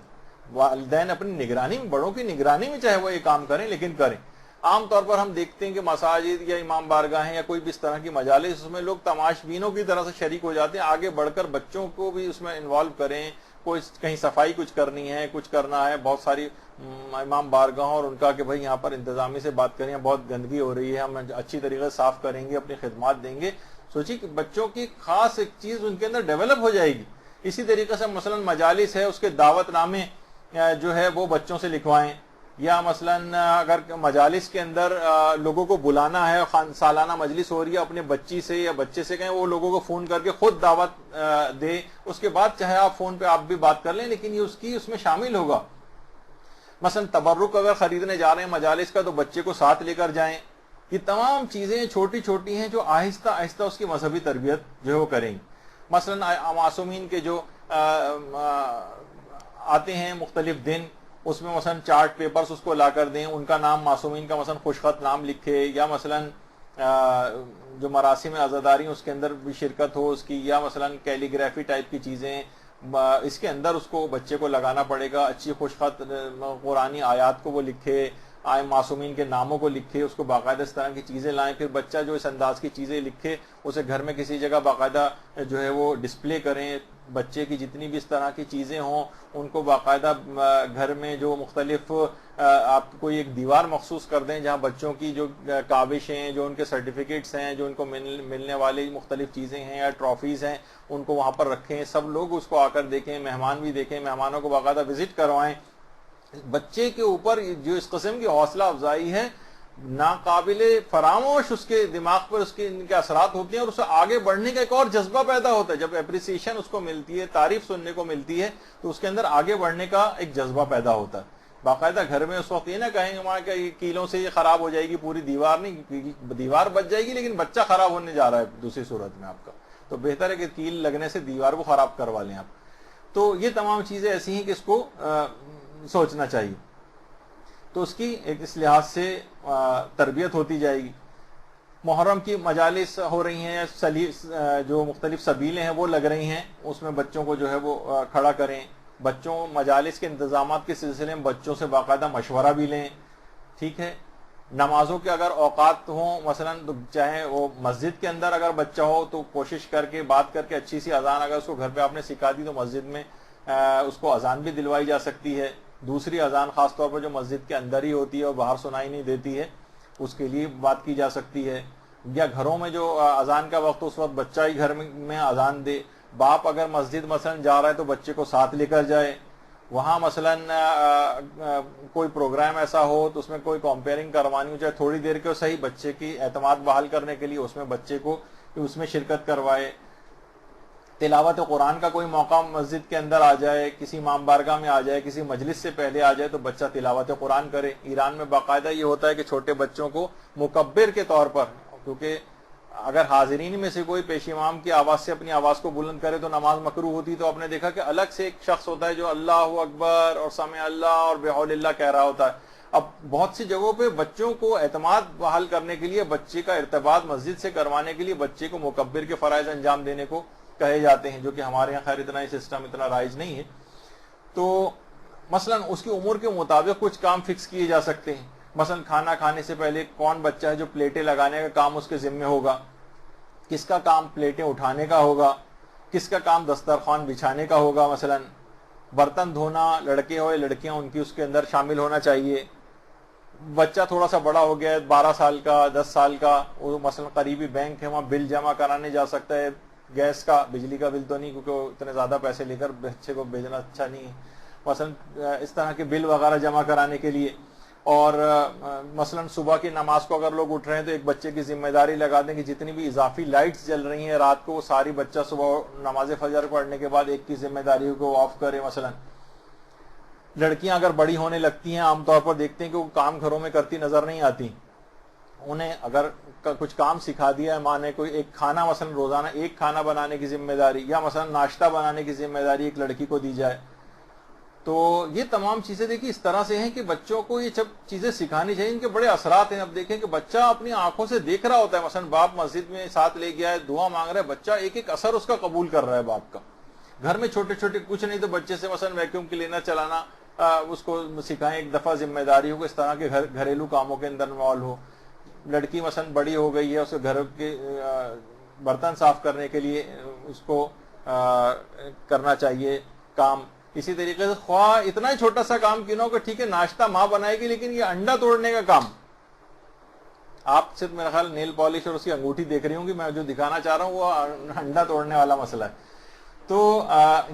والدین اپنی نگرانی میں, بڑوں کی نگرانی میں چاہے وہ یہ کام کریں لیکن کریں. عام طور پر ہم دیکھتے ہیں کہ مساجد یا امام بارگاہیں یا کوئی بھی اس طرح کی مجالس, اس میں لوگ تماش بینوں کی طرح سے شریک ہو جاتے ہیں. آگے بڑھ کر بچوں کو بھی اس میں انوالو کریں, کوئی کہیں صفائی کچھ کرنی ہے, کچھ کرنا ہے. بہت ساری امام بارگاہوں اور ان کا کہ بھائی یہاں پر انتظامی سے بات کریں, بہت گندگی ہو رہی ہے, ہم اچھی طریقے سے صاف کریں گے, اپنی خدمات دیں گے. سوچیے کہ بچوں کی خاص ایک چیز ان کے اندر ڈیولپ ہو جائے گی. اسی طریقے سے مثلا مجالس ہے, اس کے دعوت نامے جو ہے وہ بچوں سے لکھوائیں. یا مثلا اگر مجالس کے اندر لوگوں کو بلانا ہے, سالانہ مجلس ہو رہی ہے, اپنے بچی سے یا بچے سے کہیں وہ لوگوں کو فون کر کے خود دعوت دے. اس کے بعد چاہے آپ فون پہ آپ بھی بات کر لیں لیکن یہ اس میں شامل ہوگا. مثلا تبرک اگر خریدنے جا رہے ہیں مجالس کا تو بچے کو ساتھ لے کر جائیں. یہ تمام چیزیں چھوٹی چھوٹی ہیں جو آہستہ آہستہ اس کی مذہبی تربیت جو ہے وہ کریں گی. مثلا معصومین کے جو آتے ہیں مختلف دن, اس میں مثلا چارٹ پیپرز اس کو لا کر دیں, ان کا نام معصومین کا مثلا خوشخط نام لکھے. یا مثلا جو مراسم عزاداری اس کے اندر بھی شرکت ہو اس کی. یا مثلا کیلیگرافی ٹائپ کی چیزیں اس کے اندر اس کو بچے کو لگانا پڑے گا. اچھی خوشخط قرآنی آیات کو وہ لکھے, معصومین کے ناموں کو لکھے, اس کو باقاعدہ اس طرح کی چیزیں لائیں. پھر بچہ جو اس انداز کی چیزیں لکھے اسے گھر میں کسی جگہ باقاعدہ جو ہے وہ ڈسپلے کریں. بچے کی جتنی بھی اس طرح کی چیزیں ہوں ان کو باقاعدہ گھر میں جو مختلف آپ کوئی ایک دیوار مخصوص کر دیں جہاں بچوں کی جو کاوش ہیں, جو ان کے سرٹیفکیٹس ہیں, جو ان کو ملنے والی مختلف چیزیں ہیں یا ٹرافیز ہیں, ان کو وہاں پر رکھیں. سب لوگ اس کو آ کر دیکھیں, مہمان بھی دیکھیں, مہمانوں کو باقاعدہ وزٹ کروائیں. بچے کے اوپر جو اس قسم کی حوصلہ افزائی ہے ناقابل فراموش, اس کے دماغ پر اس کے ان کے اثرات ہوتے ہیں اور اسے آگے بڑھنے کا ایک اور جذبہ پیدا ہوتا ہے. جب اپریسیشن اس کو ملتی ہے, تعریف سننے کو ملتی ہے تو اس کے اندر آگے بڑھنے کا ایک جذبہ پیدا ہوتا ہے. باقاعدہ گھر میں اس وقت یہ نہ کہیں گے وہاں کہ کیلوں سے یہ خراب ہو جائے گی پوری دیوار, نہیں, دیوار بچ جائے گی لیکن بچہ خراب ہونے جا رہا ہے دوسری صورت میں آپ کا. تو بہتر ہے کہ کیل لگنے سے دیوار کو خراب کروا لیں آپ. تو یہ تمام چیزیں ایسی ہیں کہ اس کو سوچنا چاہیے. تو اس کی ایک اس لحاظ سے تربیت ہوتی جائے گی. محرم کی مجالس ہو رہی ہیں, جو مختلف سبیلیں ہیں وہ لگ رہی ہیں, اس میں بچوں کو جو ہے وہ کھڑا کریں. بچوں مجالس کے انتظامات کے سلسلے میں بچوں سے باقاعدہ مشورہ بھی لیں. ٹھیک ہے, نمازوں کے اگر اوقات ہوں مثلا تو چاہے وہ مسجد کے اندر اگر بچہ ہو تو کوشش کر کے بات کر کے اچھی سی اذان اگر اس کو گھر پہ آپ نے سکھا دی تو مسجد میں اس کو اذان بھی دلوائی جا سکتی ہے. دوسری اذان خاص طور پر جو مسجد کے اندر ہی ہوتی ہے اور باہر سنائی نہیں دیتی ہے اس کے لیے بات کی جا سکتی ہے. یا گھروں میں جو اذان کا وقت اس وقت بچہ ہی گھر میں اذان دے. باپ اگر مسجد مثلا جا رہا ہے تو بچے کو ساتھ لے کر جائے. وہاں مثلا کوئی پروگرام ایسا ہو تو اس میں کوئی کمپیئرنگ کروانی ہو چاہے تھوڑی دیر کے صحیح, بچے کی اعتماد بحال کرنے کے لیے اس میں بچے کو اس میں شرکت کروائے. تلاوت قرآن کا کوئی موقع مسجد کے اندر آ جائے, کسی امام بارگاہ میں آ جائے, کسی مجلس سے پہلے آ جائے تو بچہ تلاوت قرآن کرے. ایران میں باقاعدہ یہ ہوتا ہے کہ چھوٹے بچوں کو مکبر کے طور پر, کیونکہ اگر حاضرین میں سے کوئی پیش امام کی آواز سے اپنی آواز کو بلند کرے تو نماز مکروہ ہوتی، تو آپ نے دیکھا کہ الگ سے ایک شخص ہوتا ہے جو اللہ اکبر اور سمع اللہ اور بحول اللہ کہہ رہا ہوتا ہے۔ اب بہت سی جگہوں پہ بچوں کو اعتماد بحال کرنے کے لیے، بچے کا ارتباط مسجد سے کروانے کے لیے بچے کو مکبر کے فرائض انجام دینے کو کہے جاتے ہیں، جو کہ ہمارے یہاں خیر اتنا ہی سسٹم اتنا رائج نہیں ہے۔ تو مثلا اس کی عمر کے مطابق کچھ کام فکس کیے جا سکتے ہیں، مثلا کھانا کھانے سے پہلے کون بچہ ہے جو پلیٹیں لگانے کا کام اس کے ذمہ ہوگا، کس کا کام پلیٹیں اٹھانے کا ہوگا، کس کا کام دسترخوان بچھانے کا ہوگا، مثلا برتن دھونا لڑکے ہو یا لڑکیاں ان کی اس کے اندر شامل ہونا چاہیے۔ بچہ تھوڑا سا بڑا ہو گیا ہے، 12 سال کا 10 سال کا، وہ مثلا قریبی بینک ہے وہاں بل جمع کرانے جا سکتا ہے، گیس کا بجلی کا بل تو نہیں کیونکہ اتنے زیادہ پیسے لے کر بچے کو بھیجنا اچھا نہیں ہے، مثلا اس طرح کے بل وغیرہ جمع کرانے کے لیے۔ اور مثلا صبح کی نماز کو اگر لوگ اٹھ رہے ہیں تو ایک بچے کی ذمہ داری لگا دیں کہ جتنی بھی اضافی لائٹس جل رہی ہیں رات کو وہ ساری بچہ صبح نماز فجر پڑھنے کے بعد ایک کی ذمہ داری کو آف کرے۔ مثلا لڑکیاں اگر بڑی ہونے لگتی ہیں عام طور پر دیکھتے ہیں کہ وہ کام گھروں میں کرتی نظر نہیں آتی، انہیں اگر کچھ کام سکھا دیا ہے ماں نے، کوئی ایک کھانا مثلا روزانہ ایک کھانا بنانے کی ذمہ داری یا مثلا ناشتہ بنانے کی ذمہ داری ایک لڑکی کو دی جائے، تو یہ تمام چیزیں دیکھیں اس طرح سے ہیں کہ بچوں کو یہ سب چیزیں سکھانی چاہیے، ان کے بڑے اثرات ہیں۔ اب دیکھیں کہ بچہ اپنی آنکھوں سے دیکھ رہا ہوتا ہے، مثلا باپ مسجد میں ساتھ لے گیا ہے دعا مانگ رہا ہے، بچہ ایک ایک اثر اس کا قبول کر رہا ہے باپ کا۔ گھر میں چھوٹے چھوٹے کچھ نہیں تو بچے سے مثلا ویکیوم کلینر چلانا اس کو سکھائیں، ایک دفعہ ذمہ داری ہو کہ اس طرح کے گھریلو کاموں کے اندر انوالو ہو۔ لڑکی مثلا بڑی ہو گئی ہے، اسے گھر کے برتن صاف کرنے کے لیے اس کو کرنا چاہیے کام۔ اسی طریقے سے خواہ اتنا ہی چھوٹا سا کام کیوں نہ ہو کہ ٹھیک ہے ناشتہ ماں بنائے گی، لیکن یہ انڈا توڑنے کا کام آپ صرف میرا خیال نیل پالش اور اس کی انگوٹھی دیکھ رہی ہوں گی، میں جو دکھانا چاہ رہا ہوں وہ انڈا توڑنے والا مسئلہ ہے۔ تو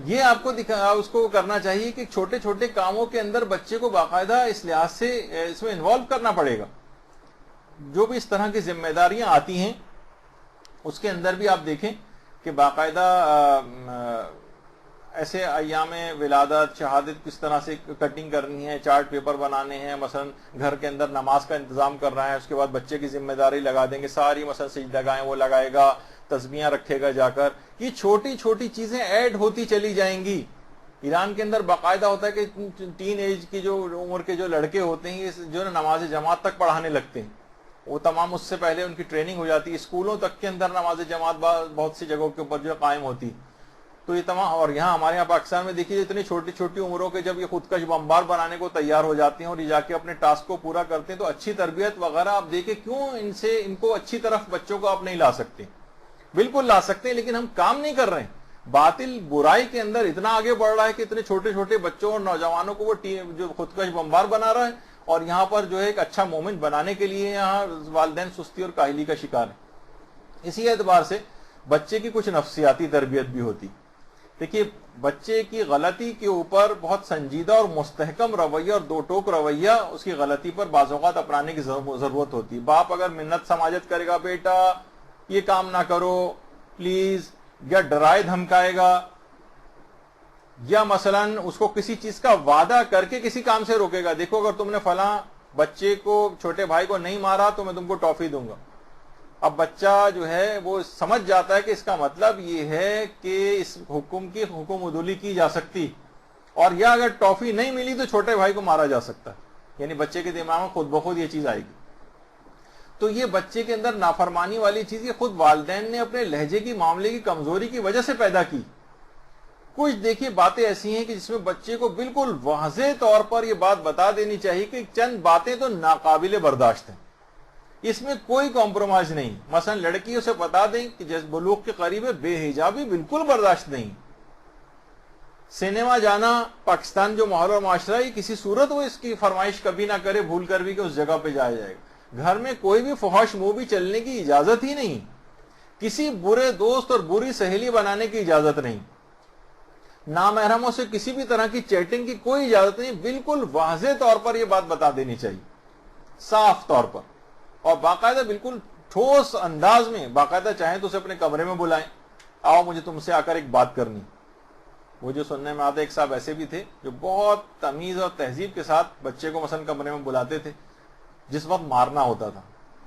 یہ آپ کو اس کو کرنا چاہیے کہ چھوٹے چھوٹے کاموں کے اندر بچے کو باقاعدہ اس لحاظ سے اس میں انوالو کرنا پڑے گا۔ جو بھی اس طرح کی ذمہ داریاں آتی ہیں اس کے اندر بھی آپ دیکھیں کہ باقاعدہ ایسے ایام ولادت شہادت کس طرح سے کٹنگ کرنی ہے، چارٹ پیپر بنانے ہیں، مثلا گھر کے اندر نماز کا انتظام کر رہا ہے، اس کے بعد بچے کی ذمہ داری لگا دیں گے، ساری مثلا سجدگاہیں وہ لگائے گا، تسبیحاں رکھے گا جا کر۔ یہ چھوٹی چھوٹی چیزیں ایڈ ہوتی چلی جائیں گی۔ ایران کے اندر باقاعدہ ہوتا ہے کہ ٹین ایج کی جو عمر کے جو لڑکے ہوتے ہیں جو نماز جماعت تک پڑھانے لگتے ہیں، وہ تمام اس سے پہلے ان کی ٹریننگ ہو جاتی ہے، اسکولوں تک کے اندر نماز جماعت بہت سی جگہوں کے اوپر جو قائم ہوتی۔ تو یہ تمام، اور یہاں ہمارے یہاں پاکستان میں دیکھیے اتنی چھوٹی چھوٹی عمروں کے جب یہ خودکش بمبار بنانے کو تیار ہو جاتے ہیں اور یہ جا کے اپنے ٹاسک کو پورا کرتے ہیں، تو اچھی تربیت وغیرہ آپ دیکھیں کیوں ان کو اچھی طرف بچوں کو آپ نہیں لا سکتے؟ بالکل لا سکتے ہیں، لیکن ہم کام نہیں کر رہے ہیں۔ باطل برائی کے اندر اتنا آگے بڑھ رہا ہے کہ اتنے چھوٹے چھوٹے بچوں اور نوجوانوں کو وہ جو خودکش بمبار بنا رہا ہے، اور یہاں پر جو ہے ایک اچھا مومن بنانے کے لیے یہاں والدین سستی اور کاہلی کا شکار ہے۔ اسی اعتبار سے بچے کی کچھ نفسیاتی تربیت بھی ہوتی۔ دیکھیے بچے کی غلطی کے اوپر بہت سنجیدہ اور مستحکم رویہ اور دو ٹوک رویہ اس کی غلطی پر بعض اوقات اپنانے کی ضرورت ہوتی ہے۔ باپ اگر منت سماجت کرے گا، بیٹا یہ کام نہ کرو پلیز، یا ڈرائے دھمکائے گا، یا مثلا اس کو کسی چیز کا وعدہ کر کے کسی کام سے روکے گا، دیکھو اگر تم نے فلاں بچے کو چھوٹے بھائی کو نہیں مارا تو میں تم کو ٹافی دوں گا۔ اب بچہ جو ہے وہ سمجھ جاتا ہے کہ اس کا مطلب یہ ہے کہ اس حکم کی حکم عدولی کی جا سکتی، اور یا اگر ٹافی نہیں ملی تو چھوٹے بھائی کو مارا جا سکتا ہے، یعنی بچے کے دماغ میں خود بخود یہ چیز آئے گی۔ تو یہ بچے کے اندر نافرمانی والی چیز یہ خود والدین نے اپنے لہجے کی معاملے کی کمزوری کی وجہ سے پیدا کی۔ کچھ دیکھیے باتیں ایسی ہیں کہ جس میں بچے کو بالکل واضح طور پر یہ بات بتا دینی چاہیے کہ چند باتیں تو ناقابل برداشت ہیں، اس میں کوئی کمپرومائز نہیں۔ مثلا لڑکی اسے بتا دیں کہ جس بلوغ کے قریب ہے، بے حجابی بالکل برداشت نہیں۔ سینما جانا پاکستان جو ماحول اور معاشرہ ہے، کسی صورت وہ اس کی فرمائش کبھی نہ کرے بھول کر بھی کہ اس جگہ پہ جایا جائے گا۔ گھر میں کوئی بھی فحش مووی چلنے کی اجازت ہی نہیں، کسی برے دوست اور بری سہیلی بنانے کی اجازت نہیں، نامحرموں سے کسی بھی طرح کی چیٹنگ کی کوئی اجازت نہیں۔ بالکل واضح طور پر یہ بات بتا دینی چاہیے، صاف طور پر، اور باقاعدہ بالکل ٹھوس انداز میں، باقاعدہ چاہیں تو اسے اپنے کمرے میں بلائیں، آؤ مجھے تم سے آ کر ایک بات کرنی۔ وہ جو سننے میں آتے ایک صاحب ایسے بھی تھے جو بہت تمیز اور تہذیب کے ساتھ بچے کو مثلا کمرے میں بلاتے تھے جس وقت مارنا ہوتا تھا،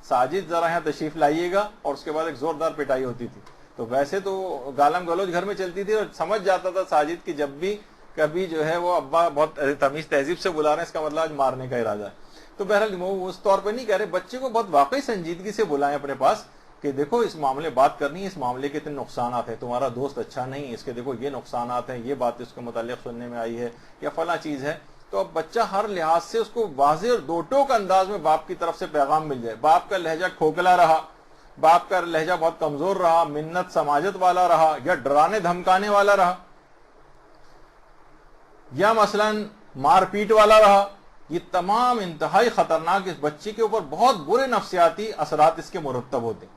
ساجد ذرا یہاں تشریف لائیے گا، اور اس کے بعد ایک زوردار پٹائی ہوتی تھی. تو ویسے تو گالم گلوچ گھر میں چلتی تھی، اور سمجھ جاتا تھا ساجد کی جب بھی کبھی جو ہے وہ ابا بہت تمیز تہذیب سے بلا رہے ہیں، اس کا مطلب آج مارنے کا ارادہ ہے. تو بہرحال وہ اس طور پہ نہیں کہہ رہے، بچے کو بہت واقعی سنجیدگی سے بلائیں اپنے پاس کہ دیکھو اس معاملے بات کرنی ہے، اس معاملے کے اتنے نقصانات ہیں، تمہارا دوست اچھا نہیں، اس کے دیکھو یہ نقصانات ہیں، یہ بات اس کے متعلق سننے میں آئی ہے یا فلاں چیز ہے. تو اب بچہ ہر لحاظ سے اس کو واضح اور دو ٹوک انداز میں باپ کی طرف سے پیغام مل جائے. باپ کا لہجہ کھوکھلا رہا، باپ کا لہجہ بہت کمزور رہا، منت سماجت والا رہا، یا ڈرانے دھمکانے والا رہا، یا مثلا مار پیٹ والا رہا، یہ تمام انتہائی خطرناک، اس بچے کے اوپر بہت برے نفسیاتی اثرات اس کے مرتب ہوتے ہیں.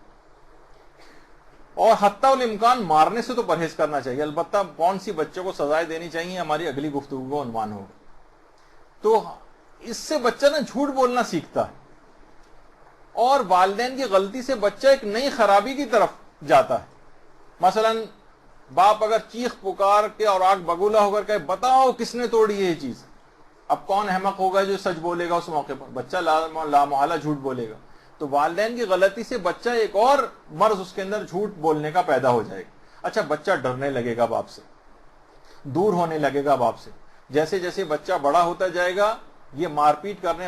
اور حتی الامکان مارنے سے تو پرہیز کرنا چاہیے. البتہ کون سی بچوں کو سزائیں دینی چاہیے ہماری اگلی گفتگو کا عنوان ہوگا. تو اس سے بچہ نا جھوٹ بولنا سیکھتا ہے، اور والدین کی غلطی سے بچہ ایک نئی خرابی کی طرف جاتا ہے. مثلا باپ اگر چیخ پکار کے اور آگ بگولا ہو کر کہ بتاؤ کس نے توڑی ہے یہ چیز، اب کون احمق ہوگا جو سچ بولے گا اس موقع پر؟ بچہ لامحالہ جھوٹ بولے گا. تو والدین کی غلطی سے بچہ ایک اور مرض اس کے اندر جھوٹ بولنے کا پیدا ہو جائے گا. اچھا، بچہ ڈرنے لگے گا باپ سے، دور ہونے لگے گا باپ سے. جیسے جیسے بچہ بڑا ہوتا جائے گا، یہ مار پیٹ کرنے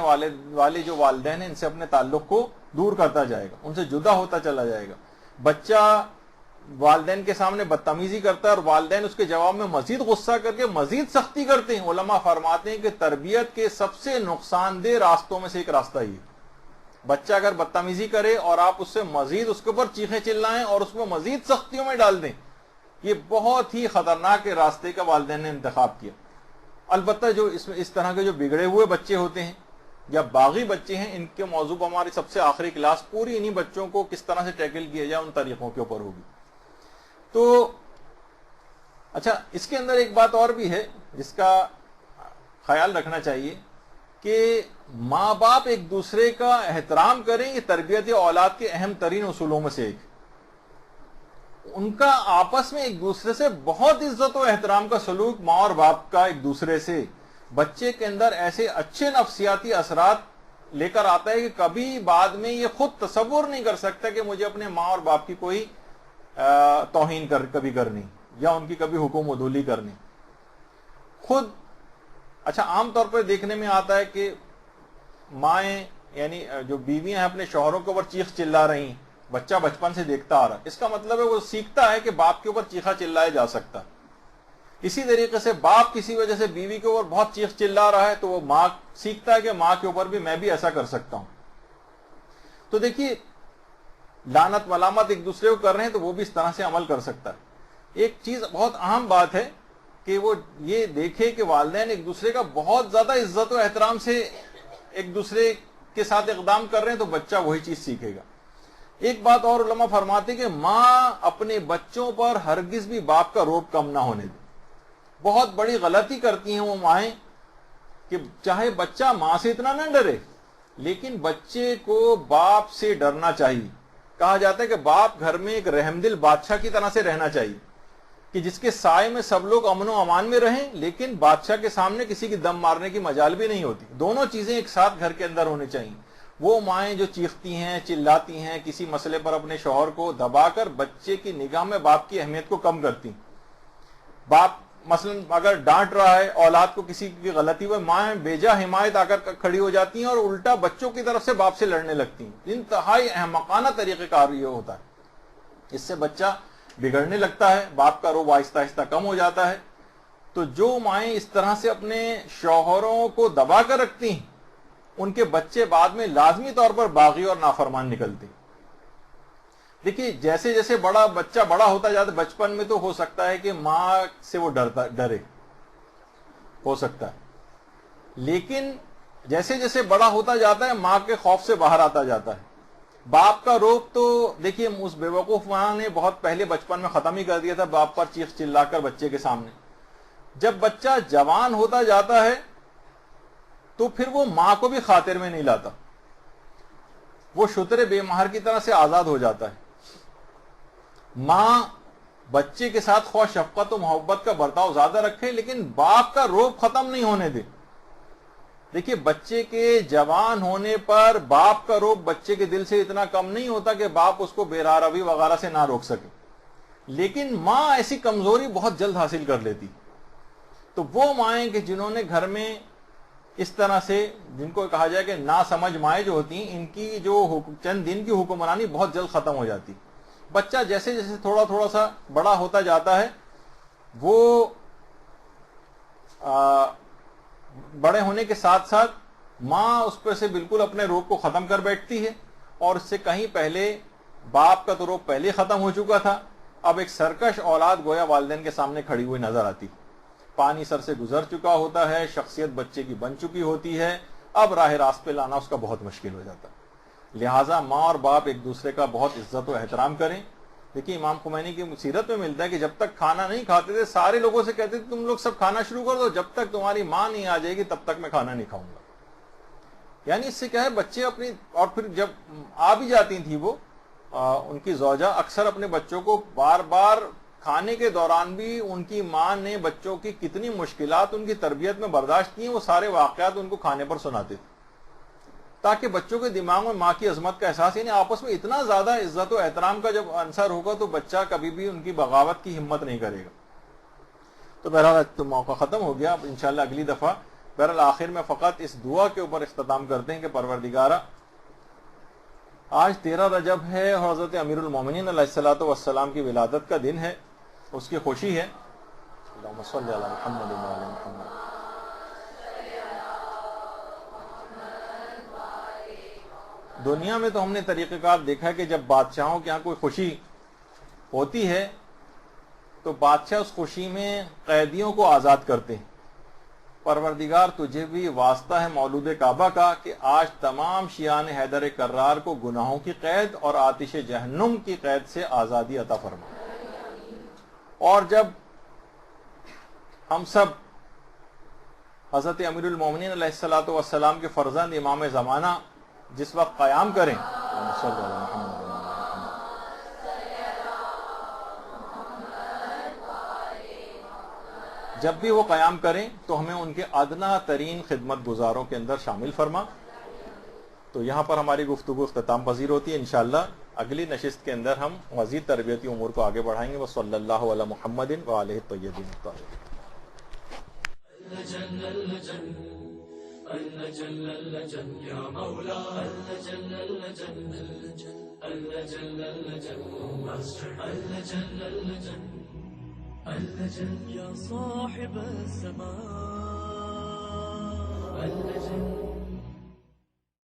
والے جو والدین ہیں ان سے اپنے تعلق کو دور کرتا جائے گا، ان سے جدا ہوتا چلا جائے گا. بچہ والدین کے سامنے بدتمیزی کرتا ہے، اور والدین اس کے جواب میں مزید غصہ کر کے مزید سختی کرتے ہیں. علماء فرماتے ہیں کہ تربیت کے سب سے نقصان دہ راستوں میں سے ایک راستہ یہ، بچہ اگر بدتمیزی کرے اور آپ اس سے مزید اس کے اوپر چیخیں چلائیں اور اس کو مزید سختیوں میں ڈال دیں، یہ بہت ہی خطرناک راستے کا والدین نے انتخاب کیا. البتہ جو اس طرح کے جو بگڑے ہوئے بچے ہوتے ہیں یا باغی بچے ہیں، ان کے موضوع پر ہماری سب سے آخری کلاس پوری انہی بچوں کو کس طرح سے ٹیکل کیا جائے ان طریقوں کے اوپر ہوگی. تو اچھا، اس کے اندر ایک بات اور بھی ہے جس کا خیال رکھنا چاہیے کہ ماں باپ ایک دوسرے کا احترام کریں، یہ تربیت اولاد کے اہم ترین اصولوں میں سے ایک. ان کا آپس میں ایک دوسرے سے بہت عزت و احترام کا سلوک ماں اور باپ کا ایک دوسرے سے بچے کے اندر ایسے اچھے نفسیاتی اثرات لے کر آتا ہے کہ کبھی بعد میں یہ خود تصور نہیں کر سکتا کہ مجھے اپنے ماں اور باپ کی کوئی توہین کبھی کرنی یا ان کی کبھی حکم عدولی کرنی خود. اچھا، عام طور پر دیکھنے میں آتا ہے کہ مائیں یعنی جو بیویاں ہیں اپنے شوہروں کے اوپر چیخ چلا رہی ہیں، بچہ بچپن سے دیکھتا آ رہا ہے، اس کا مطلب ہے وہ سیکھتا ہے کہ باپ کے اوپر چیخا چلایا جا سکتا. اسی طریقے سے باپ کسی وجہ سے بیوی کے اوپر بہت چیخ چلا رہا ہے تو وہ ماں سیکھتا ہے کہ ماں کے اوپر بھی میں بھی ایسا کر سکتا ہوں. تو دیکھیے، لعنت ملامت ایک دوسرے کو کر رہے ہیں تو وہ بھی اس طرح سے عمل کر سکتا ہے. ایک چیز بہت اہم بات ہے کہ وہ یہ دیکھے کہ والدین ایک دوسرے کا بہت زیادہ عزت و احترام سے ایک دوسرے کے ساتھ اقدام کر رہے ہیں تو بچہ وہی چیز سیکھے گا. ایک بات اور علماء فرماتے کہ ماں اپنے بچوں پر ہرگز بھی باپ کا روب کم نہ ہونے دے. بہت بڑی غلطی کرتی ہیں وہ مائیں کہ چاہے بچہ ماں سے اتنا نہ ڈرے لیکن بچے کو باپ سے ڈرنا چاہیے. کہا جاتا ہے کہ باپ گھر میں ایک رحم دل بادشاہ کی طرح سے رہنا چاہیے کہ جس کے سائے میں سب لوگ امن و امان میں رہیں، لیکن بادشاہ کے سامنے کسی کی دم مارنے کی مجال بھی نہیں ہوتی. دونوں چیزیں ایک ساتھ گھر کے اندر ہونے چاہیے. وہ مائیں جو چیختی ہیں، چلاتی ہیں کسی مسئلے پر اپنے شوہر کو دبا کر، بچے کی نگاہ میں باپ کی اہمیت کو کم کرتی. باپ مثلا اگر ڈانٹ رہا ہے اولاد کو کسی کی غلطی ہوئے، مائیں بیجا حمایت آ کر کھڑی ہو جاتی ہیں اور الٹا بچوں کی طرف سے باپ سے لڑنے لگتی ہیں. انتہائی احمقانہ طریقہ کار یہ ہوتا ہے. اس سے بچہ بگڑنے لگتا ہے، باپ کا روب آہستہ آہستہ کم ہو جاتا ہے. تو جو مائیں اس طرح سے اپنے شوہروں کو دبا کر رکھتی ہیں ان کے بچے بعد میں لازمی طور پر باغی اور نافرمان نکلتے ہیں. دیکھیے، جیسے جیسے بچہ بڑا ہوتا جاتا ہے، بچپن میں تو ہو سکتا ہے کہ ماں سے وہ ڈرے، ہو سکتا ہے، لیکن جیسے جیسے بڑا ہوتا جاتا ہے ماں کے خوف سے باہر آتا جاتا ہے. باپ کا روب تو دیکھیے اس بیوقوف ماں نے بہت پہلے بچپن میں ختم ہی کر دیا تھا باپ پر چیخ چلا کر بچے کے سامنے. جب بچہ جوان ہوتا جاتا ہے تو پھر وہ ماں کو بھی خاطر میں نہیں لاتا، وہ شتر بے مہر کی طرح سے آزاد ہو جاتا ہے. ماں بچے کے ساتھ خواہ شفقت و محبت کا برتاؤ زیادہ رکھے لیکن باپ کا روب ختم نہیں ہونے دے. دیکھیے بچے کے جوان ہونے پر باپ کا روب بچے کے دل سے اتنا کم نہیں ہوتا کہ باپ اس کو بےراروی وغیرہ سے نہ روک سکے، لیکن ماں ایسی کمزوری بہت جلد حاصل کر لیتی. تو وہ مائیں کہ جنہوں نے گھر میں اس طرح سے، جن کو کہا جائے کہ نا سمجھ مائیں جو ہوتی ہیں، ان کی جو چند دن کی حکمرانی بہت جلد ختم ہو جاتی. بچہ جیسے جیسے تھوڑا تھوڑا سا بڑا ہوتا جاتا ہے، وہ بڑے ہونے کے ساتھ ساتھ ماں اس پر سے بالکل اپنے روب کو ختم کر بیٹھتی ہے، اور اس سے کہیں پہلے باپ کا تو روب پہلے ختم ہو چکا تھا. اب ایک سرکش اولاد گویا والدین کے سامنے کھڑی ہوئی نظر آتی. پانی سر سے گزر چکا ہوتا ہے، شخصیت بچے کی بن چکی ہوتی ہے، اب راہ راست پہ لانا اس کا بہت مشکل ہو جاتا. لہٰذا ماں اور باپ ایک دوسرے کا بہت عزت و احترام کریں. دیکھیے امام خمینی کی سیرت میں ملتا ہے کہ جب تک کھانا نہیں کھاتے تھے سارے لوگوں سے کہتے تھے تم لوگ سب کھانا شروع کر دو، جب تک تمہاری ماں نہیں آ جائے گی تب تک میں کھانا نہیں کھاؤں گا. یعنی اس سے کیا ہے، بچے اپنی، اور پھر جب آ بھی جاتی تھی وہ ان کی زوجہ اکثر اپنے بچوں کو بار بار کھانے کے دوران بھی ان کی ماں نے بچوں کی کتنی مشکلات ان کی تربیت میں برداشت کی ہیں، وہ سارے واقعات ان کو کھانے پر سناتے تھے، تاکہ بچوں کے دماغ میں ماں کی عظمت کا احساس، یعنی آپس میں اتنا زیادہ عزت و احترام کا جب عنصر ہوگا تو بچہ کبھی بھی ان کی بغاوت کی ہمت نہیں کرے گا. تو بہرحال تو موقع ختم ہو گیا. اب انشاءاللہ اگلی دفعہ، بہرحال آخر میں فقط اس دعا کے اوپر اختتام کرتے ہیں کہ پروردگارہ، آج 13 رجب ہے اور حضرت امیر المومنین علیہ الصلوۃ والسلام کی ولادت کا دن ہے، اس کی خوشی ہے. اللہم صلی علی محمد و علی محمد. دنیا میں تو ہم نے طریقہ کار دیکھا ہے کہ جب بادشاہوں کے ہاں کوئی خوشی ہوتی ہے تو بادشاہ اس خوشی میں قیدیوں کو آزاد کرتے ہیں. پروردگار تجھے بھی واسطہ ہے مولود کعبہ کا کہ آج تمام شیعان حیدر کرار کو گناہوں کی قید اور آتش جہنم کی قید سے آزادی عطا فرما. اور جب ہم سب حضرت امیر المومنین علیہ الصلوۃ والسلام کے فرزند امام زمانہ جس وقت قیام کریں، جب بھی وہ قیام کریں تو ہمیں ان کے ادنا ترین خدمت گزاروں کے اندر شامل فرما. تو یہاں پر ہماری گفتگو اختتام پذیر ہوتی ہے. انشاءاللہ اگلی نشست کے اندر ہم مزید تربیتی امور کو آگے بڑھائیں گے. وصلی اللہ علی محمد وآلہ الطیبین الطاہرین. يا صاحب الزمان